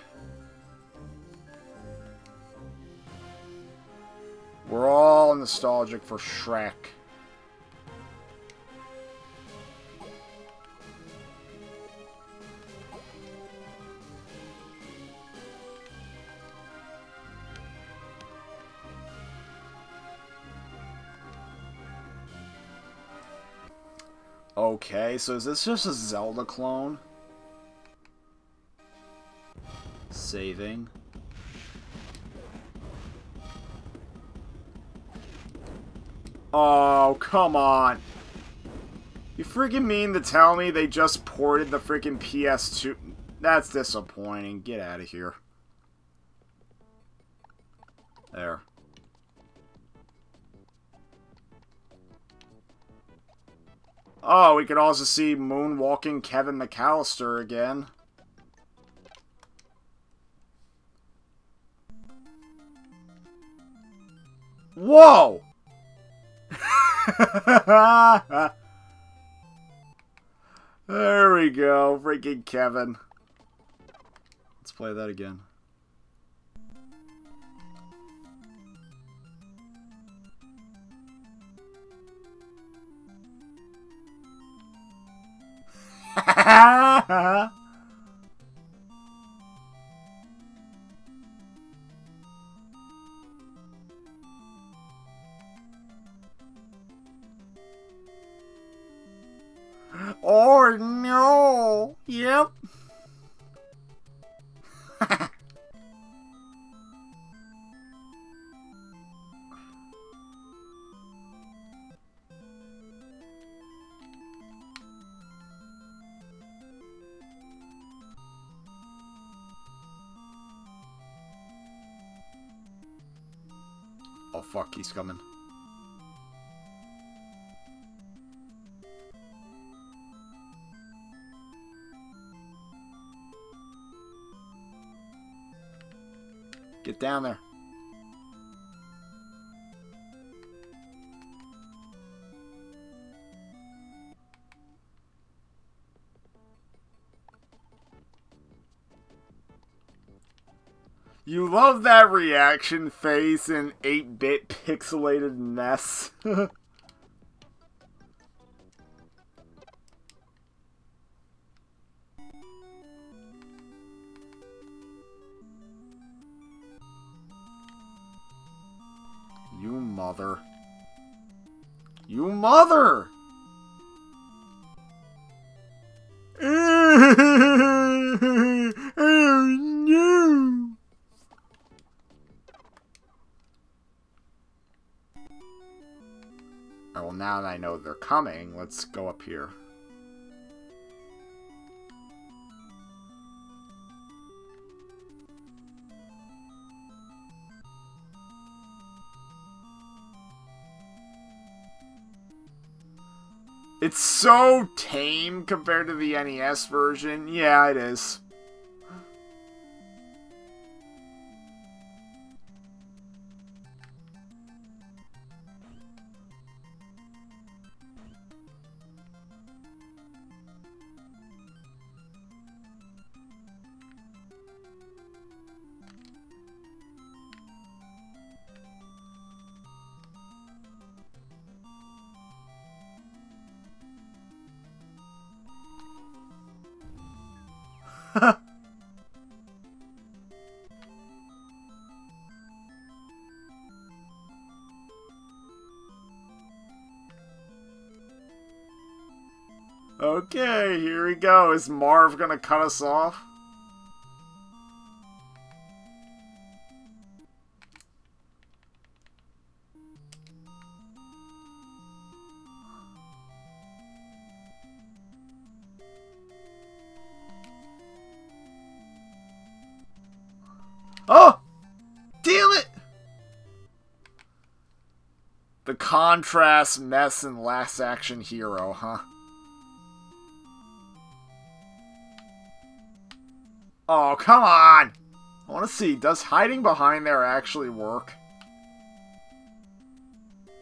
We're all nostalgic for Shrek. Okay, so is this just a Zelda clone? Saving. Oh, come on. You freaking mean to tell me they just ported the freaking PS2? That's disappointing. Get out of here. There. Oh, we could also see moonwalking Kevin McAllister again. Whoa! There we go, freaking Kevin. Let's play that again. Oh no! Yep. Oh fuck, he's coming. Get down there. You love that reaction face in 8-bit pixelated mess. You mother. You mother! Oh no! Oh, well, now that I know they're coming, let's go up here. It's so tame compared to the NES version. Yeah, it is. Okay, here we go. Is Marv gonna cut us off? Oh! The contrast, mess, and last action hero, huh? Oh, come on! I want to see, does hiding behind there actually work?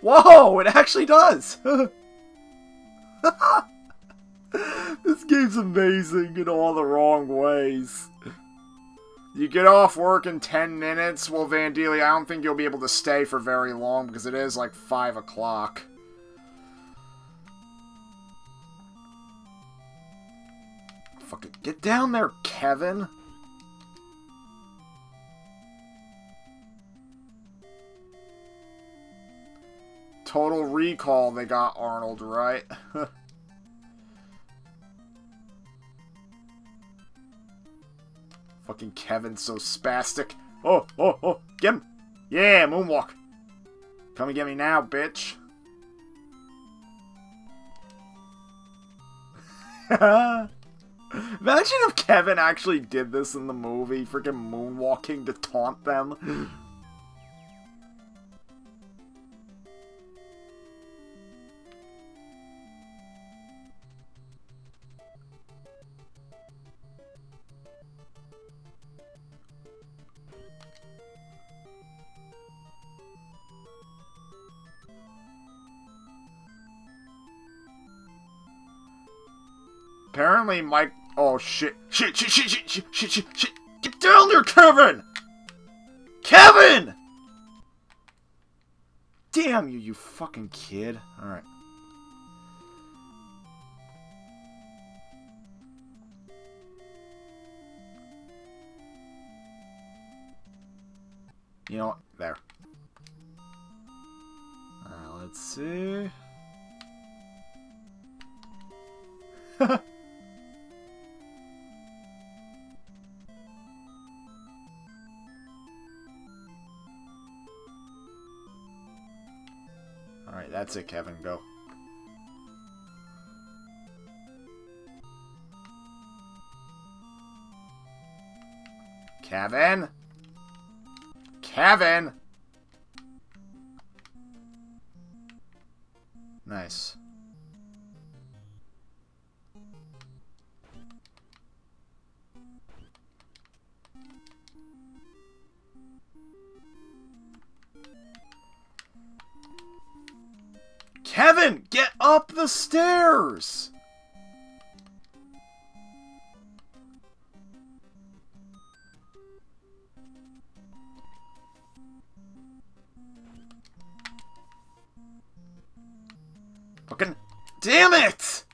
Whoa, it actually does! This game's amazing in all the wrong ways. You get off work in 10 minutes. Well, Vandelia, I don't think you'll be able to stay for very long because it is like 5 o'clock. Fucking get down there, Kevin. Total Recall, they got Arnold, right? Fucking Kevin's so spastic. Oh, oh, oh, get him! Yeah, moonwalk. Come and get me now, bitch. Imagine if Kevin actually did this in the movie, freaking moonwalking to taunt them. Apparently, Mike. Oh shit! Shit! Shit! Shit! Shit! Shit! Shit! Shit! Shit! Get down there, Kevin! Kevin! Damn you, you fucking kid! All right. You know what? There. Let's see. Alright, that's it, Kevin. Go. Kevin? Kevin! Nice. Kevin, get up the stairs! Fucking damn it!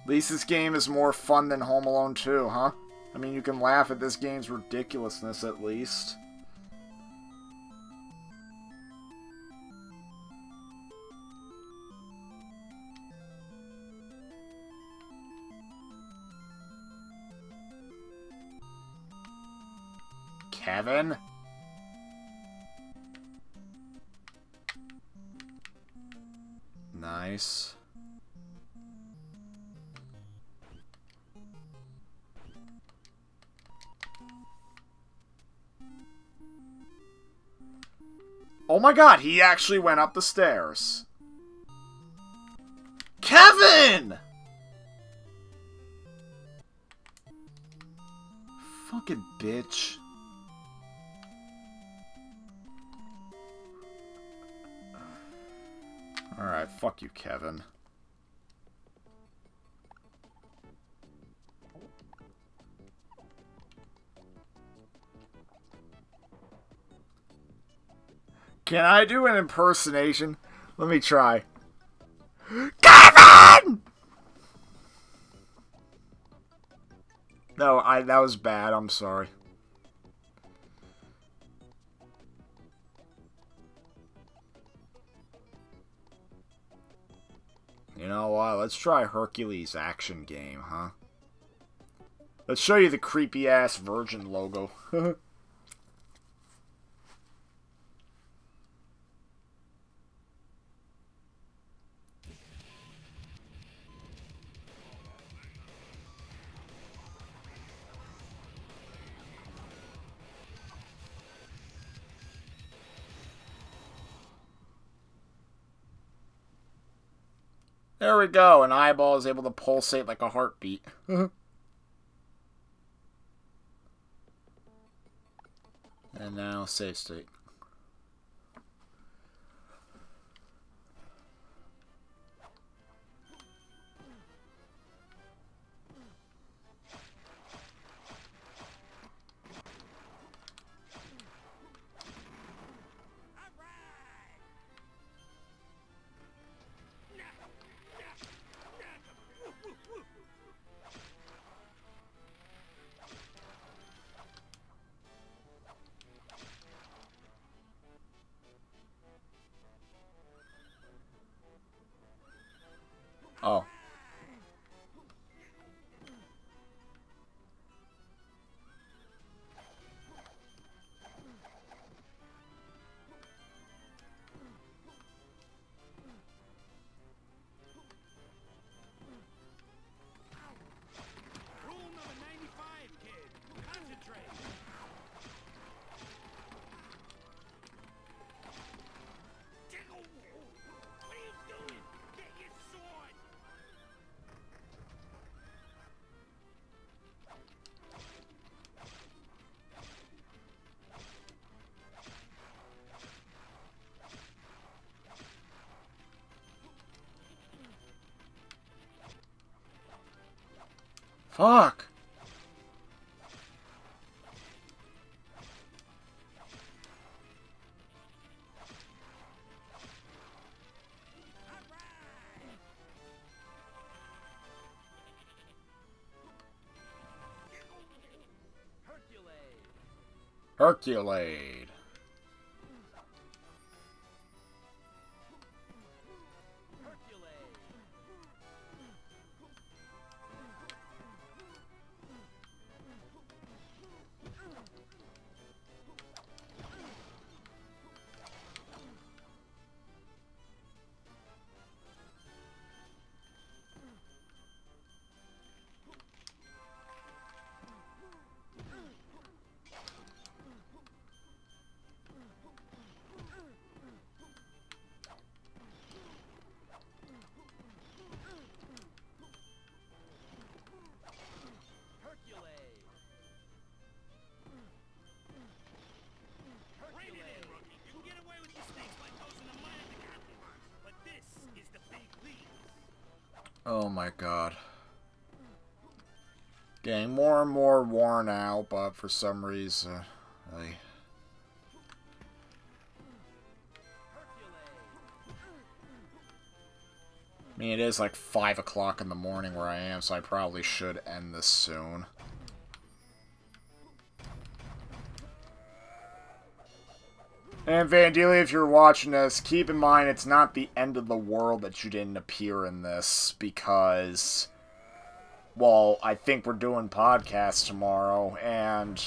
At least this game is more fun than Home Alone 2, huh? I mean, you can laugh at this game's ridiculousness at least. Kevin? Nice. Oh my god, he actually went up the stairs. Kevin! Fucking bitch. Alright, fuck you, Kevin. Can I do an impersonation? Let me try. Kevin! No, that was bad. I'm sorry. You know what? Let's try Hercules action game, huh? Let's show you the creepy-ass Virgin logo. There we go. An eyeball is able to pulsate like a heartbeat. And now, save state. Oh. Rule number 95, kid. Concentrate. What are you doing? Get your sword. Fuck. Herculade. Rein it in, rookie. You can get away with mistakes like those in the minor decathlons, but this is the big league. Oh my god. Getting more and more worn out, but for some reason, I mean, it is like 5 o'clock in the morning where I am, so I probably should end this soon. And Vandelia, if you're watching this, keep in mind it's not the end of the world that you didn't appear in this, because, well, I think we're doing podcasts tomorrow, and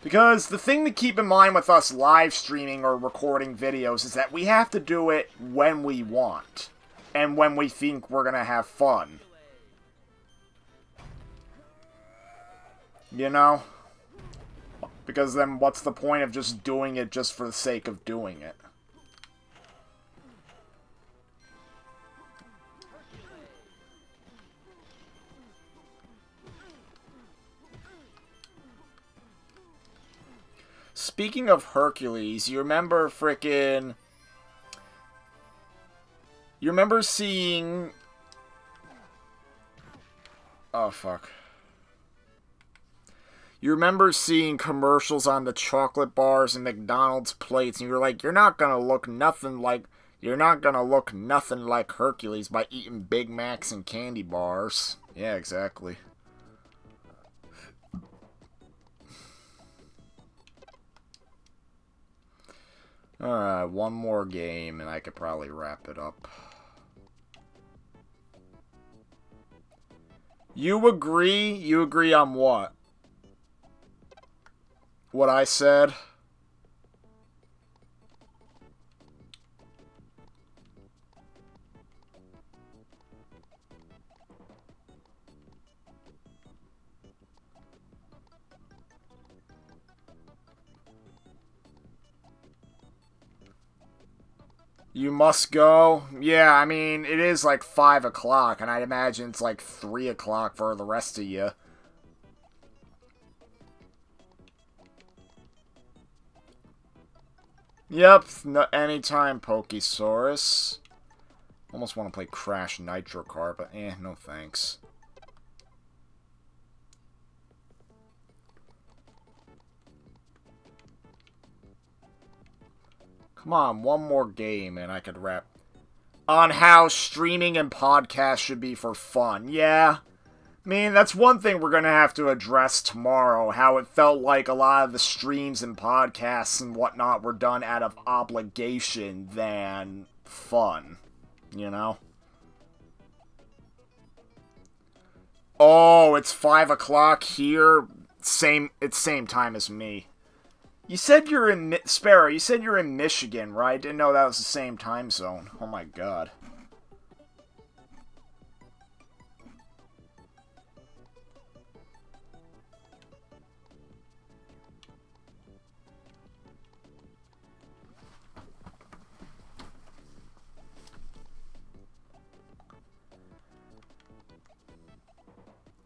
because the thing to keep in mind with us live streaming or recording videos is that we have to do it when we want. And when we think we're gonna have fun. You know? Because then what's the point of just doing it just for the sake of doing it? Speaking of Hercules, you remember frickin'... You remember seeing... Oh, fuck. You remember seeing commercials on the chocolate bars and McDonald's plates, and you were like, you're not gonna look nothing like Hercules by eating Big Macs and candy bars. Yeah, exactly. Alright, one more game and I could probably wrap it up. You agree? You agree on what? What I said? You must go? Yeah, I mean, it is like 5 o'clock, and I'd imagine it's like 3 o'clock for the rest of you. Yep, no, anytime, Pokesaurus. Almost want to play Crash Nitro Kart, but no thanks. Come on, one more game and I could wrap. On how streaming and podcasts should be for fun. Yeah. I mean, that's one thing we're going to have to address tomorrow. How it felt like a lot of the streams and podcasts and whatnot were done out of obligation than fun. You know? Oh, it's 5 o'clock here. It's same time as me. You said you're in... Sparrow, you said you're in Michigan, right? I didn't know that was the same time zone. Oh my god.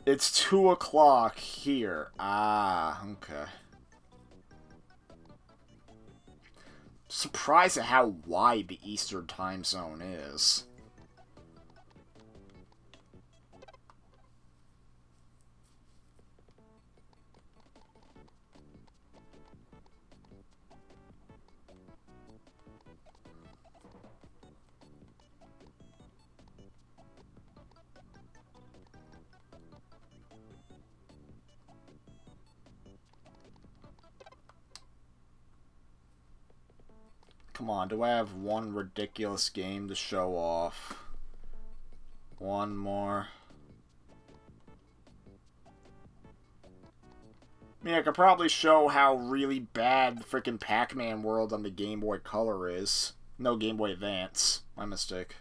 It's 2 o'clock here. Ah, okay. Surprised at how wide the Eastern time zone is. Come on, do I have one ridiculous game to show off? One more. I mean, I could probably show how really bad the freaking Pac-Man world on the Game Boy Color is. No, Game Boy Advance. My mistake.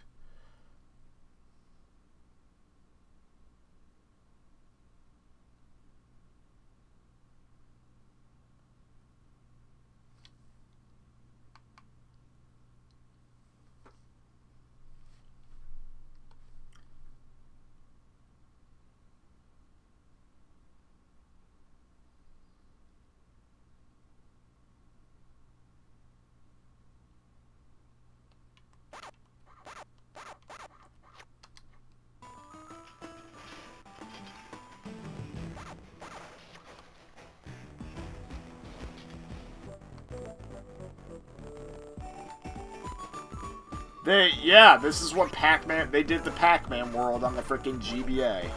Yeah, this is what Pac-Man... They did the Pac-Man world on the freaking GBA.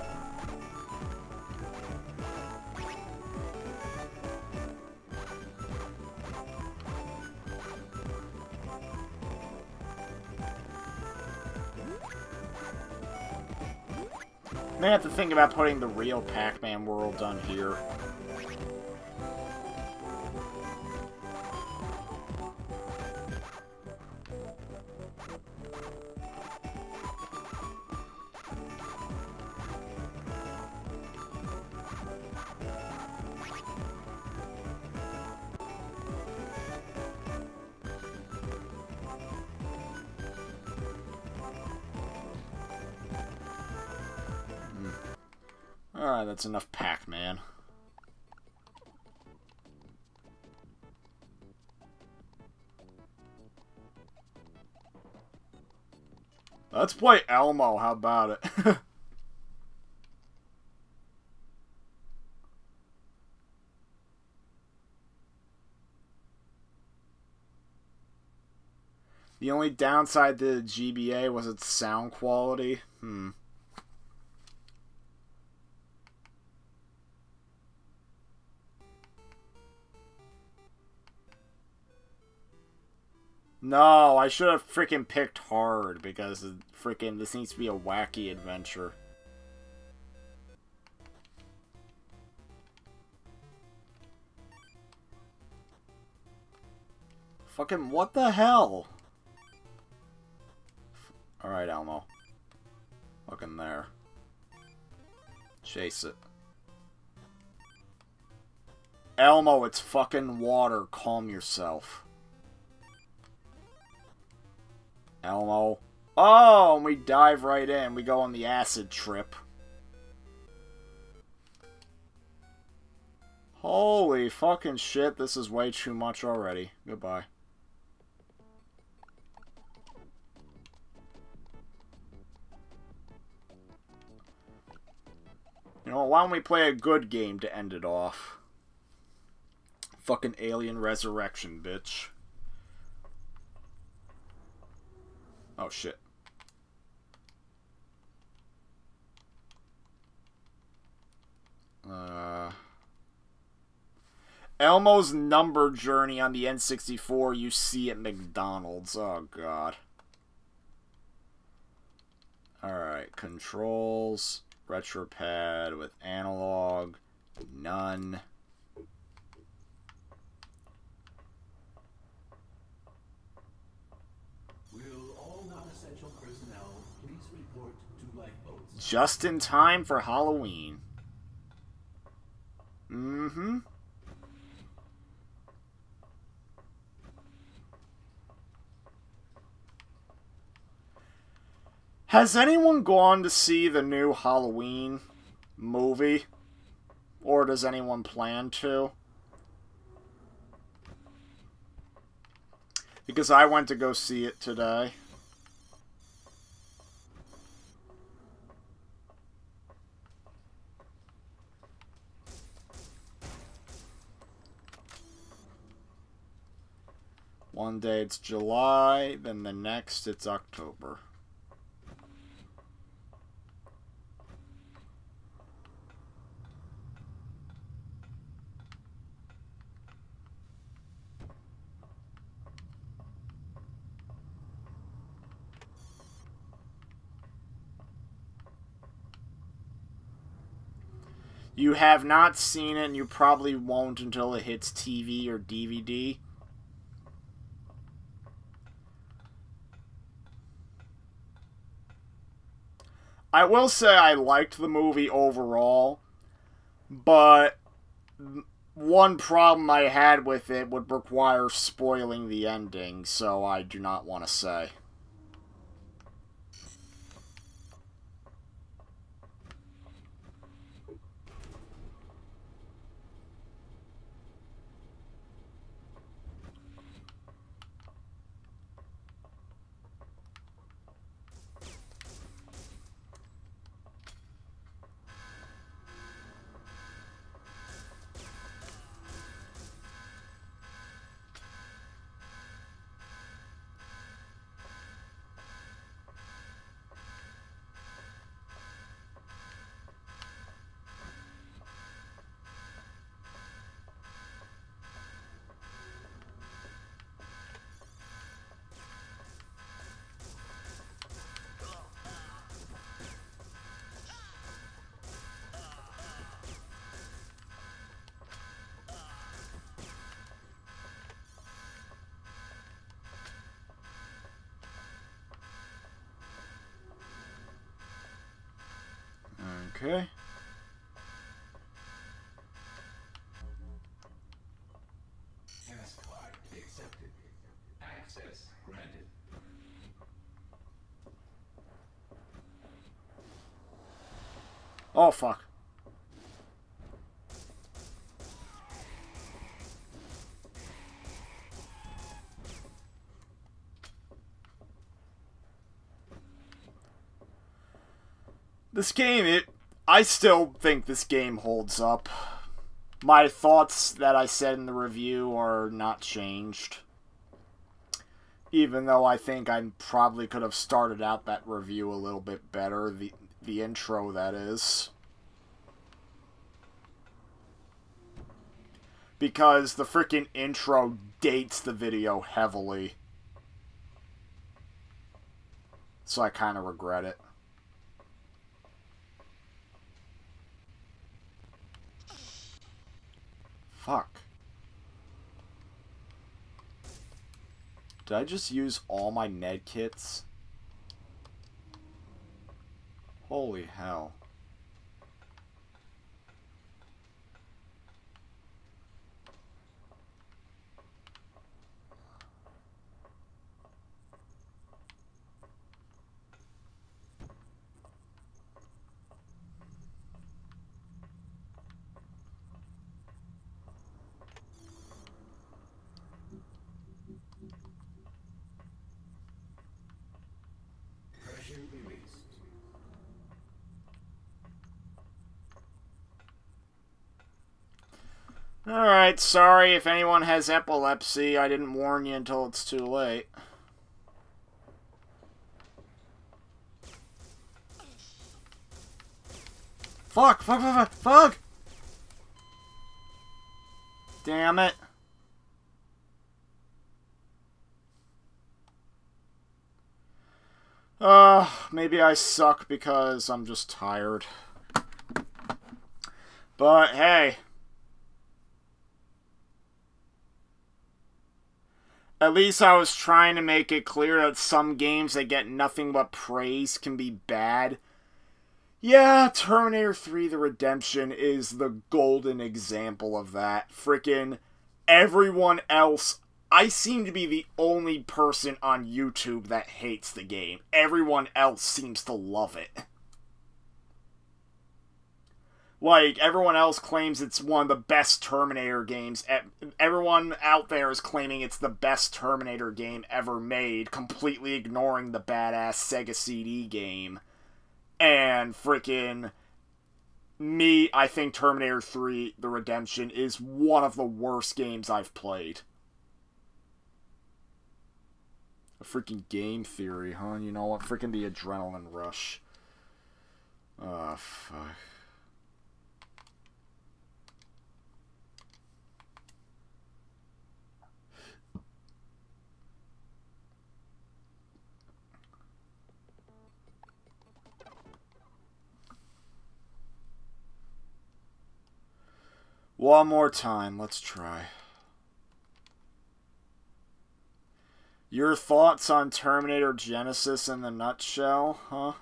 May have to think about putting the real Pac-Man world on here. Alright, that's enough Pac-Man. Let's play Elmo, how about it? The only downside to the GBA was its sound quality. No, I should have freaking picked hard because this needs to be a wacky adventure. Fucking what the hell? Alright, Elmo. Look in there. Chase it. Elmo, it's fucking water. Calm yourself. Elmo. Oh, and we dive right in. We go on the acid trip. Holy fucking shit, this is way too much already. Goodbye. You know, why don't we play a good game to end it off? Fucking Alien Resurrection, bitch. Oh, shit. Elmo's number journey on the N64 you see at McDonald's. Oh, God. Alright, controls. Retropad with analog. None. Will all non-essential personnel please report to lifeboats? Just in time for Halloween. Mm-hmm. Has anyone gone to see the new Halloween movie? Or does anyone plan to? Because I went to go see it today. One day it's July, then the next it's October. You have not seen it, and you probably won't until it hits TV or DVD. I will say I liked the movie overall, but one problem I had with it would require spoiling the ending, so I do not want to say. Okay. Task card accepted. Access granted. Oh, fuck. This game, I still think this game holds up. My thoughts that I said in the review are not changed. Even though I think I probably could have started out that review a little bit better. The intro, that is. Because the freaking intro dates the video heavily. So I kind of regret it. Fuck. Did I just use all my Ned kits? Holy hell. Alright, sorry if anyone has epilepsy. I didn't warn you until it's too late. Fuck! Fuck! Fuck! Fuck! Fuck! Damn it. Maybe I suck because I'm just tired. But hey. At least I was trying to make it clear that some games that get nothing but praise can be bad. Yeah, Terminator 3 The Redemption is the golden example of that. Frickin' everyone else, I seem to be the only person on YouTube that hates the game. Everyone else seems to love it. Like, everyone else claims it's one of the best Terminator games. Everyone out there is claiming it's the best Terminator game ever made, completely ignoring the badass Sega CD game. And frickin' me, I think Terminator 3 The Redemption is one of the worst games I've played. A freaking game theory, huh? You know what? Frickin' the adrenaline rush. Oh, fuck. One more time, let's try. Your thoughts on Terminator Genesis in the nutshell, huh?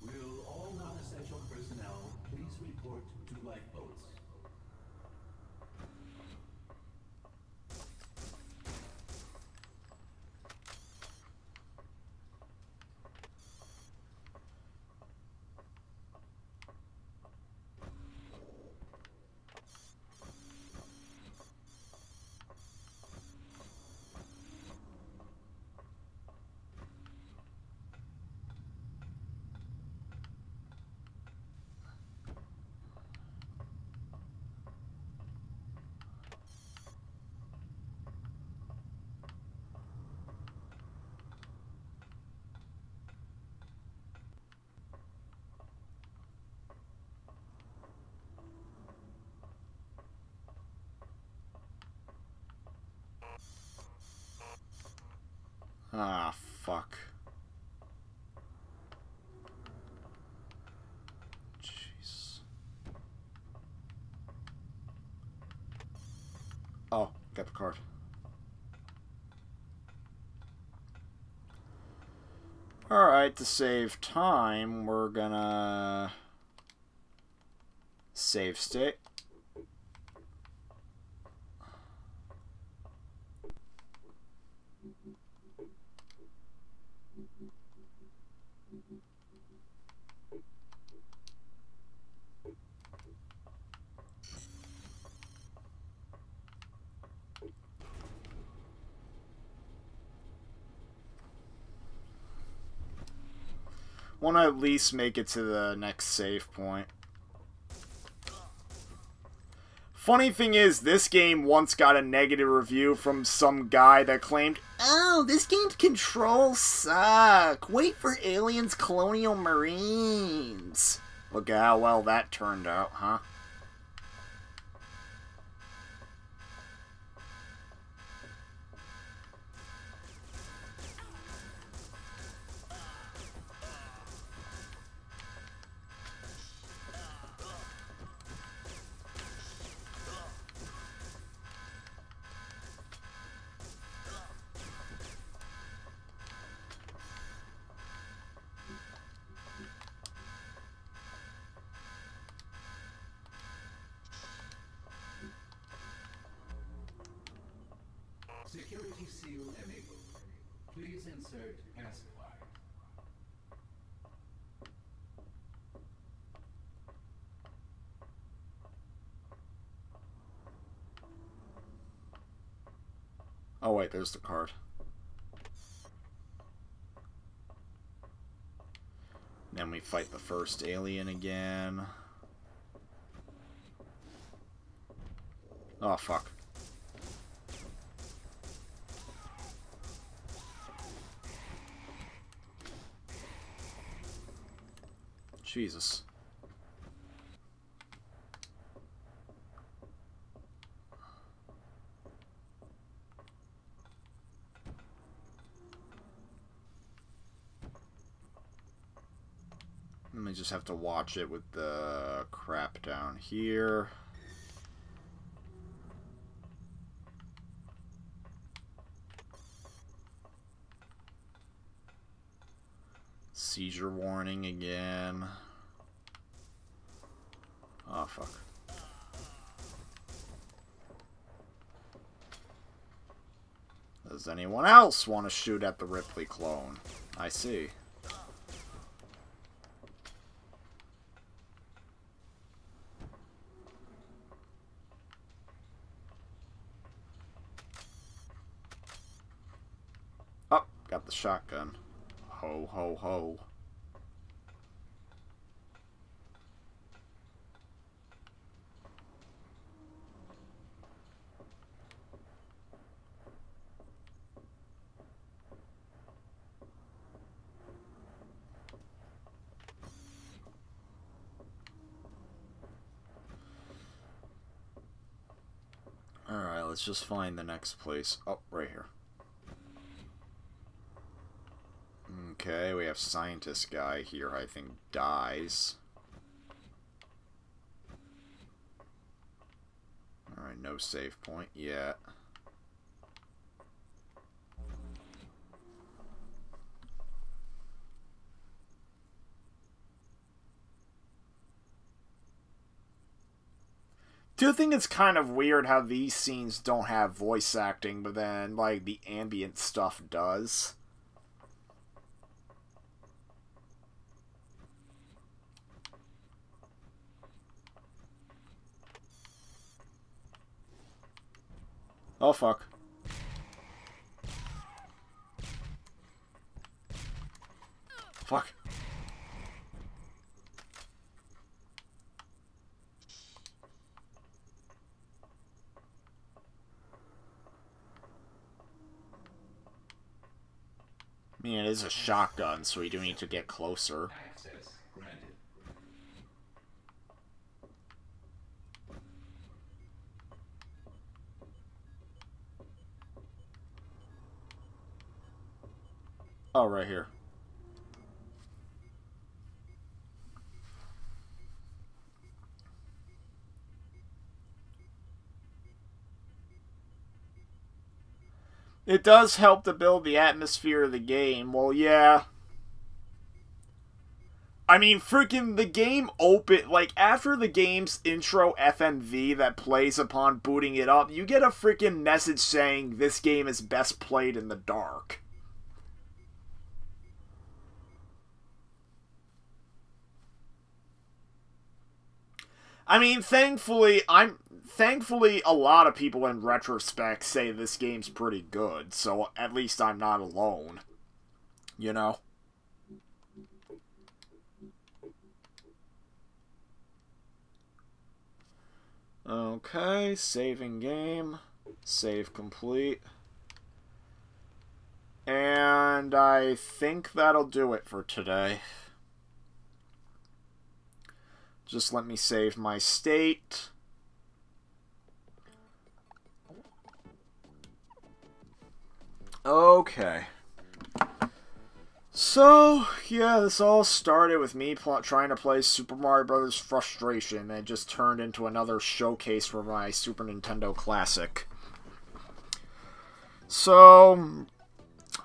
Will all non-essential personnel please report to lifeboats? Ah, fuck. Jeez. Oh, got the card. Alright, to save time, we're gonna save state. Want to at least make it to the next save point. Funny thing is, this game once got a negative review from some guy that claimed, "Oh, this game's controls suck. Wait for Aliens Colonial Marines." Look at how well that turned out, huh? Security seal enabled. Please insert password. Oh wait, there's the card. Then we fight the first alien again. Oh, fuck. Jesus. Let me just have to watch it with the crap down here. Seizure warning again. Oh, fuck. Does anyone else want to shoot at the Ripley clone? I see. Oh, got the shotgun. Ho, ho, ho. Alright, let's just find the next place. Oh, right here. Okay, we have scientist guy here, I think, dies. Alright, no save point yet. Do think it's kind of weird how these scenes don't have voice acting, but then, like, the ambient stuff does. Oh, fuck. Fuck. I mean, it is a shotgun, so we do need to get closer. Access granted. Oh, right here. It does help to build the atmosphere of the game. Well, yeah. I mean, freaking the game like, after the game's intro FMV that plays upon booting it up, you get a freaking message saying this game is best played in the dark. I mean, thankfully, a lot of people in retrospect say this game's pretty good, so at least I'm not alone. You know? Okay, saving game. Save complete. And I think that'll do it for today. Just let me save my state. Okay. So, yeah, this all started with me trying to play Super Mario Bros. Frustration, and it just turned into another showcase for my Super Nintendo Classic. So,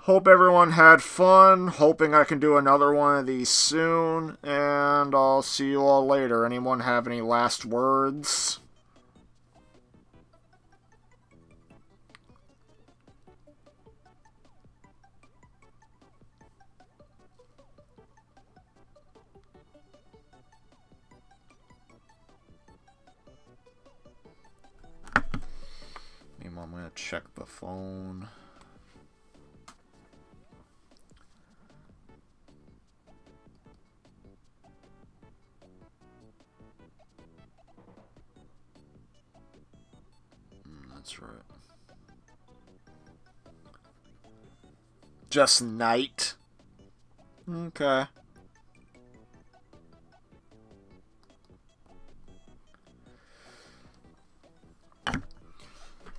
hope everyone had fun, hoping I can do another one of these soon, and I'll see you all later. Anyone have any last words? I'm gonna check the phone. That's right. Just night. Okay.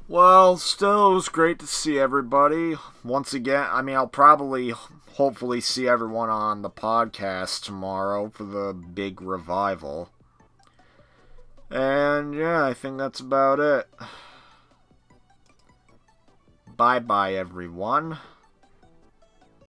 Well, still, it was great to see everybody. Once again, I mean, I'll probably, hopefully see everyone on the podcast tomorrow for the big revival. And, yeah, I think that's about it. Bye-bye, everyone.